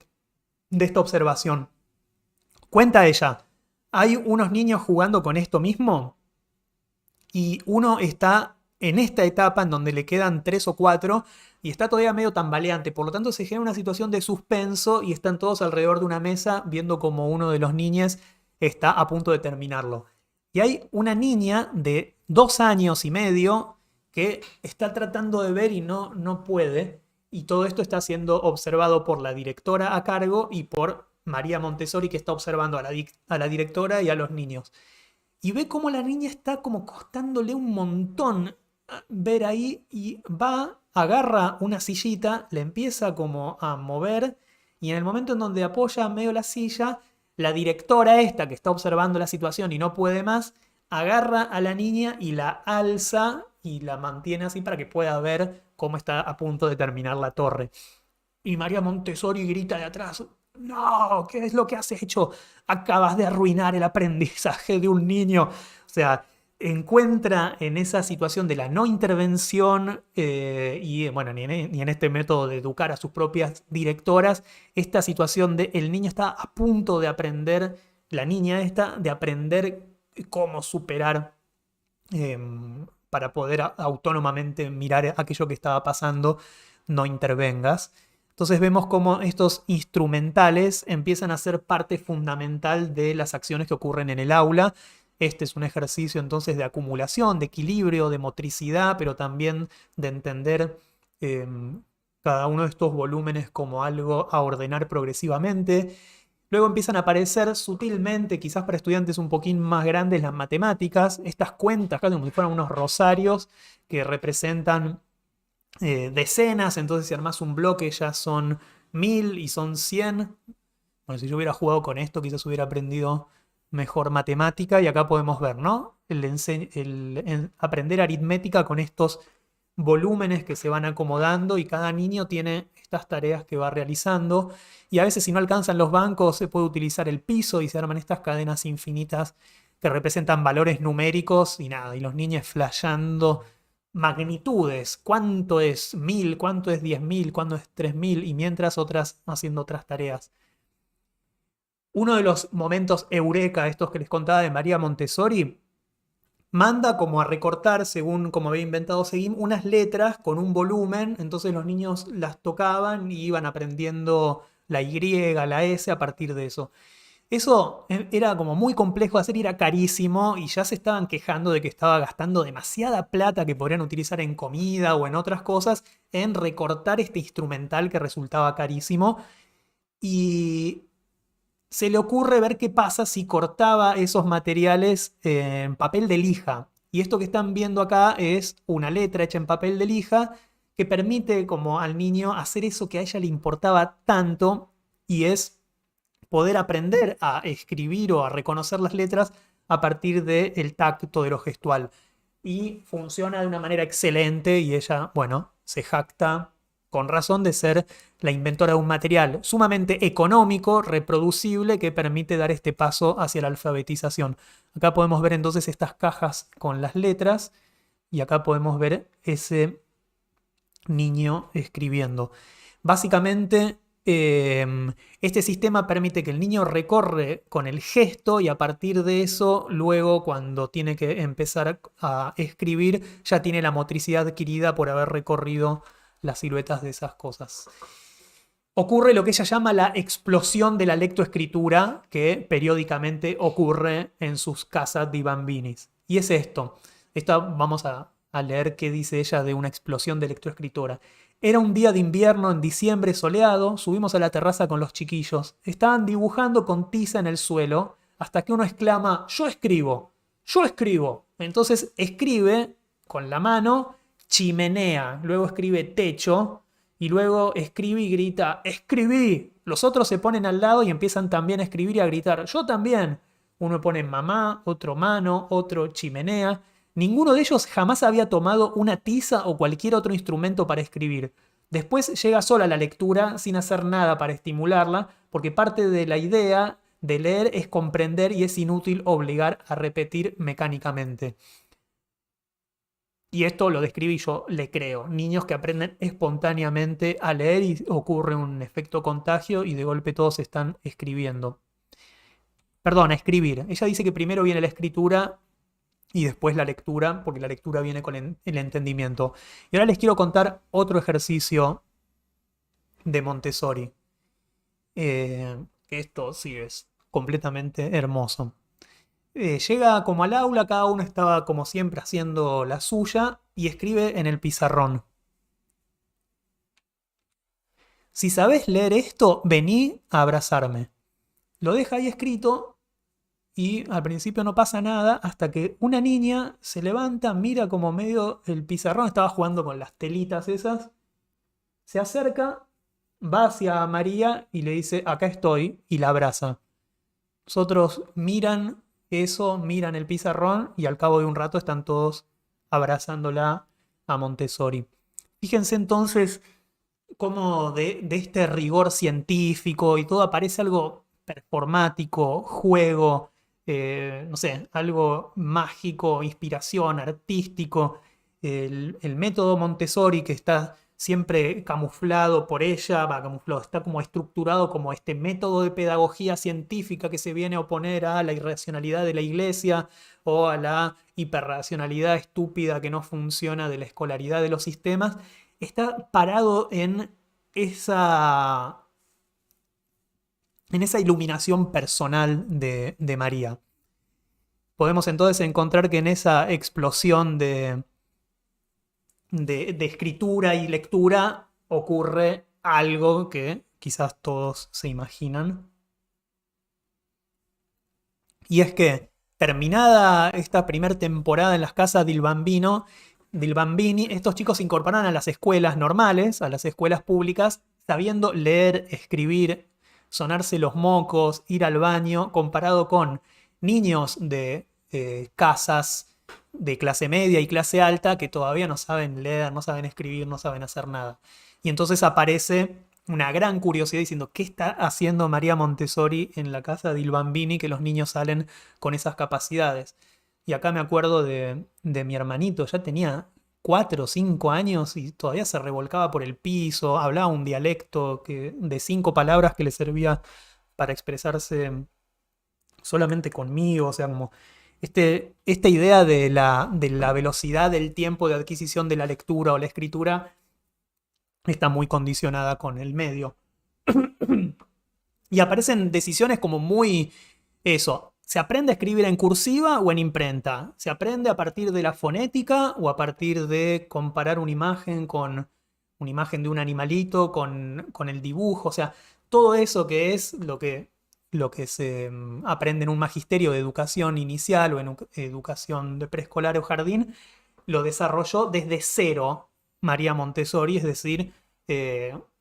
de esta observación. Cuenta ella, hay unos niños jugando con esto mismo y uno está en esta etapa en donde le quedan 3 o 4 y está todavía medio tambaleante. Por lo tanto, se genera una situación de suspenso y están todos alrededor de una mesa viendo como uno de los niños está a punto de terminarlo. Y hay una niña de 2 años y medio que está tratando de ver y no puede. Y todo esto está siendo observado por la directora a cargo y por María Montessori, que está observando a la directora y a los niños. Y ve cómo la niña está como costándole un montón ver ahí y va, agarra una sillita, le empieza como a mover y en el momento en donde apoya medio la silla, la directora esta que está observando la situación y no puede más, agarra a la niña y la alza y la mantiene así para que pueda ver cómo está a punto de terminar la torre. Y María Montessori grita de atrás, no, ¿qué es lo que has hecho? Acabas de arruinar el aprendizaje de un niño. O sea, encuentra en esa situación de la no intervención y bueno, ni en este método de educar a sus propias directoras, esta situación de el niño está a punto de aprender, la niña esta, de aprender cómo superar eh, para poder autónomamente mirar aquello que estaba pasando, no intervengas. Entonces vemos cómo estos instrumentales empiezan a ser parte fundamental de las acciones que ocurren en el aula. Este es un ejercicio entonces de acumulación, de equilibrio, de motricidad, pero también de entender eh, cada uno de estos volúmenes como algo a ordenar progresivamente. Luego empiezan a aparecer sutilmente, quizás para estudiantes un poquín más grandes, las matemáticas, estas cuentas, casi como si fueran unos rosarios que representan decenas, entonces si armás un bloque ya son 1000 y son 100. Bueno, si yo hubiera jugado con esto, quizás hubiera aprendido mejor matemática y acá podemos ver, ¿no? Aprender aritmética con estos volúmenes que se van acomodando y cada niño tiene estas tareas que va realizando y a veces si no alcanzan los bancos se puede utilizar el piso y se arman estas cadenas infinitas que representan valores numéricos y nada, y los niños flasheando magnitudes, cuánto es 1000, cuánto es 10.000, cuánto es 3000 y mientras otras haciendo otras tareas. Uno de los momentos eureka, estos que les contaba de María Montessori, manda como a recortar, según como había inventado Seguim, unas letras con un volumen, entonces los niños las tocaban y iban aprendiendo la Y, la S a partir de eso. Eso era como muy complejo de hacer y era carísimo y ya se estaban quejando de que estaba gastando demasiada plata que podrían utilizar en comida o en otras cosas en recortar este instrumental que resultaba carísimo. Y se le ocurre ver qué pasa si cortaba esos materiales en papel de lija. Y esto que están viendo acá es una letra hecha en papel de lija que permite como al niño hacer eso que a ella le importaba tanto y es poder aprender a escribir o a reconocer las letras a partir del tacto de lo gestual. Y funciona de una manera excelente y ella, bueno, se jacta con razón de ser la inventora de un material sumamente económico, reproducible, que permite dar este paso hacia la alfabetización. Acá podemos ver entonces estas cajas con las letras y acá podemos ver ese niño escribiendo. Básicamente, este sistema permite que el niño recorre con el gesto y a partir de eso, luego cuando tiene que empezar a escribir, ya tiene la motricidad adquirida por haber recorrido las siluetas de esas cosas. Ocurre lo que ella llama la explosión de la lectoescritura, que periódicamente ocurre en sus casas di bambinis. Y es esto. Vamos a leer qué dice ella de una explosión de lectoescritura. Era un día de invierno en diciembre soleado, subimos a la terraza con los chiquillos. Estaban dibujando con tiza en el suelo. hasta que uno exclama, yo escribo, yo escribo. Entonces escribe con la mano, chimenea, luego escribe techo y luego escribe y grita, escribí. Los otros se ponen al lado y empiezan también a escribir y a gritar, yo también. Uno pone mamá, otro mano, otro chimenea. Ninguno de ellos jamás había tomado una tiza o cualquier otro instrumento para escribir. Después llega sola la lectura sin hacer nada para estimularla, porque parte de la idea de leer es comprender y es inútil obligar a repetir mecánicamente. Y esto lo describí yo, le creo. Niños que aprenden espontáneamente a leer y ocurre un efecto contagio y de golpe todos están escribiendo. Perdón, a escribir. Ella dice que primero viene la escritura y después la lectura, porque la lectura viene con el entendimiento. Y ahora les quiero contar otro ejercicio de Montessori. Que esto sí es completamente hermoso. Llega como al aula, cada uno estaba como siempre haciendo la suya y escribe en el pizarrón. Si sabés leer esto, vení a abrazarme. Lo deja ahí escrito y al principio no pasa nada hasta que una niña se levanta, mira como medio el pizarrón, estaba jugando con las telitas esas, se acerca, va hacia María y le dice, acá estoy, y la abraza. Nosotros miran eso, miran el pizarrón y al cabo de un rato están todos abrazándola a Montessori. Fíjense entonces cómo de este rigor científico y todo aparece algo performático, juego, no sé, algo mágico, inspiración, artístico. El método Montessori que está siempre camuflado por ella, va camuflado, está como estructurado como este método de pedagogía científica que se viene a oponer a la irracionalidad de la iglesia o a la hiperracionalidad estúpida que no funciona de la escolaridad de los sistemas, está parado esa, en esa iluminación personal de María. Podemos entonces encontrar que en esa explosión de escritura y lectura ocurre algo que quizás todos se imaginan. Y es que, terminada esta primera temporada en las casas del Bambini, estos chicos se incorporaron a las escuelas normales, a las escuelas públicas, sabiendo leer, escribir, sonarse los mocos, ir al baño, comparado con niños de casas de clase media y clase alta que todavía no saben leer, no saben escribir, no saben hacer nada. Y entonces aparece una gran curiosidad diciendo, ¿qué está haciendo María Montessori en la casa del Bambini que los niños salen con esas capacidades? Y acá me acuerdo de mi hermanito, ya tenía 4 o 5 años y todavía se revolcaba por el piso, hablaba un dialecto de 5 palabras que le servía para expresarse solamente conmigo, o sea, como esta idea de la velocidad del tiempo de adquisición de la lectura o la escritura está muy condicionada con el medio. Y aparecen decisiones como muy eso. ¿Se aprende a escribir en cursiva o en imprenta? ¿Se aprende a partir de la fonética o a partir de comparar una imagen con una imagen de un animalito con el dibujo? O sea, todo eso que es lo que se aprende en un magisterio de educación inicial o en educación de preescolar o jardín, lo desarrolló desde cero María Montessori, es decir,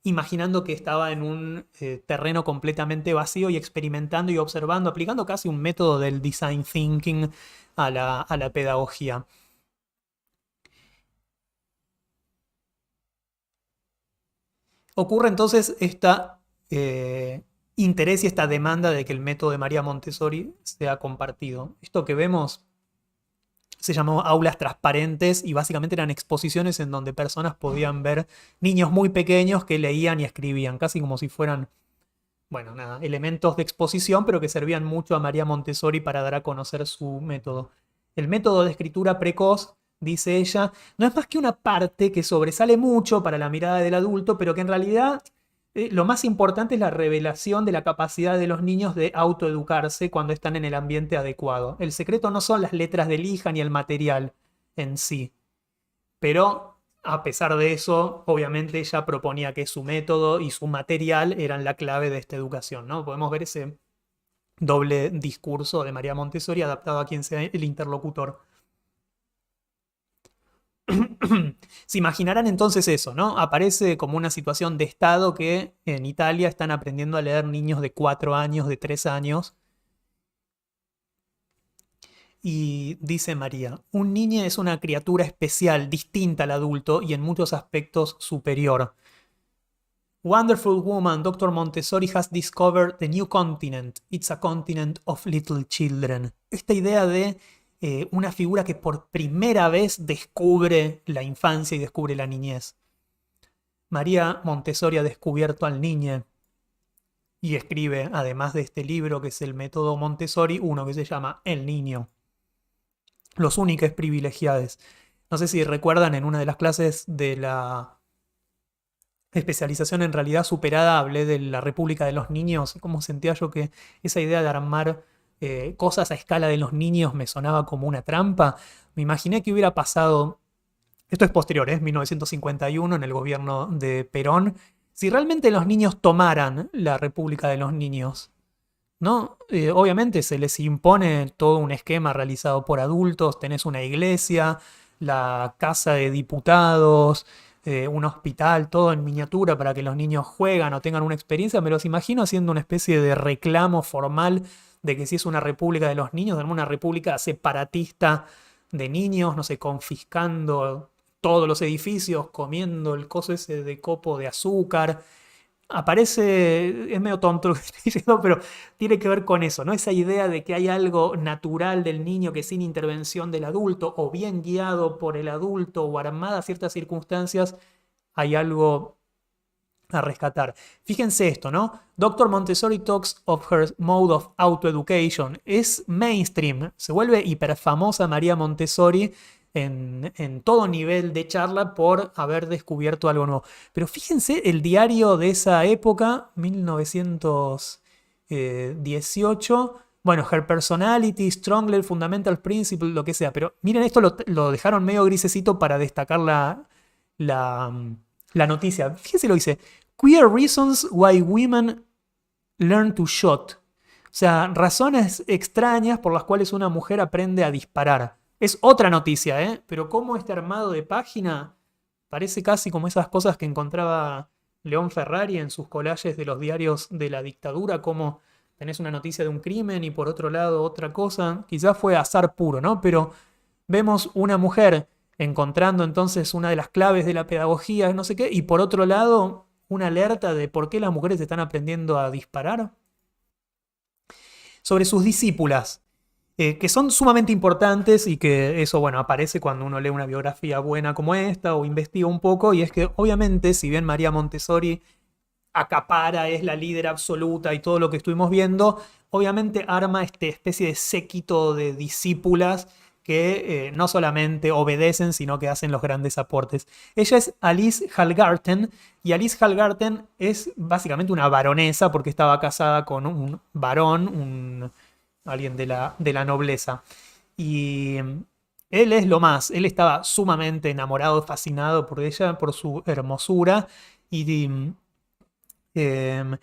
imaginando que estaba en un terreno completamente vacío y experimentando y observando, aplicando casi un método del design thinking a la pedagogía. Ocurre entonces esta interés y esta demanda de que el método de María Montessori sea compartido. Esto que vemos se llamó aulas transparentes y básicamente eran exposiciones en donde personas podían ver niños muy pequeños que leían y escribían, casi como si fueran, bueno, nada, elementos de exposición, pero que servían mucho a María Montessori para dar a conocer su método. El método de escritura precoz, dice ella, no es más que una parte que sobresale mucho para la mirada del adulto, pero que en realidad lo más importante es la revelación de la capacidad de los niños de autoeducarse cuando están en el ambiente adecuado. El secreto no son las letras de lija ni el material en sí. Pero a pesar de eso, obviamente ella proponía que su método y su material eran la clave de esta educación, ¿no? Podemos ver ese doble discurso de María Montessori adaptado a quien sea el interlocutor. Se imaginarán entonces eso, ¿no? Aparece como una situación de Estado que en Italia están aprendiendo a leer niños de 4 años, de 3 años. Y dice María, un niño es una criatura especial, distinta al adulto y en muchos aspectos superior. Wonderful woman, Dr. Montessori has discovered the new continent. It's a continent of little children. Esta idea de una figura que por primera vez descubre la infancia y descubre la niñez. María Montessori ha descubierto al niño y escribe, además de este libro que es el método Montessori, uno que se llama El Niño. Los únicos privilegiados. No sé si recuerdan en una de las clases de la especialización en realidad superada hablé de la República de los Niños, cómo sentía yo que esa idea de armar cosas a escala de los niños me sonaba como una trampa. Me imaginé que hubiera pasado, esto es posterior, es 1951 en el gobierno de Perón, si realmente los niños tomaran la República de los Niños, ¿no? Obviamente se les impone todo un esquema realizado por adultos, tenés una iglesia, la casa de diputados, un hospital, todo en miniatura para que los niños juegan o tengan una experiencia. Me los imagino haciendo una especie de reclamo formal de que si es una república de los niños, una república separatista de niños, no sé, confiscando todos los edificios, comiendo el coso ese de copo de azúcar. Aparece, es medio tonto lo que estoy diciendo, pero tiene que ver con eso, ¿no? Esa idea de que hay algo natural del niño que sin intervención del adulto, o bien guiado por el adulto, o armada a ciertas circunstancias, hay algo a rescatar. Fíjense esto, ¿no? Dr. Montessori talks of her mode of autoeducation. Es mainstream, se vuelve hiperfamosa María Montessori en todo nivel de charla por haber descubierto algo nuevo. Pero fíjense el diario de esa época, 1918. Bueno, her personality, strongly fundamental principle, lo que sea. Pero miren, esto lo dejaron medio grisecito para destacar la noticia. Fíjense lo que dice. Queer reasons why women learn to shot. O sea, razones extrañas por las cuales una mujer aprende a disparar. Es otra noticia, ¿eh? Pero cómo este armado de página parece casi como esas cosas que encontraba León Ferrari en sus collages de los diarios de la dictadura, como tenés una noticia de un crimen y por otro lado otra cosa. Quizás fue azar puro, ¿no? Pero vemos una mujer encontrando entonces una de las claves de la pedagogía, no sé qué, y por otro lado una alerta de por qué las mujeres están aprendiendo a disparar. Sobre sus discípulas, que son sumamente importantes y que eso, bueno, aparece cuando uno lee una biografía buena como esta o investiga un poco, y es que obviamente, si bien María Montessori acapara, es la líder absoluta y todo lo que estuvimos viendo, obviamente arma esta especie de séquito de discípulas que no solamente obedecen, sino que hacen los grandes aportes. Ella es Alice Hallgarten, y Alice Hallgarten es básicamente una baronesa porque estaba casada con un varón, alguien de la nobleza. Y él es lo más, él estaba sumamente enamorado, fascinado por ella, por su hermosura, y él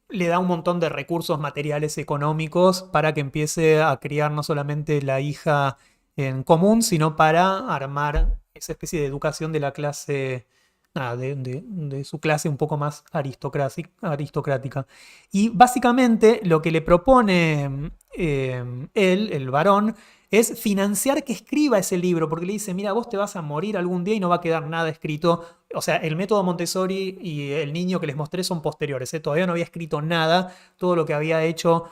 le da un montón de recursos materiales económicos para que empiece a criar no solamente la hija en común, sino para armar esa especie de educación de la clase, de su clase un poco más aristocrática. Y básicamente lo que le propone él, el varón, es financiar que escriba ese libro, porque le dice, mira, vos te vas a morir algún día y no va a quedar nada escrito. O sea, el método Montessori y el niño que les mostré son posteriores, ¿eh? Todavía no había escrito nada, todo lo que había hecho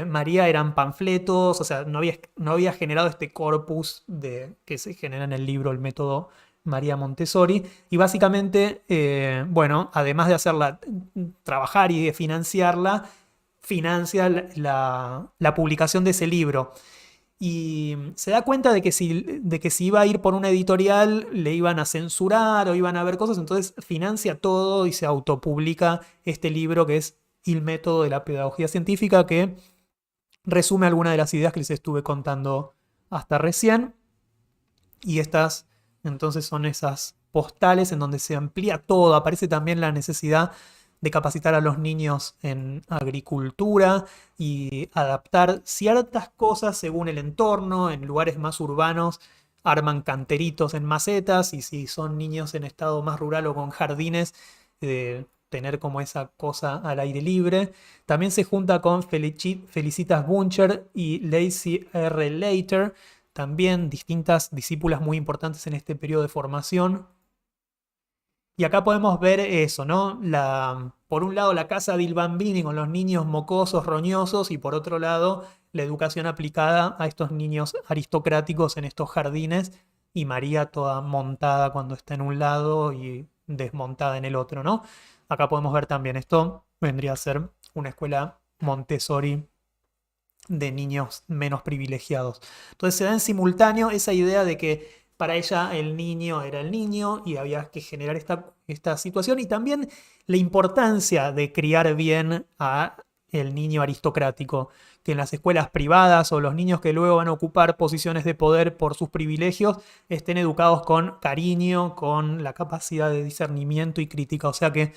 María eran panfletos, o sea, no había generado este corpus que se genera en el libro, el método María Montessori. Y básicamente, bueno, además de hacerla trabajar y de financiarla, financia la publicación de ese libro. Y se da cuenta de que si iba a ir por una editorial le iban a censurar o iban a ver cosas, entonces financia todo y se autopublica este libro que es El método de la pedagogía científica, que resume algunas de las ideas que les estuve contando hasta recién. Y estas entonces son esas postales en donde se amplía todo, aparece también la necesidad de capacitar a los niños en agricultura y adaptar ciertas cosas según el entorno. En lugares más urbanos arman canteritos en macetas, y si son niños en estado más rural o con jardines, tener como esa cosa al aire libre. También se junta con Felicitas Buncher y Lacey R. Later, también distintas discípulas muy importantes en este periodo de formación. Y acá podemos ver eso, ¿no? Por un lado, la casa del Bambini con los niños mocosos, roñosos, y por otro lado, la educación aplicada a estos niños aristocráticos en estos jardines, y María toda montada cuando está en un lado y desmontada en el otro, ¿no? Acá podemos ver también, esto vendría a ser una escuela Montessori de niños menos privilegiados. Entonces se da en simultáneo esa idea de que para ella el niño era el niño y había que generar esta situación, y también la importancia de criar bien a el niño aristocrático, que en las escuelas privadas o los niños que luego van a ocupar posiciones de poder por sus privilegios estén educados con cariño, con la capacidad de discernimiento y crítica. O sea que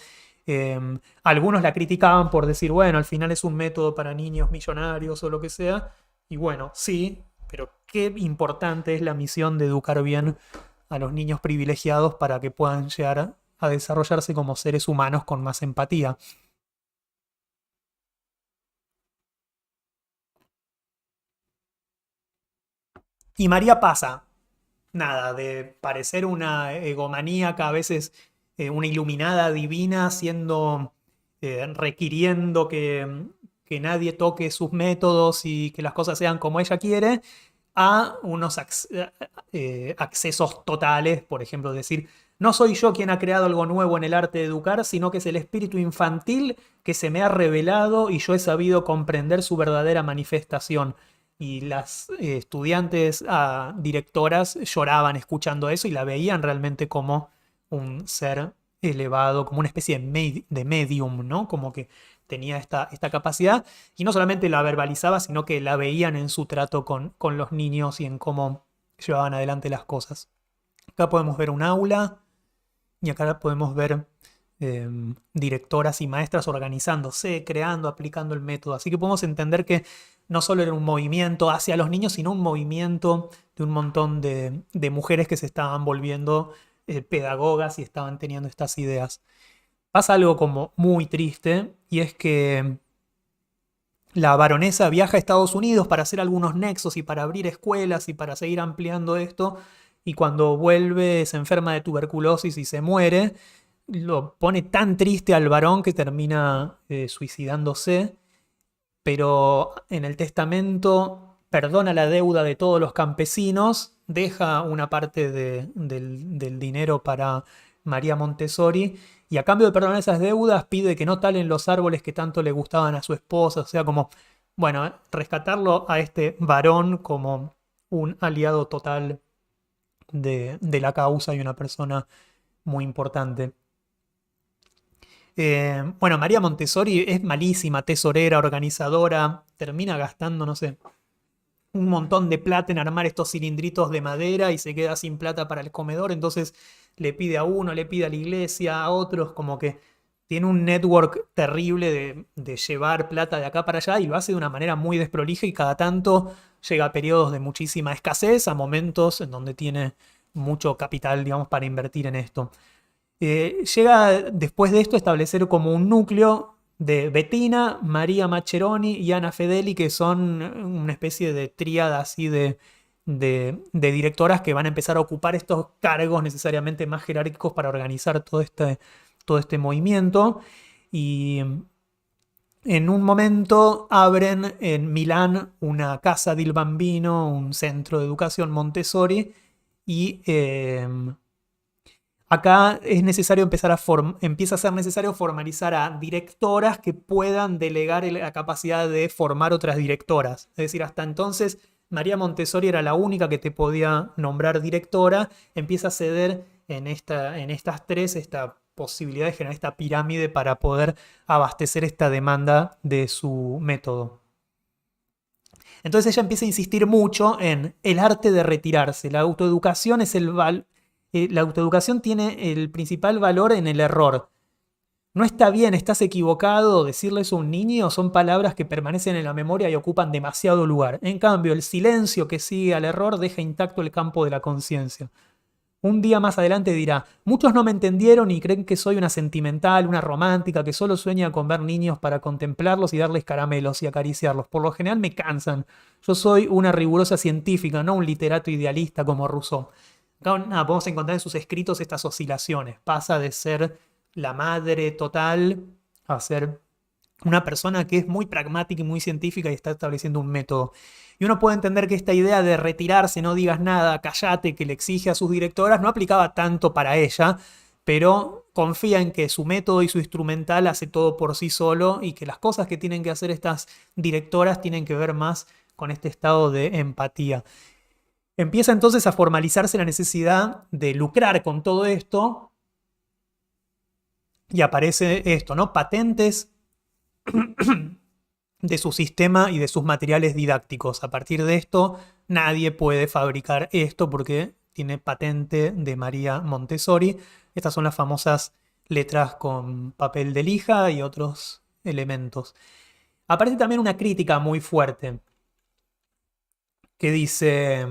algunos la criticaban por decir, bueno, al final es un método para niños millonarios o lo que sea. Y bueno, sí, pero qué importante es la misión de educar bien a los niños privilegiados para que puedan llegar a desarrollarse como seres humanos con más empatía. Y María pasa, nada, de parecer una egomaníaca, a veces una iluminada divina, requiriendo que nadie toque sus métodos y que las cosas sean como ella quiere, a unos accesos totales. Por ejemplo, decir, no soy yo quien ha creado algo nuevo en el arte de educar, sino que es el espíritu infantil que se me ha revelado y yo he sabido comprender su verdadera manifestación. Y las estudiantes directoras lloraban escuchando eso y la veían realmente como un ser elevado, como una especie de medium, ¿no? Como que tenía esta capacidad, y no solamente la verbalizaba, sino que la veían en su trato con los niños y en cómo llevaban adelante las cosas. Acá podemos ver un aula y acá podemos ver directoras y maestras organizándose, creando, aplicando el método. Así que podemos entender que no solo era un movimiento hacia los niños, sino un movimiento de un montón de mujeres que se estaban volviendo pedagogas y estaban teniendo estas ideas. Pasa algo como muy triste, y es que la baronesa viaja a Estados Unidos para hacer algunos nexos y para abrir escuelas y para seguir ampliando esto, y cuando vuelve se enferma de tuberculosis y se muere. Lo pone tan triste al varón que termina suicidándose, pero en el testamento perdona la deuda de todos los campesinos, deja una parte del dinero para María Montessori, y a cambio de perdonar esas deudas pide que no talen los árboles que tanto le gustaban a su esposa. O sea, como, bueno, rescatarlo a este varón como un aliado total de la causa y una persona muy importante. Bueno, María Montessori es malísima, tesorera, organizadora, termina gastando, no sé, un montón de plata en armar estos cilindritos de madera y se queda sin plata para el comedor. Entonces le pide a uno, le pide a la iglesia, a otros, como que tiene un network terrible de llevar plata de acá para allá, y lo hace de una manera muy desprolija, y cada tanto llega a periodos de muchísima escasez, a momentos en donde tiene mucho capital, digamos, para invertir en esto. Llega después de esto a establecer como un núcleo de Bettina, María Maccheroni y Ana Fedeli, que son una especie de tríada así de directoras que van a empezar a ocupar estos cargos necesariamente más jerárquicos para organizar todo este movimiento. Y en un momento abren en Milán una casa del Bambino, un centro de educación Montessori, y acá es necesario empieza a ser necesario formalizar a directoras que puedan delegar la capacidad de formar otras directoras. Es decir, hasta entonces María Montessori era la única que te podía nombrar directora. Empieza a ceder en estas tres esta posibilidad de generar esta pirámide para poder abastecer esta demanda de su método. Entonces ella empieza a insistir mucho en el arte de retirarse. La autoeducación la autoeducación tiene el principal valor en el error. No está bien, estás equivocado, decirle eso a un niño son palabras que permanecen en la memoria y ocupan demasiado lugar. En cambio, el silencio que sigue al error deja intacto el campo de la conciencia. Un día más adelante dirá, muchos no me entendieron y creen que soy una sentimental, una romántica, que solo sueña con ver niños para contemplarlos y darles caramelos y acariciarlos. Por lo general me cansan. Yo soy una rigurosa científica, no un literato idealista como Rousseau. Acá, nada, podemos encontrar en sus escritos estas oscilaciones. Pasa de ser la madre total a ser una persona que es muy pragmática y muy científica y está estableciendo un método. Y uno puede entender que esta idea de retirarse, no digas nada, callate, que le exige a sus directoras, no aplicaba tanto para ella, pero confía en que su método y su instrumental hace todo por sí solo y que las cosas que tienen que hacer estas directoras tienen que ver más con este estado de empatía. Empieza entonces a formalizarse la necesidad de lucrar con todo esto y aparece esto, ¿no? Patentes de su sistema y de sus materiales didácticos. A partir de esto, nadie puede fabricar esto porque tiene patente de María Montessori. Estas son las famosas letras con papel de lija y otros elementos. Aparece también una crítica muy fuerte que dice,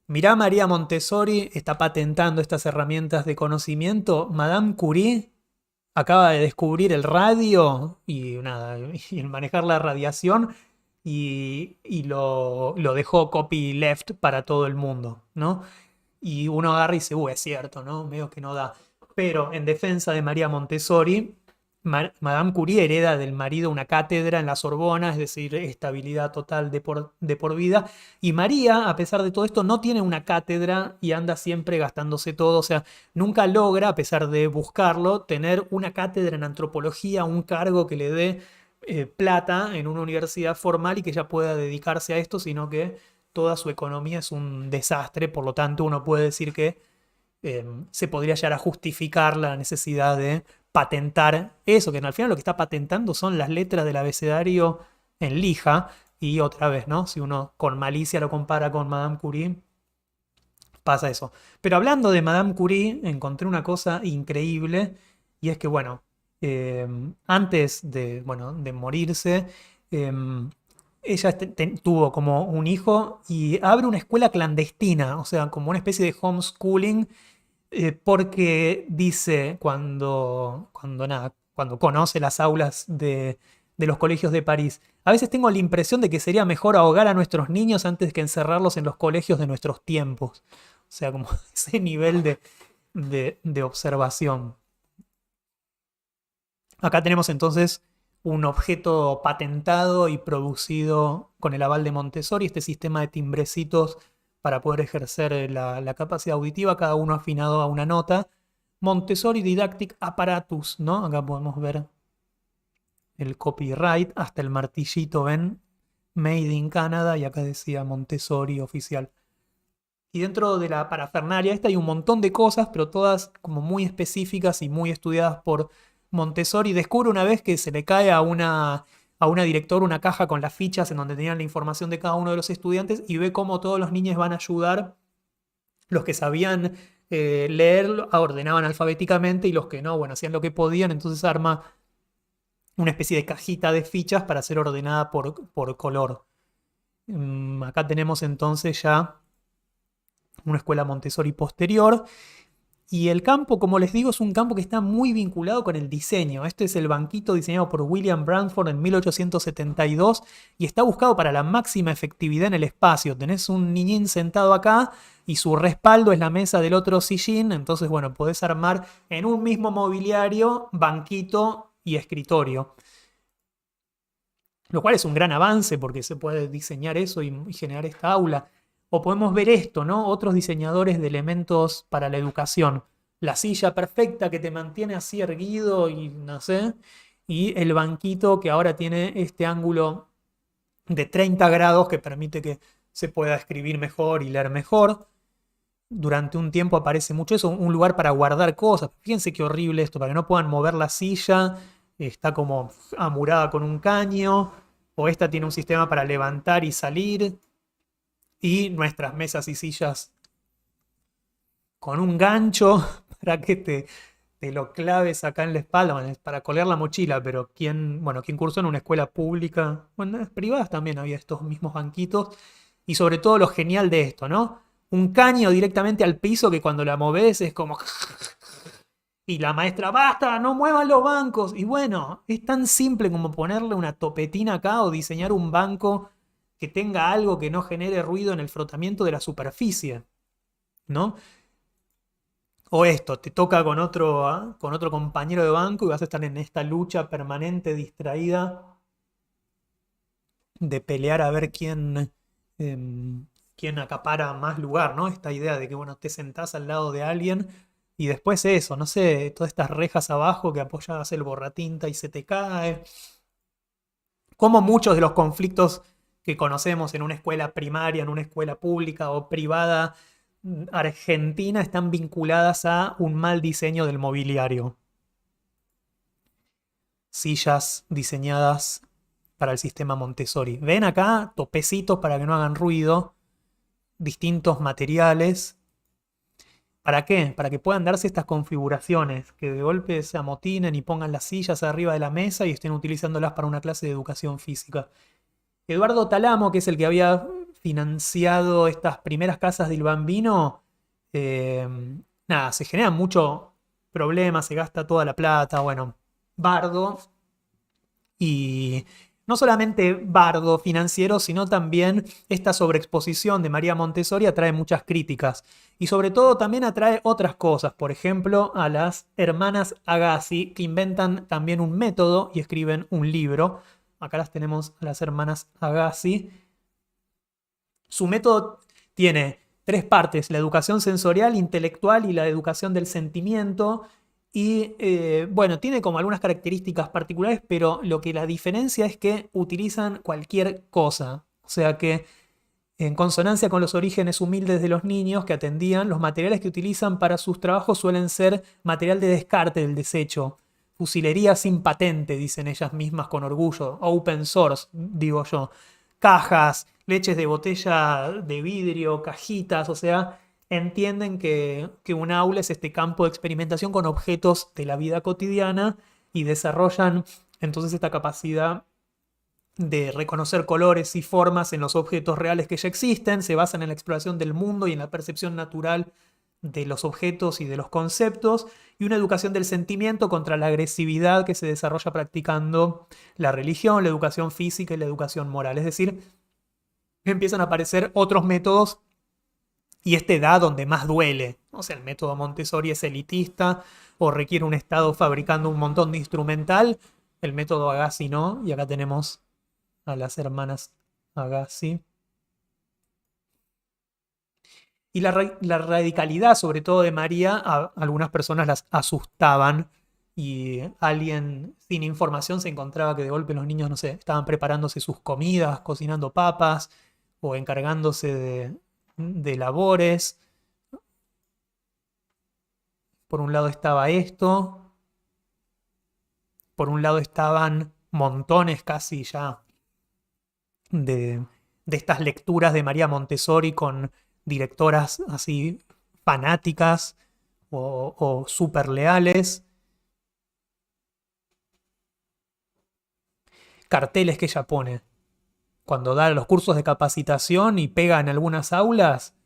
mirá, María Montessori está patentando estas herramientas de conocimiento. Madame Curie acaba de descubrir el radio y nada, y el manejar la radiación y lo dejó copyleft para todo el mundo, ¿no? Y uno agarra y dice, es cierto, ¿no? Medio que no da. Pero en defensa de María Montessori, Madame Curie hereda del marido una cátedra en la Sorbona, es decir, estabilidad total de por vida. Y María, a pesar de todo esto, no tiene una cátedra y anda siempre gastándose todo. O sea, nunca logra, a pesar de buscarlo, tener una cátedra en antropología, un cargo que le dé plata en una universidad formal y que ella pueda dedicarse a esto, sino que toda su economía es un desastre. Por lo tanto, uno puede decir que se podría llegar a justificar la necesidad de patentar eso, que al final lo que está patentando son las letras del abecedario en lija, y otra vez, ¿no? Si uno con malicia lo compara con Madame Curie, pasa eso. Pero hablando de Madame Curie, encontré una cosa increíble, y es que, bueno, antes de, bueno, de morirse, eh, ella tuvo como un hijo y abre una escuela clandestina, o sea, como una especie de homeschooling porque dice cuando conoce las aulas de los colegios de París, a veces tengo la impresión de que sería mejor ahogar a nuestros niños antes que encerrarlos en los colegios de nuestros tiempos. O sea, como ese nivel de observación. Acá tenemos entonces un objeto patentado y producido con el aval de Montessori, este sistema de timbrecitos para poder ejercer la capacidad auditiva, cada uno afinado a una nota. Montessori Didactic Apparatus, ¿no? Acá podemos ver el copyright, hasta el martillito, ¿ven? Made in Canada, y acá decía Montessori oficial. Y dentro de la parafernalia esta hay un montón de cosas, pero todas como muy específicas y muy estudiadas por Montessori. Descubre una vez que se le cae a una directora una caja con las fichas en donde tenían la información de cada uno de los estudiantes y ve cómo todos los niños van a ayudar. Los que sabían leer ordenaban alfabéticamente y los que no, bueno, hacían lo que podían. Entonces arma una especie de cajita de fichas para ser ordenada por color. Acá tenemos entonces ya una escuela Montessori posterior. Y el campo, como les digo, es un campo que está muy vinculado con el diseño. Este es el banquito diseñado por William Branford en 1872 y está buscado para la máxima efectividad en el espacio. Tenés un niñín sentado acá y su respaldo es la mesa del otro sillín. Entonces, bueno, podés armar en un mismo mobiliario banquito y escritorio. Lo cual es un gran avance porque se puede diseñar eso y generar esta aula. O podemos ver esto, ¿no? Otros diseñadores de elementos para la educación. La silla perfecta que te mantiene así erguido y no sé. Y el banquito que ahora tiene este ángulo de 30 grados que permite que se pueda escribir mejor y leer mejor. Durante un tiempo aparece mucho eso, un lugar para guardar cosas. Fíjense qué horrible esto, para que no puedan mover la silla. Está como amurada con un caño. O esta tiene un sistema para levantar y salir. Y nuestras mesas y sillas con un gancho para que te te lo claves acá en la espalda, bueno, es para colgar la mochila, pero quien cursó en una escuela pública, bueno, en privadas también había estos mismos banquitos, y sobre todo lo genial de esto, ¿no? Un caño directamente al piso que cuando la moves es como... Y la maestra, basta, no muevan los bancos. Y bueno, es tan simple como ponerle una topetina acá o diseñar un banco que tenga algo que no genere ruido en el frotamiento de la superficie, ¿no? O esto, te toca con otro compañero de banco y vas a estar en esta lucha permanente, distraída, de pelear a ver quién acapara más lugar, ¿no? Esta idea de que, bueno, te sentás al lado de alguien y después eso, no sé, todas estas rejas abajo que apoyas el borratinta y se te cae. Como muchos de los conflictos que conocemos en una escuela primaria, en una escuela pública o privada argentina están vinculadas a un mal diseño del mobiliario. Sillas diseñadas para el sistema Montessori. Ven acá topecitos para que no hagan ruido, distintos materiales. ¿Para qué? Para que puedan darse estas configuraciones, que de golpe se amotinen y pongan las sillas arriba de la mesa y estén utilizándolas para una clase de educación física. Eduardo Talamo, que es el que había financiado estas primeras casas del Bambino, eh, nada, se generan muchos problemas, se gasta toda la plata, bueno, bardo. Y no solamente bardo financiero, sino también esta sobreexposición de María Montessori atrae muchas críticas. Y sobre todo también atrae otras cosas, por ejemplo, a las hermanas Agassi, que inventan también un método y escriben un libro. Acá las tenemos a las hermanas Agassi. Su método tiene tres partes: la educación sensorial, intelectual y la educación del sentimiento. Y bueno, tiene como algunas características particulares, pero lo que la diferencia es que utilizan cualquier cosa. O sea que en consonancia con los orígenes humildes de los niños que atendían, los materiales que utilizan para sus trabajos suelen ser material de descarte del desecho. Fusilería sin patente, dicen ellas mismas con orgullo. Open source, digo yo. Cajas, leches de botella de vidrio, cajitas, o sea, entienden que un aula es este campo de experimentación con objetos de la vida cotidiana y desarrollan entonces esta capacidad de reconocer colores y formas en los objetos reales que ya existen, se basan en la exploración del mundo y en la percepción natural de los objetos y de los conceptos, y una educación del sentimiento contra la agresividad que se desarrolla practicando la religión, la educación física y la educación moral. Es decir, empiezan a aparecer otros métodos y este da donde más duele. O sea, el método Montessori es elitista o requiere un Estado fabricando un montón de instrumental. El método Agassi no, y acá tenemos a las hermanas Agassi. Y la radicalidad, sobre todo de María, a algunas personas las asustaban y alguien sin información se encontraba que de golpe los niños, no sé, estaban preparándose sus comidas, cocinando papas o encargándose de labores. Por un lado estaba esto, por un lado estaban montones casi ya de, de estas lecturas de María Montessori con directoras así fanáticas o súper leales, carteles que ella pone cuando da los cursos de capacitación y pega en algunas aulas.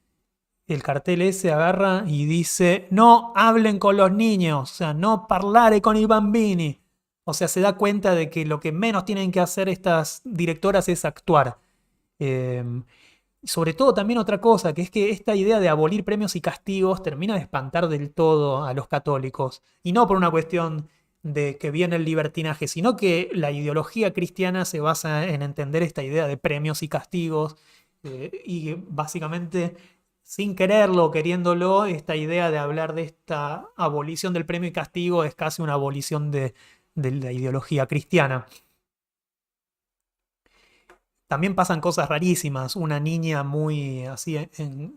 El cartel ese agarra y dice: no hablen con los niños, o sea, no parlare con i bambini. O sea, se da cuenta de que lo que menos tienen que hacer estas directoras es actuar. Eh, Sobre todo también otra cosa, que es que esta idea de abolir premios y castigos termina de espantar del todo a los católicos. Y no por una cuestión de que viene el libertinaje, sino que la ideología cristiana se basa en entender esta idea de premios y castigos. Y básicamente, sin quererlo o queriéndolo, esta idea de hablar de esta abolición del premio y castigo es casi una abolición de la ideología cristiana. También pasan cosas rarísimas. Una niña muy así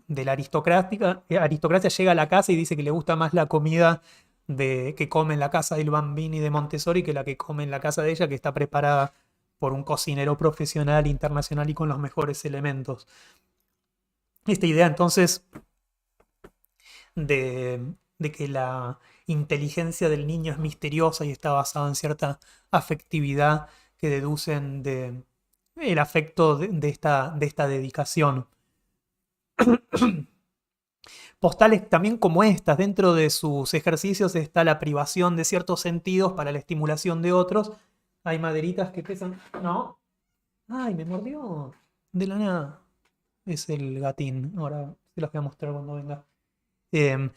de la aristocracia llega a la casa y dice que le gusta más la comida que come en la casa del Bambini de Montessori que la que come en la casa de ella, que está preparada por un cocinero profesional internacional y con los mejores elementos. Esta idea entonces de, de que la inteligencia del niño es misteriosa y está basada en cierta afectividad que deducen de el afecto de esta dedicación. Postales también como estas, dentro de sus ejercicios está la privación de ciertos sentidos para la estimulación de otros. Hay maderitas que pesan... No. Ay, me mordió. De la nada. Es el gatín. Ahora se los voy a mostrar cuando venga. Eh,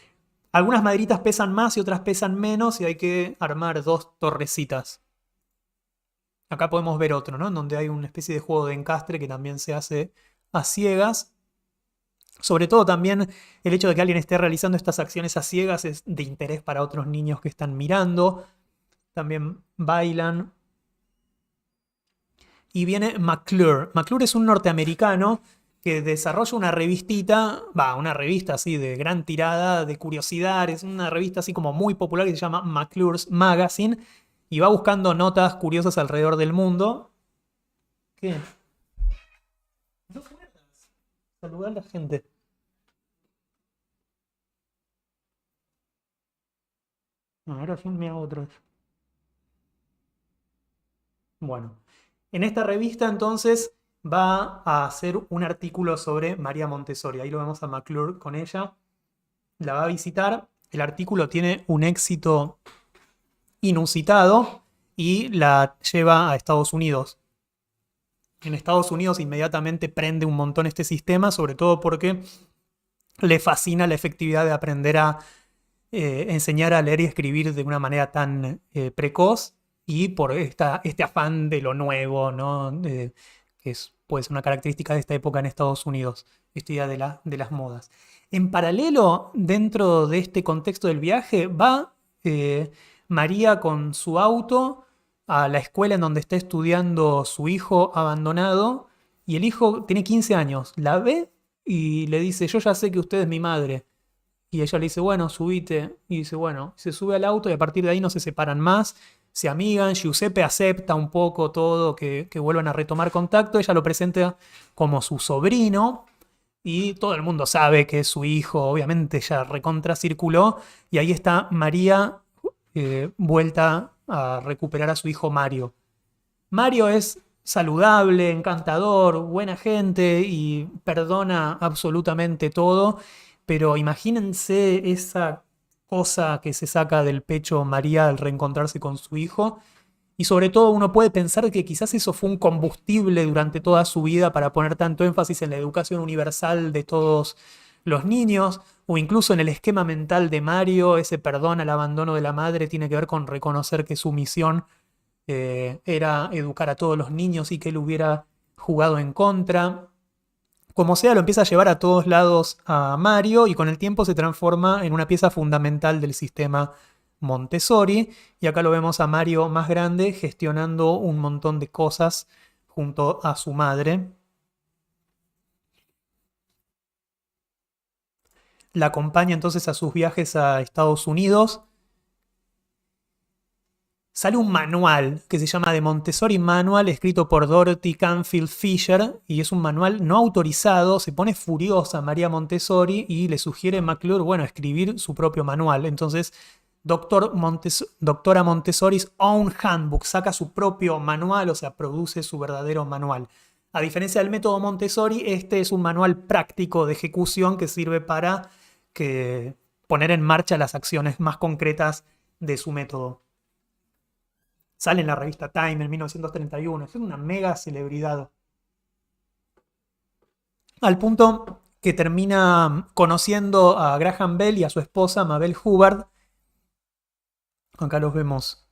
Algunas maderitas pesan más y otras pesan menos y hay que armar dos torrecitas. Acá podemos ver otro, ¿no? En donde hay una especie de juego de encastre que también se hace a ciegas. Sobre todo también el hecho de que alguien esté realizando estas acciones a ciegas es de interés para otros niños que están mirando. También bailan. Y viene McClure. McClure es un norteamericano que desarrolla una revistita, una revista así de gran tirada, de curiosidades, una revista así como muy popular que se llama McClure's Magazine, y va buscando notas curiosas alrededor del mundo. ¿Qué? No muerdas. Saludar a la gente. Ahora sí me hago otro. Bueno, en esta revista entonces va a hacer un artículo sobre María Montessori. Ahí lo vemos a McClure con ella. La va a visitar. El artículo tiene un éxito inusitado y la lleva a Estados Unidos. En Estados Unidos inmediatamente prende un montón este sistema, sobre todo porque le fascina la efectividad de aprender a enseñar a leer y escribir de una manera tan precoz y por este afán de lo nuevo, ¿no? Que es pues, una característica de esta época en Estados Unidos, esta idea de las modas. En paralelo, dentro de este contexto del viaje, va María con su auto a la escuela en donde está estudiando su hijo abandonado y el hijo tiene 15 años, la ve y le dice, yo ya sé que usted es mi madre. Y ella le dice, bueno, subite. Y dice, bueno, se sube al auto y a partir de ahí no se separan más, se amigan. Giuseppe acepta un poco todo, que vuelvan a retomar contacto. Ella lo presenta como su sobrino y todo el mundo sabe que es su hijo, obviamente ya recontracirculó. Y ahí está María vuelta a recuperar a su hijo Mario. Mario es saludable, encantador, buena gente y perdona absolutamente todo, pero imagínense esa cosa que se saca del pecho María al reencontrarse con su hijo. Y sobre todo uno puede pensar que quizás eso fue un combustible durante toda su vida para poner tanto énfasis en la educación universal de todos los niños, o incluso en el esquema mental de Mario, ese perdón al abandono de la madre tiene que ver con reconocer que su misión era educar a todos los niños y que él hubiera jugado en contra. Como sea, lo empieza a llevar a todos lados a Mario y con el tiempo se transforma en una pieza fundamental del sistema Montessori. Y acá lo vemos a Mario más grande gestionando un montón de cosas junto a su madre. La acompaña entonces a sus viajes a Estados Unidos. Sale un manual que se llama The Montessori Manual, escrito por Dorothy Canfield Fisher, y es un manual no autorizado. Se pone furiosa María Montessori y le sugiere a McClure, bueno, escribir su propio manual. Entonces, Doctora Montessori's Own Handbook, saca su propio manual, o sea, produce su verdadero manual. A diferencia del método Montessori, este es un manual práctico de ejecución que sirve para poner en marcha las acciones más concretas de su método. Sale en la revista Time en 1931. Es una mega celebridad. Al punto que termina conociendo a Graham Bell y a su esposa Mabel Hubbard. Acá los vemos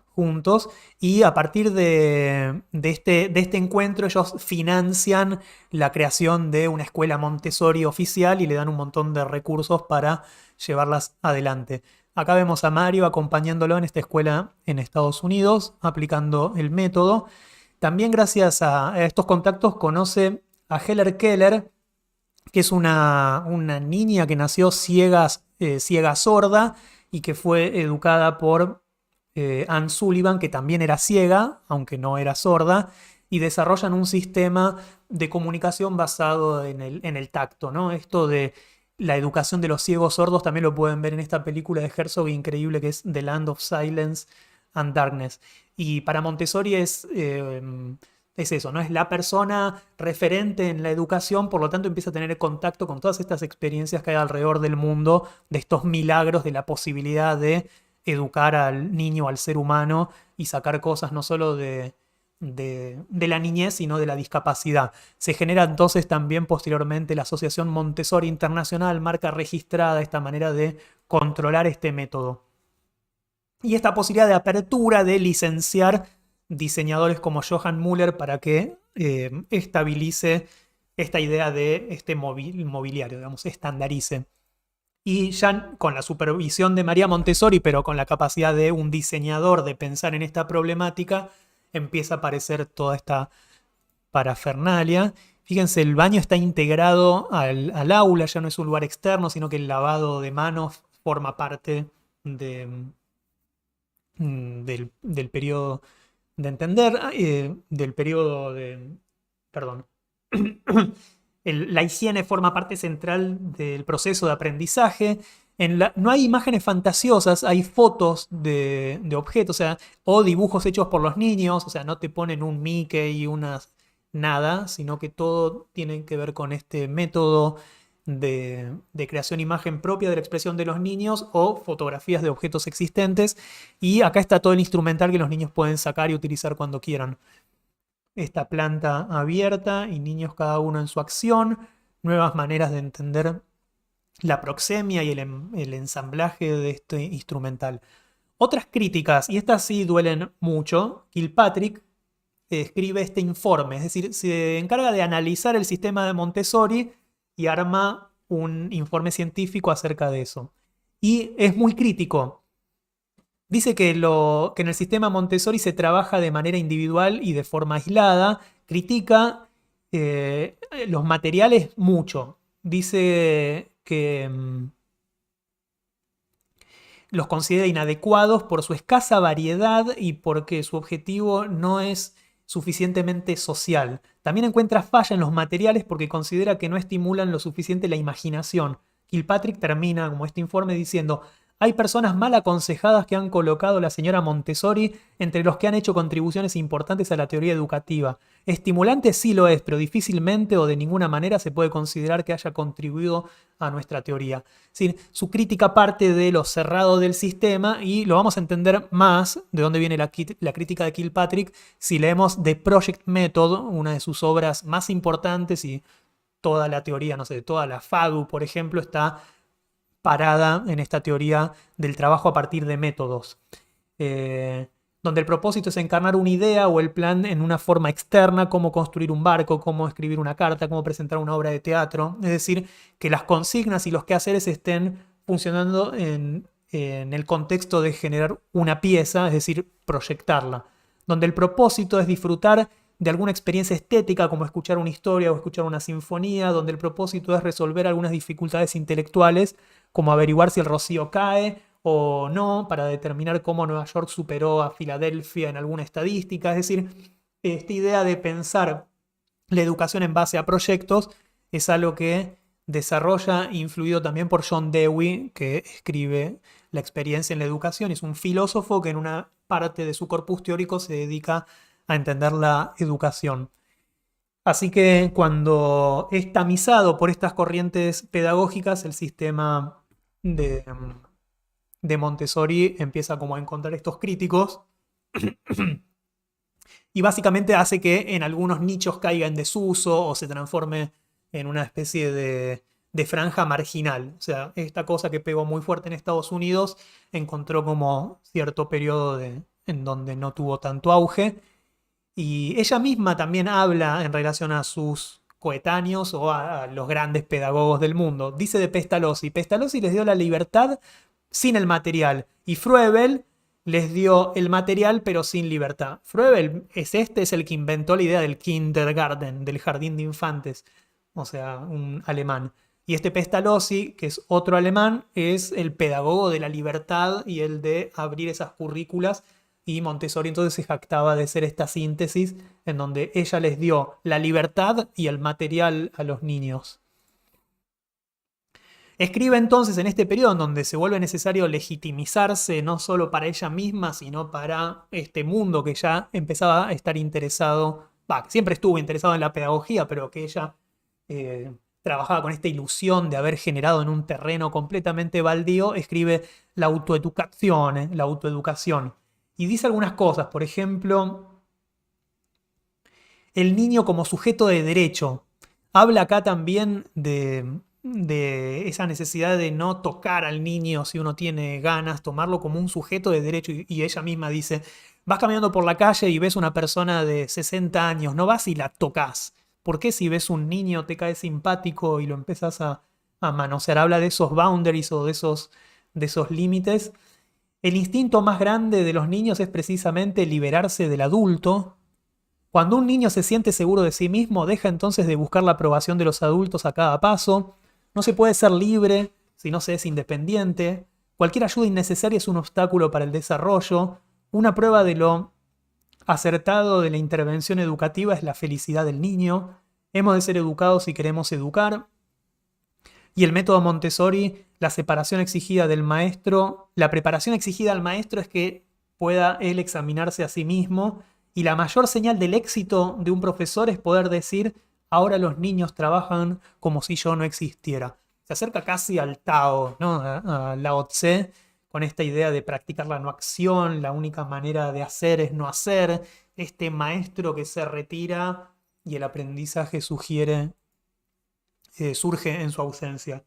juntos. Y a partir de este encuentro ellos financian la creación de una escuela Montessori oficial y le dan un montón de recursos para llevarlas adelante. Acá vemos a Mario acompañándolo en esta escuela en Estados Unidos, aplicando el método. También gracias a estos contactos conoce a Heller Keller, que es una niña que nació ciega sorda y que fue educada por Anne Sullivan, que también era ciega, aunque no era sorda, y desarrollan un sistema de comunicación basado en el tacto, ¿no? Esto de la educación de los ciegos sordos también lo pueden ver en esta película de Herzog increíble que es The Land of Silence and Darkness. Y para Montessori es eso, ¿no? Es la persona referente en la educación, por lo tanto empieza a tener contacto con todas estas experiencias que hay alrededor del mundo, de estos milagros, de la posibilidad de educar al niño, al ser humano, y sacar cosas no solo de la niñez, sino de la discapacidad. Se genera entonces también posteriormente la Asociación Montessori Internacional, marca registrada esta manera de controlar este método. Y esta posibilidad de apertura de licenciar diseñadores como Johann Müller para que estabilice esta idea de este mobiliario, digamos, estandarice. Y ya con la supervisión de María Montessori, pero con la capacidad de un diseñador de pensar en esta problemática, empieza a aparecer toda esta parafernalia. Fíjense, el baño está integrado al aula, ya no es un lugar externo, sino que el lavado de manos forma parte del periodo de entender, del periodo de... Perdón. La higiene forma parte central del proceso de aprendizaje. No hay imágenes fantasiosas, hay fotos de objetos, o sea, o dibujos hechos por los niños, o sea, no te ponen un Mickey y unas nada, sino que todo tiene que ver con este método de creación imagen propia de la expresión de los niños o fotografías de objetos existentes. Y acá está todo el instrumental que los niños pueden sacar y utilizar cuando quieran. Esta planta abierta y niños cada uno en su acción, nuevas maneras de entender la proxemia y el ensamblaje de este instrumental. Otras críticas, y estas sí duelen mucho, Kilpatrick escribe este informe, es decir, se encarga de analizar el sistema de Montessori y arma un informe científico acerca de eso. Y es muy crítico. Dice que en el sistema Montessori se trabaja de manera individual y de forma aislada. Critica los materiales mucho. Dice que los considera inadecuados por su escasa variedad y porque su objetivo no es suficientemente social. También encuentra falla en los materiales porque considera que no estimulan lo suficiente la imaginación. Kilpatrick termina como este informe diciendo: hay personas mal aconsejadas que han colocado a la señora Montessori entre los que han hecho contribuciones importantes a la teoría educativa. Estimulante sí lo es, pero difícilmente o de ninguna manera se puede considerar que haya contribuido a nuestra teoría. Sí, su crítica parte de lo cerrado del sistema y lo vamos a entender más de dónde viene la crítica de Kilpatrick si leemos The Project Method, una de sus obras más importantes, y toda la teoría, no sé, toda la FADU, por ejemplo, está parada en esta teoría del trabajo a partir de métodos, donde el propósito es encarnar una idea o el plan en una forma externa, cómo construir un barco, cómo escribir una carta, cómo presentar una obra de teatro. Es decir, que las consignas y los quehaceres estén funcionando en el contexto de generar una pieza, es decir, proyectarla, donde el propósito es disfrutar de alguna experiencia estética como escuchar una historia o escuchar una sinfonía, donde el propósito es resolver algunas dificultades intelectuales como averiguar si el rocío cae o no, para determinar cómo Nueva York superó a Filadelfia en alguna estadística. Es decir, esta idea de pensar la educación en base a proyectos es algo que desarrolla, influido también por John Dewey, que escribe La experiencia en la educación. Es un filósofo que en una parte de su corpus teórico se dedica a entender la educación. Así que cuando es tamizado por estas corrientes pedagógicas, el sistema de Montessori empieza como a encontrar estos críticos y básicamente hace que en algunos nichos caiga en desuso o se transforme en una especie de franja marginal. O sea, esta cosa que pegó muy fuerte en Estados Unidos encontró como cierto periodo en donde no tuvo tanto auge. Y ella misma también habla en relación a sus coetáneos o a los grandes pedagogos del mundo. Dice de Pestalozzi: Pestalozzi les dio la libertad sin el material y Froebel les dio el material pero sin libertad. Froebel es el que inventó la idea del kindergarten, del jardín de infantes, o sea, un alemán. Y este Pestalozzi, que es otro alemán, es el pedagogo de la libertad y el de abrir esas currículas. Y Montessori entonces se jactaba de ser esta síntesis en donde ella les dio la libertad y el material a los niños. Escribe entonces en este periodo en donde se vuelve necesario legitimizarse no solo para ella misma, sino para este mundo que ya empezaba a estar interesado, que siempre estuvo interesado en la pedagogía, pero que ella trabajaba con esta ilusión de haber generado en un terreno completamente baldío. Escribe la autoeducación, la autoeducación. Y dice algunas cosas, por ejemplo, el niño como sujeto de derecho. Habla acá también de esa necesidad de no tocar al niño si uno tiene ganas, tomarlo como un sujeto de derecho. Y ella misma dice, vas caminando por la calle y ves una persona de 60 años, no vas y la tocas. ¿Por qué si ves un niño te cae simpático y lo empezás a manosear? Habla de esos boundaries o de esos límites. El instinto más grande de los niños es precisamente liberarse del adulto. Cuando un niño se siente seguro de sí mismo, deja entonces de buscar la aprobación de los adultos a cada paso. No se puede ser libre si no se es independiente. Cualquier ayuda innecesaria es un obstáculo para el desarrollo. Una prueba de lo acertado de la intervención educativa es la felicidad del niño. Hemos de ser educados si queremos educar. Y el método Montessori, la separación exigida del maestro, la preparación exigida al maestro es que pueda él examinarse a sí mismo. Y la mayor señal del éxito de un profesor es poder decir, ahora los niños trabajan como si yo no existiera. Se acerca casi al Tao, ¿no? A Lao Tse, con esta idea de practicar la no acción, la única manera de hacer es no hacer, este maestro que se retira y el aprendizaje surge en su ausencia.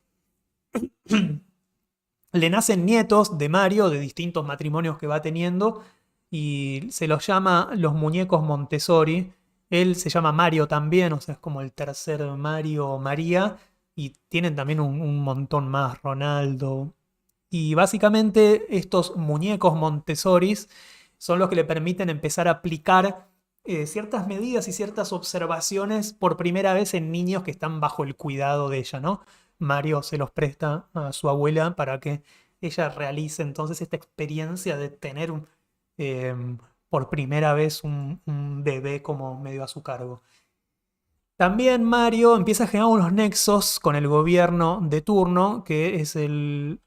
Le nacen nietos de Mario, de distintos matrimonios que va teniendo, y se los llama los muñecos Montessori. Él se llama Mario también, o sea, es como el tercer Mario o María, y tienen también un montón más, Ronaldo. Y básicamente estos muñecos Montessoris son los que le permiten empezar a aplicar ciertas medidas y ciertas observaciones por primera vez en niños que están bajo el cuidado de ella, ¿no? Mario se los presta a su abuela para que ella realice entonces esta experiencia de tener por primera vez un bebé como medio a su cargo. También Mario empieza a generar unos nexos con el gobierno de turno, que es el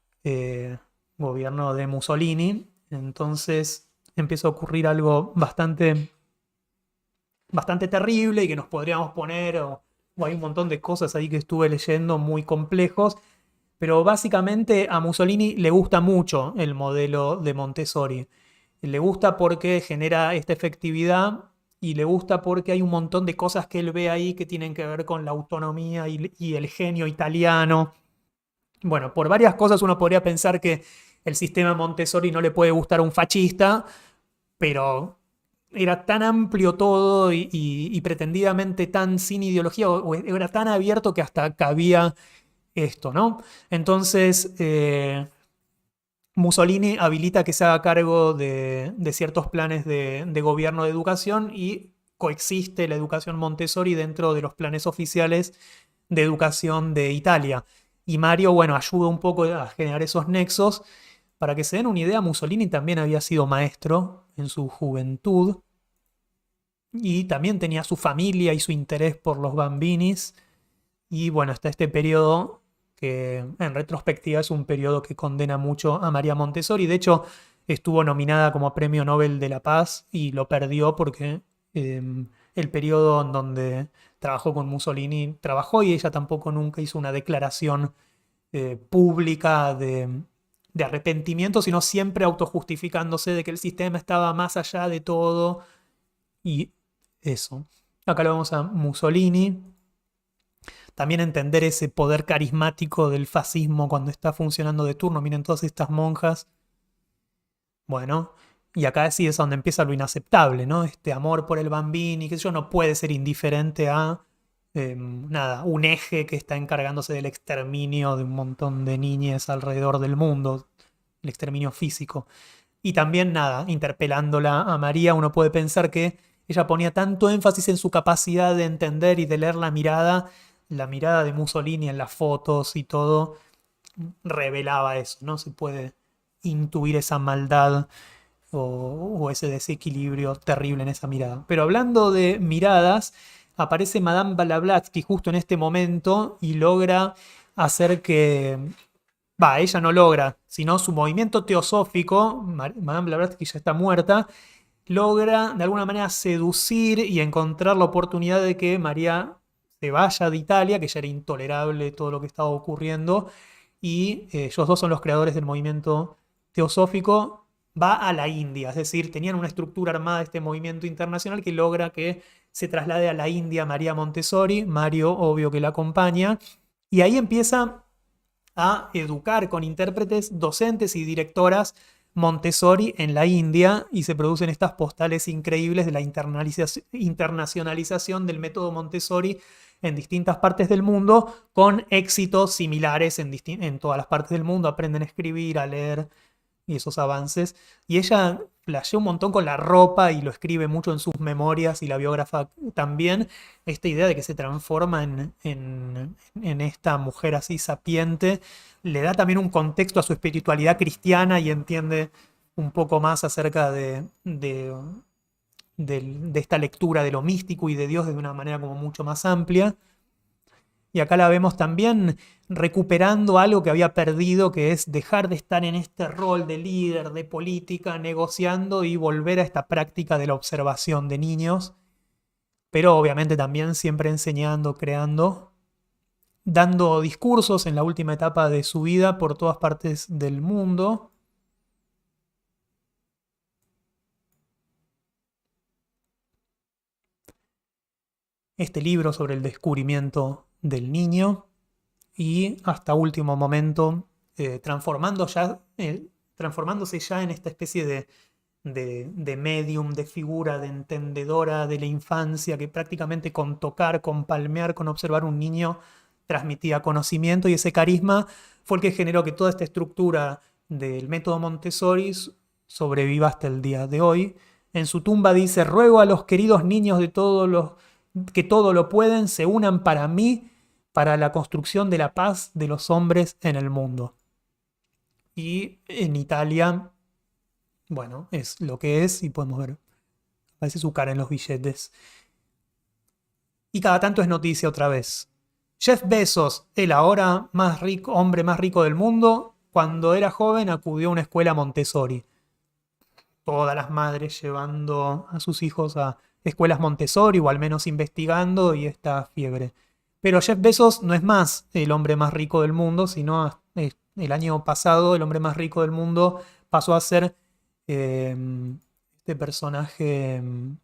gobierno de Mussolini. Entonces empieza a ocurrir algo bastante terrible y que nos podríamos poner, o hay un montón de cosas ahí que estuve leyendo muy complejos, pero básicamente a Mussolini le gusta mucho el modelo de Montessori. Le gusta porque genera esta efectividad y le gusta porque hay un montón de cosas que él ve ahí que tienen que ver con la autonomía y el genio italiano. Bueno, por varias cosas uno podría pensar que el sistema Montessori no le puede gustar a un fascista, pero era tan amplio todo y pretendidamente tan sin ideología, o era tan abierto que hasta cabía esto, ¿no? Entonces, Mussolini habilita que se haga cargo de ciertos planes de gobierno de educación y coexiste la educación Montessori dentro de los planes oficiales de educación de Italia. Y Mario, bueno, ayuda un poco a generar esos nexos. Para que se den una idea, Mussolini también había sido maestro en su juventud y también tenía su familia y su interés por los bambinis. Y bueno, hasta este periodo que en retrospectiva es un periodo que condena mucho a María Montessori. De hecho, estuvo nominada como Premio Nobel de la Paz y lo perdió porque el periodo en donde trabajó con Mussolini trabajó y ella tampoco nunca hizo una declaración pública de arrepentimiento, sino siempre autojustificándose de que el sistema estaba más allá de todo y eso. Acá lo vemos a Mussolini. También entender ese poder carismático del fascismo cuando está funcionando de turno. Miren todas estas monjas. Bueno, y acá sí es donde empieza lo inaceptable, ¿no? Este amor por el bambini, que yo no puede ser indiferente a nada, un eje que está encargándose del exterminio de un montón de niñas alrededor del mundo, el exterminio físico. Y también nada, interpelándola a María, uno puede pensar que ella ponía tanto énfasis en su capacidad de entender y de leer la mirada de Mussolini en las fotos y todo revelaba eso, ¿no? Se puede intuir esa maldad o ese desequilibrio terrible en esa mirada. Pero hablando de miradas, aparece Madame Blavatsky justo en este momento y logra hacer que, ella no logra, sino su movimiento teosófico, Madame Blavatsky ya está muerta, logra de alguna manera seducir y encontrar la oportunidad de que María se vaya de Italia, que ya era intolerable todo lo que estaba ocurriendo, y ellos dos son los creadores del movimiento teosófico, va a la India, es decir, tenían una estructura armada de este movimiento internacional que logra que se traslade a la India María Montessori, Mario obvio que la acompaña, y ahí empieza a educar con intérpretes, docentes y directoras Montessori en la India y se producen estas postales increíbles de la internacionalización del método Montessori en distintas partes del mundo con éxitos similares en todas las partes del mundo. Aprenden a escribir, a leer y esos avances. Y ella flasheó un montón con la ropa y lo escribe mucho en sus memorias y la biógrafa también. Esta idea de que se transforma en esta mujer así sapiente le da también un contexto a su espiritualidad cristiana y entiende un poco más acerca de esta lectura de lo místico y de Dios de una manera como mucho más amplia. Y acá la vemos también recuperando algo que había perdido, que es dejar de estar en este rol de líder, de política, negociando y volver a esta práctica de la observación de niños, pero obviamente también siempre enseñando, creando, dando discursos en la última etapa de su vida por todas partes del mundo. Este libro sobre el descubrimiento del niño y hasta último momento transformándose ya en esta especie de medium, de figura, de entendedora de la infancia que prácticamente con tocar, con palmear, con observar un niño transmitía conocimiento y ese carisma fue el que generó que toda esta estructura del método Montessori sobreviva hasta el día de hoy. En su tumba dice: ruego a los queridos niños de todos los que todo lo pueden, se unan para mí, para la construcción de la paz de los hombres en el mundo. Y en Italia, bueno, es lo que es y podemos ver, aparece su cara en los billetes. Y cada tanto es noticia otra vez. Jeff Bezos, el ahora más rico, hombre más rico del mundo, cuando era joven acudió a una escuela Montessori. Todas las madres llevando a sus hijos a escuelas Montessori o al menos investigando y esta fiebre. Pero Jeff Bezos no es más el hombre más rico del mundo, sino el año pasado el hombre más rico del mundo pasó a ser este personaje, el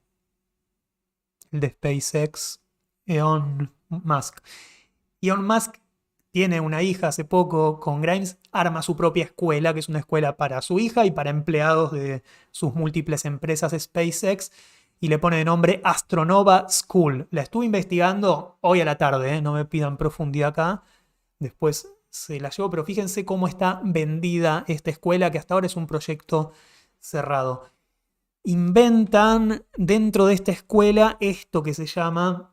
de SpaceX, Elon Musk. Elon Musk tiene una hija hace poco con Grimes, arma su propia escuela, que es una escuela para su hija y para empleados de sus múltiples empresas SpaceX, y le pone de nombre Astronova School. La estuve investigando hoy a la tarde, no me pidan profundidad acá, después se la llevo, pero fíjense cómo está vendida esta escuela, que hasta ahora es un proyecto cerrado. Inventan dentro de esta escuela esto que se llama...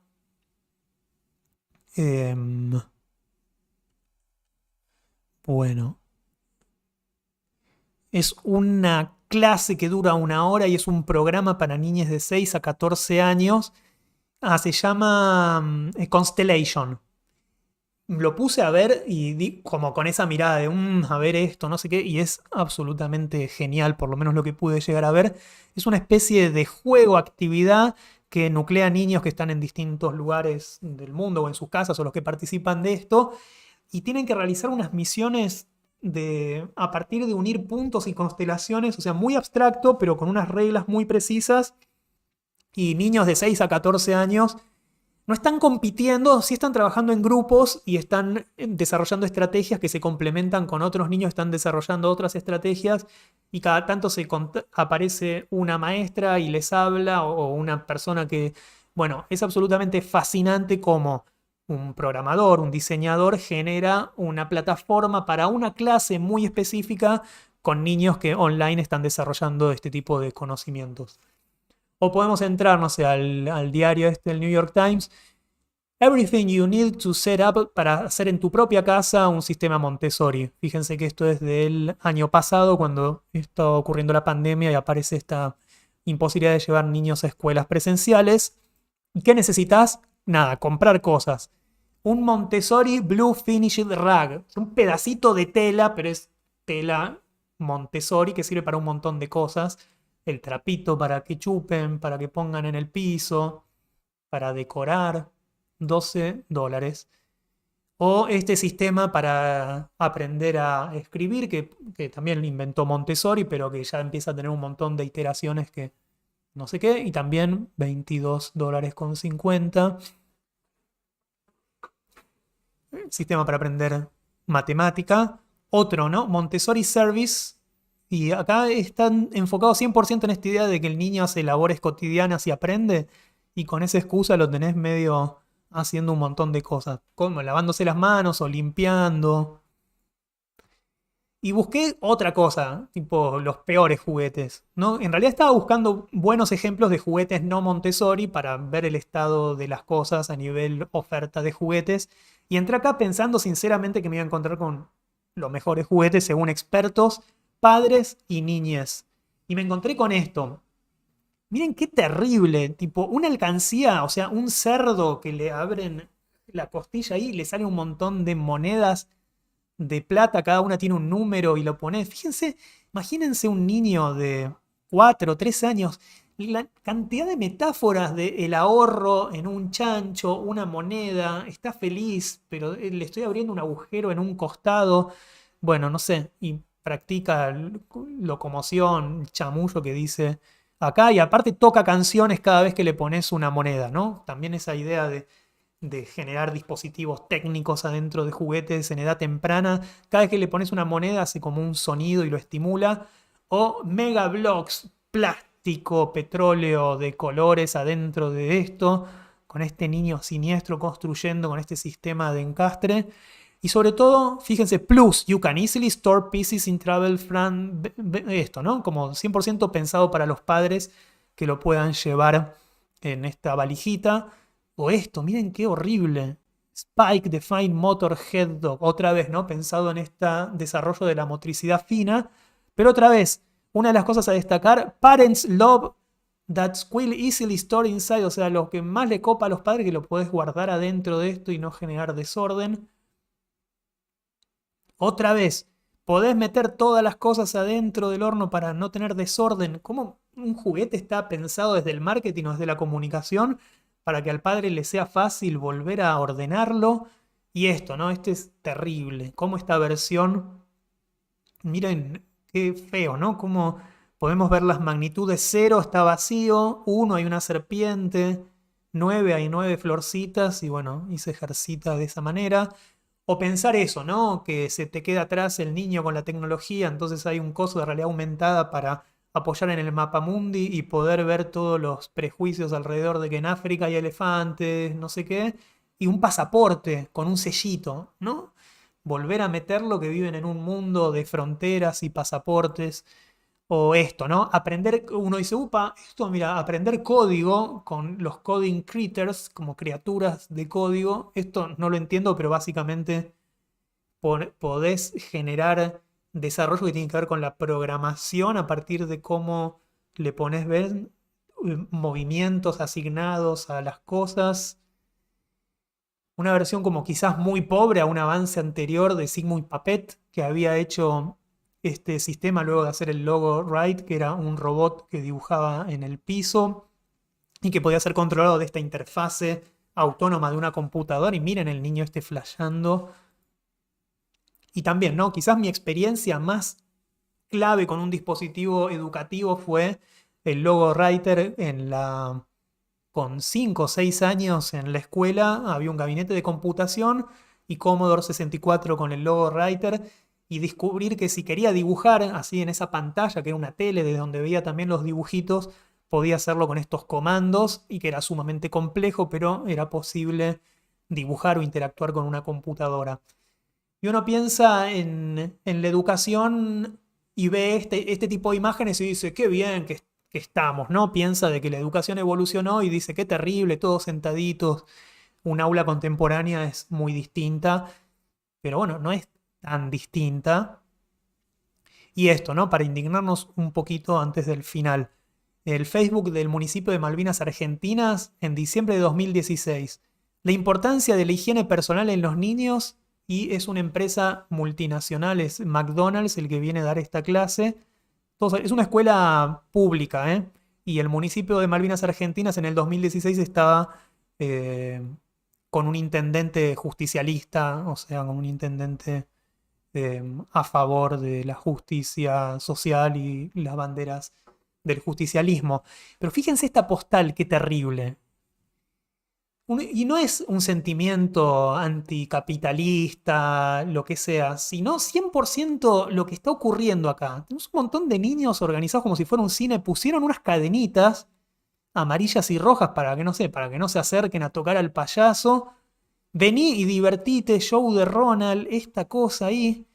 bueno, es una clase que dura 1 hora y es un programa para niñas de 6 a 14 años. Se llama Constellation. Lo puse a ver y como con esa mirada de a ver esto, no sé qué, y es absolutamente genial, por lo menos lo que pude llegar a ver. Es una especie de juego, actividad que nuclea niños que están en distintos lugares del mundo o en sus casas o los que participan de esto y tienen que realizar unas misiones a partir de unir puntos y constelaciones, o sea, muy abstracto, pero con unas reglas muy precisas. Y niños de 6 a 14 años no están compitiendo, sí están trabajando en grupos y están desarrollando estrategias que se complementan con otros niños, están desarrollando otras estrategias y cada tanto aparece una maestra y les habla o una persona que, bueno, es absolutamente fascinante cómo un programador, un diseñador genera una plataforma para una clase muy específica con niños que online están desarrollando este tipo de conocimientos. O podemos entrar, no sé, al diario del New York Times. Everything you need to set up para hacer en tu propia casa un sistema Montessori. Fíjense que esto es del año pasado, cuando está ocurriendo la pandemia y aparece esta imposibilidad de llevar niños a escuelas presenciales. ¿Y qué necesitas? Nada, comprar cosas. un Montessori Blue Finished Rag. Es un pedacito de tela, pero es tela Montessori que sirve para un montón de cosas. El trapito para que chupen, para que pongan en el piso, para decorar. $12. O este sistema para aprender a escribir, que también lo inventó Montessori, pero que ya empieza a tener un montón de iteraciones que no sé qué. Y también $22,50. Sistema para aprender matemática. Otro, ¿no? Montessori Service. Y acá están enfocados 100% en esta idea de que el niño hace labores cotidianas y aprende. Y con esa excusa lo tenés medio haciendo un montón de cosas. Como lavándose las manos o limpiando. Y busqué otra cosa, tipo los peores juguetes, ¿no? En realidad estaba buscando buenos ejemplos de juguetes no Montessori para ver el estado de las cosas a nivel oferta de juguetes. Y entré acá pensando sinceramente que me iba a encontrar con los mejores juguetes según expertos, padres y niñes. Y me encontré con esto. Miren qué terrible, tipo una alcancía, o sea, un cerdo que le abren la costilla ahí y le sale un montón de monedas de plata, cada una tiene un número y lo pones. Fíjense, imagínense un niño de 4 o 3 años, la cantidad de metáforas de el ahorro en un chancho, una moneda, está feliz, pero le estoy abriendo un agujero en un costado. Bueno, no sé, y practica locomoción, chamullo que dice acá, y aparte toca canciones cada vez que le pones una moneda, ¿no? También esa idea de generar dispositivos técnicos adentro de juguetes en edad temprana. Cada vez que le pones una moneda hace como un sonido y lo estimula. O mega blocks, plástico, petróleo de colores adentro de esto, con este niño siniestro construyendo con este sistema de encastre. Y sobre todo, fíjense, plus, you can easily store pieces in travel esto, ¿no? Como 100% pensado para los padres que lo puedan llevar en esta valijita. O esto, miren qué horrible. Spike Define Motor Head Dog. Otra vez, ¿no? Pensado en este desarrollo de la motricidad fina. Pero otra vez, una de las cosas a destacar, Parents Love That Will Easily Store Inside. O sea, lo que más le copa a los padres que lo podés guardar adentro de esto y no generar desorden. Otra vez, podés meter todas las cosas adentro del horno para no tener desorden. ¿Cómo un juguete está pensado desde el marketing o desde la comunicación para que al padre le sea fácil volver a ordenarlo? Y esto, ¿no? Este es terrible. Cómo esta versión, miren qué feo, ¿no? Cómo podemos ver las magnitudes. 0 está vacío, 1 hay una serpiente, 9 hay 9 florcitas y bueno, y se ejercita de esa manera. O pensar eso, ¿no? Que se te queda atrás el niño con la tecnología, entonces hay un coso de realidad aumentada para apoyar en el mapamundi y poder ver todos los prejuicios alrededor de que en África hay elefantes, no sé qué, y un pasaporte con un sellito, ¿no? Volver a meterlo que viven en un mundo de fronteras y pasaportes. O esto, ¿no? Aprender, uno dice, upa, esto, mira, aprender código con los coding critters, como criaturas de código. Esto no lo entiendo, pero básicamente podés generar desarrollo que tiene que ver con la programación a partir de cómo le pones ver movimientos asignados a las cosas. Una versión como quizás muy pobre a un avance anterior de Sigmund Puppet, que había hecho este sistema luego de hacer el logo Wright, que era un robot que dibujaba en el piso y que podía ser controlado de esta interfase autónoma de una computadora. Y miren el niño este flasheando. Y también, ¿no? Quizás mi experiencia más clave con un dispositivo educativo fue el logo Writer con 5 o 6 años en la escuela. Había un gabinete de computación y Commodore 64 con el logo Writer. Y descubrir que si quería dibujar así en esa pantalla, que era una tele de donde veía también los dibujitos, podía hacerlo con estos comandos y que era sumamente complejo, pero era posible dibujar o interactuar con una computadora. Y uno piensa en la educación y ve este tipo de imágenes y dice, qué bien que estamos, ¿no? Piensa de que la educación evolucionó y dice, qué terrible, todos sentaditos. Un aula contemporánea es muy distinta, pero bueno, no es tan distinta. Y esto, ¿no? Para indignarnos un poquito antes del final. El Facebook del municipio de Malvinas Argentinas en diciembre de 2016. la importancia de la higiene personal en los niños y es una empresa multinacional, es McDonald's el que viene a dar esta clase. Entonces, es una escuela pública, ¿eh? Y el municipio de Malvinas Argentinas en el 2016 estaba eh, con un intendente justicialista, o sea, con un intendente a favor de la justicia social y las banderas del justicialismo. Pero fíjense esta postal, qué terrible. Y no es un sentimiento anticapitalista, lo que sea, sino 100% lo que está ocurriendo acá. Tenemos un montón de niños organizados como si fuera un cine, pusieron unas cadenitas amarillas y rojas para que no sé, para que no se acerquen a tocar al payaso. Vení y divertite, show de Ronald, esta cosa ahí,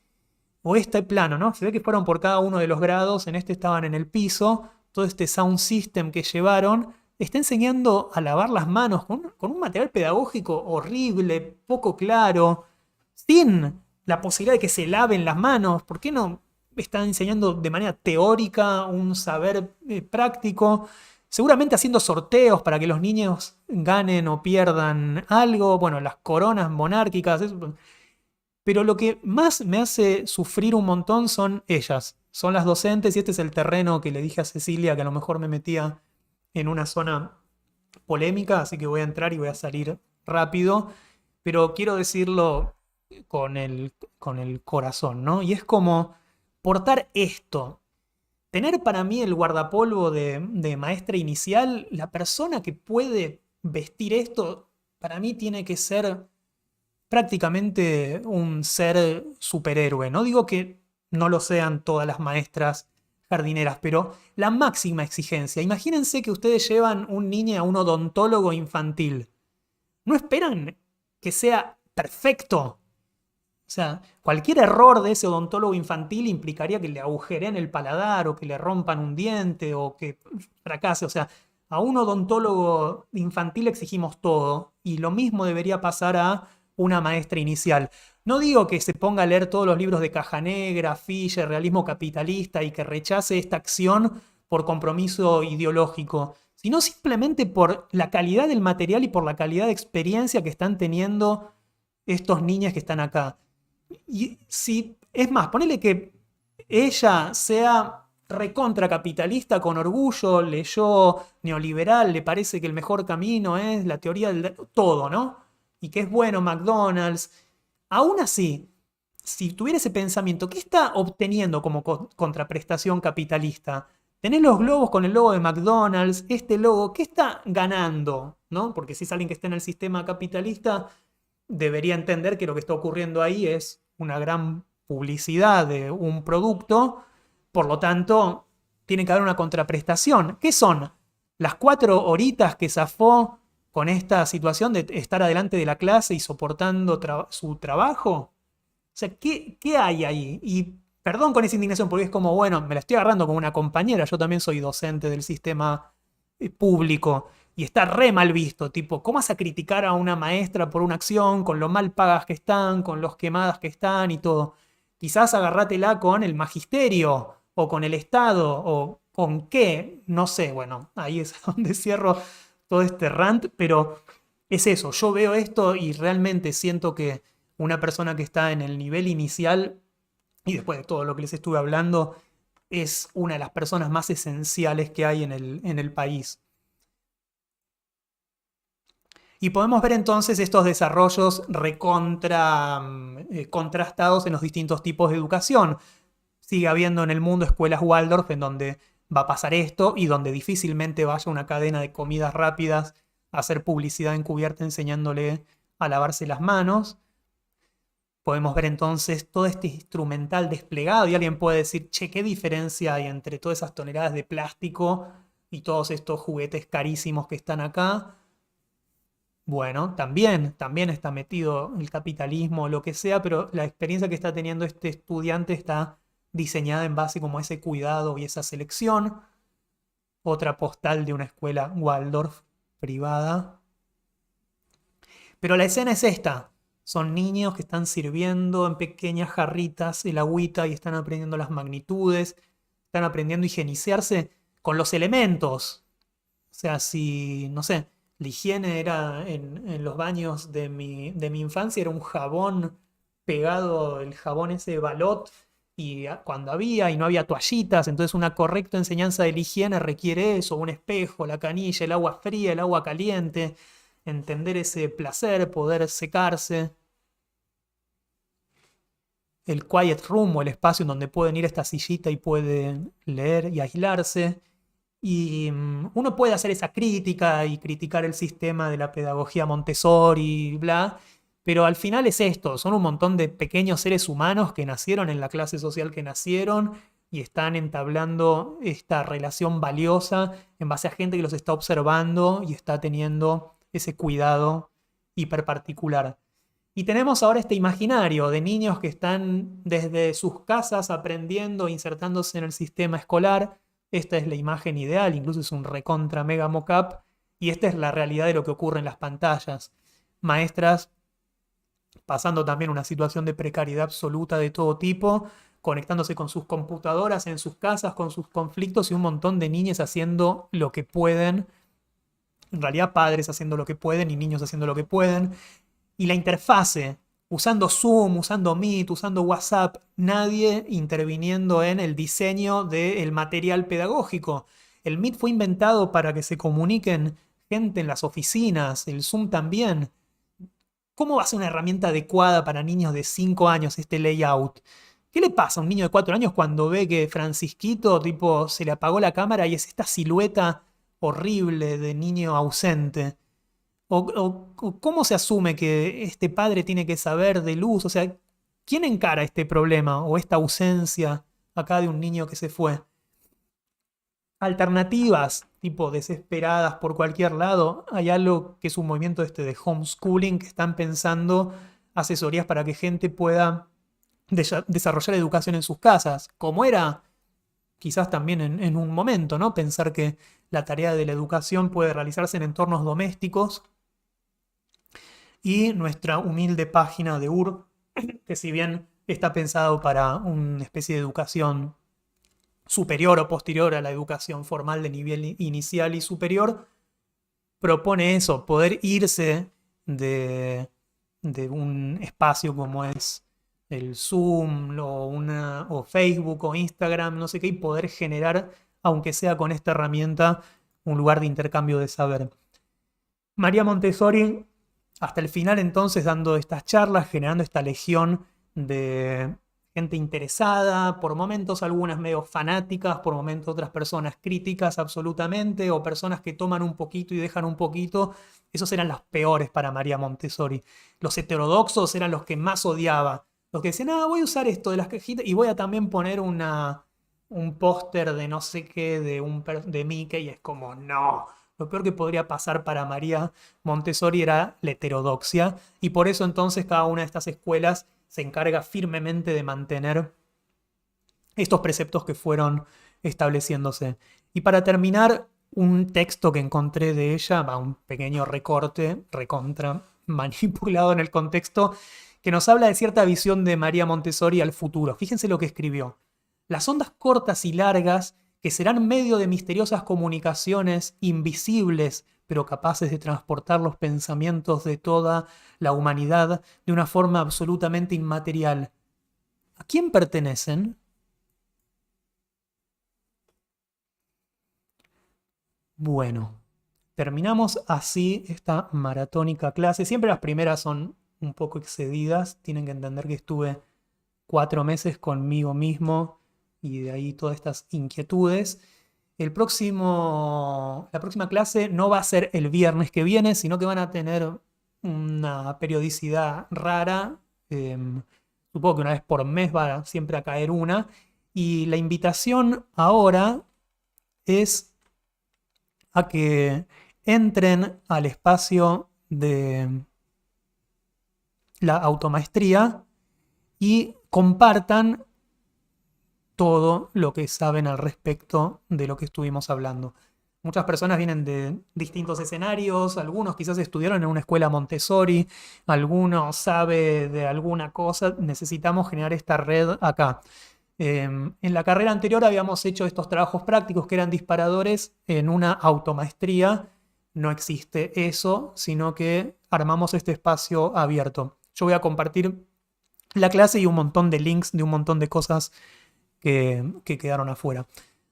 o este plano, ¿no? Se ve que fueron por cada uno de los grados, en este estaban en el piso, todo este sound system que llevaron está enseñando a lavar las manos con un material pedagógico horrible, poco claro, sin la posibilidad de que se laven las manos. ¿Por qué no están enseñando de manera teórica un saber práctico? Seguramente haciendo sorteos para que los niños ganen o pierdan algo. Bueno, las coronas monárquicas. Pero lo que más me hace sufrir un montón son ellas. Son las docentes y este es el terreno que le dije a Cecilia que a lo mejor me metía en una zona polémica, así que voy a entrar y voy a salir rápido, pero quiero decirlo con el corazón, ¿no? Y es como portar esto, tener para mí el guardapolvo de maestra inicial, la persona que puede vestir esto, para mí tiene que ser prácticamente un ser superhéroe. No digo que no lo sean todas las maestras jardineras, pero la máxima exigencia. Imagínense que ustedes llevan un niño a un odontólogo infantil. ¿No esperan que sea perfecto? O sea, cualquier error de ese odontólogo infantil implicaría que le agujeren el paladar o que le rompan un diente o que fracase. O sea, a un odontólogo infantil exigimos todo y lo mismo debería pasar a una maestra inicial. No digo que se ponga a leer todos los libros de Caja Negra, Fischer, Realismo Capitalista y que rechace esta acción por compromiso ideológico, sino simplemente por la calidad del material y por la calidad de experiencia que están teniendo estos niños que están acá. Y si, es más, ponele que ella sea recontracapitalista con orgullo, leyó neoliberal, le parece que el mejor camino es la teoría del todo, ¿no? Y que es bueno McDonald's. Aún así, si tuviera ese pensamiento, ¿qué está obteniendo como contraprestación capitalista? Tenés los globos con el logo de McDonald's, este logo, ¿qué está ganando? ¿No? Porque si es alguien que está en el sistema capitalista, debería entender que lo que está ocurriendo ahí es una gran publicidad de un producto, por lo tanto, tiene que haber una contraprestación. ¿Qué son? Las 4 horitas que zafó con esta situación de estar adelante de la clase y soportando su trabajo. O sea, ¿qué hay ahí? Y perdón con esa indignación, porque es como, bueno, me la estoy agarrando como una compañera, yo también soy docente del sistema público y está re mal visto, tipo, ¿cómo vas a criticar a una maestra por una acción con lo mal pagas que están, con los quemadas que están y todo? Quizás agarrátela con el magisterio o con el Estado o con qué, no sé, bueno, ahí es donde cierro todo este rant, pero es eso, yo veo esto y realmente siento que una persona que está en el nivel inicial y después de todo lo que les estuve hablando, es una de las personas más esenciales que hay en el país. Y podemos ver entonces estos desarrollos recontra contrastados en los distintos tipos de educación. Sigue habiendo en el mundo escuelas Waldorf en donde va a pasar esto y donde difícilmente vaya una cadena de comidas rápidas a hacer publicidad encubierta enseñándole a lavarse las manos. Podemos ver entonces todo este instrumental desplegado y alguien puede decir, che, ¿qué diferencia hay entre todas esas toneladas de plástico y todos estos juguetes carísimos que están acá? Bueno, también está metido el capitalismo o lo que sea, pero la experiencia que está teniendo este estudiante está diseñada en base como a ese cuidado y esa selección. Otra postal de una escuela Waldorf privada. Pero la escena es esta. Son niños que están sirviendo en pequeñas jarritas el agüita y están aprendiendo las magnitudes, están aprendiendo a higienizarse con los elementos. O sea, si, no sé, La higiene era en los baños de mi infancia, era un jabón pegado, el jabón ese balot, y cuando había y no había toallitas, entonces una correcta enseñanza de la higiene requiere eso, un espejo, la canilla, el agua fría, el agua caliente, entender ese placer, poder secarse, el quiet room o el espacio en donde pueden ir a esta sillita y pueden leer y aislarse. Y uno puede hacer esa crítica y criticar el sistema de la pedagogía Montessori, bla, pero al final es esto, son un montón de pequeños seres humanos que nacieron en la clase social que nacieron y están entablando esta relación valiosa en base a gente que los está observando y está teniendo ese cuidado hiper particular. Y tenemos ahora este imaginario de niños que están desde sus casas aprendiendo, insertándose en el sistema escolar. Esta es la imagen ideal, incluso es un recontra mega mockup. Y esta es la realidad de lo que ocurre en las pantallas. Maestras pasando también una situación de precariedad absoluta de todo tipo, conectándose con sus computadoras en sus casas, con sus conflictos y un montón de niños haciendo lo que pueden. En realidad padres haciendo lo que pueden y niños haciendo lo que pueden. Y la interfase, usando Zoom, usando Meet, usando WhatsApp, nadie interviniendo en el diseño del material pedagógico. El Meet fue inventado para que se comuniquen gente en las oficinas, el Zoom también. ¿Cómo va a ser una herramienta adecuada para niños de 5 años este layout? ¿Qué le pasa a un niño de 4 años cuando ve que Francisquito, tipo, se le apagó la cámara y es esta silueta horrible de niño ausente? ¿O cómo se asume que este padre tiene que saber de luz? O sea, ¿quién encara este problema o esta ausencia acá de un niño que se fue? Alternativas, tipo desesperadas por cualquier lado. Hay algo que es un movimiento este de homeschooling que están pensando asesorías para que gente pueda desarrollar educación en sus casas, como era quizás también en un momento, ¿no? Pensar que la tarea de la educación puede realizarse en entornos domésticos y nuestra humilde página de que si bien está pensado para una especie de educación superior o posterior a la educación formal de nivel inicial y superior, propone eso, poder irse de un espacio como es el Zoom o Facebook o Instagram, no sé qué, y poder generar, aunque sea con esta herramienta, un lugar de intercambio de saber. María Montessori, hasta el final entonces, dando estas charlas, generando esta legión de gente interesada, por momentos algunas medio fanáticas, por momentos otras personas críticas absolutamente, o personas que toman un poquito y dejan un poquito. Esos eran los peores para María Montessori. Los heterodoxos eran los que más odiaba. Los que decían, voy a usar esto de las cajitas y voy a también poner un póster de no sé qué, de Mickey, y es como, no. Lo peor que podría pasar para María Montessori era la heterodoxia, y por eso entonces cada una de estas escuelas se encarga firmemente de mantener estos preceptos que fueron estableciéndose. Y para terminar, un texto que encontré de ella, un pequeño recorte, recontra manipulado en el contexto, que nos habla de cierta visión de María Montessori al futuro. Fíjense lo que escribió. Las ondas cortas y largas, que serán medio de misteriosas comunicaciones invisibles, pero capaces de transportar los pensamientos de toda la humanidad de una forma absolutamente inmaterial. ¿A quién pertenecen? Bueno, terminamos así esta maratónica clase. Siempre las primeras son un poco excedidas. Tienen que entender que estuve 4 meses conmigo mismo y de ahí todas estas inquietudes. La próxima clase no va a ser el viernes que viene, sino que van a tener una periodicidad rara. Supongo que una vez por mes va siempre a caer una. Y la invitación ahora es a que entren al espacio de la automaestría y compartan todo lo que saben al respecto de lo que estuvimos hablando. Muchas personas vienen de distintos escenarios, algunos quizás estudiaron en una escuela Montessori, algunos sabe de alguna cosa. Necesitamos generar esta red acá. En la carrera anterior habíamos hecho estos trabajos prácticos que eran disparadores en una automaestría no existe eso, sino que armamos este espacio abierto. Yo voy a compartir la clase y un montón de links de un montón de cosas que quedaron afuera.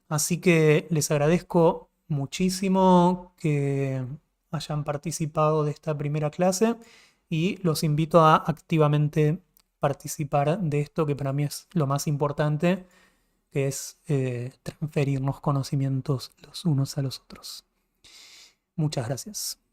Así que les agradezco muchísimo que hayan participado de esta primera clase y los invito a activamente participar de esto que para mí es lo más importante, que es transferirnos conocimientos los unos a los otros. Muchas gracias.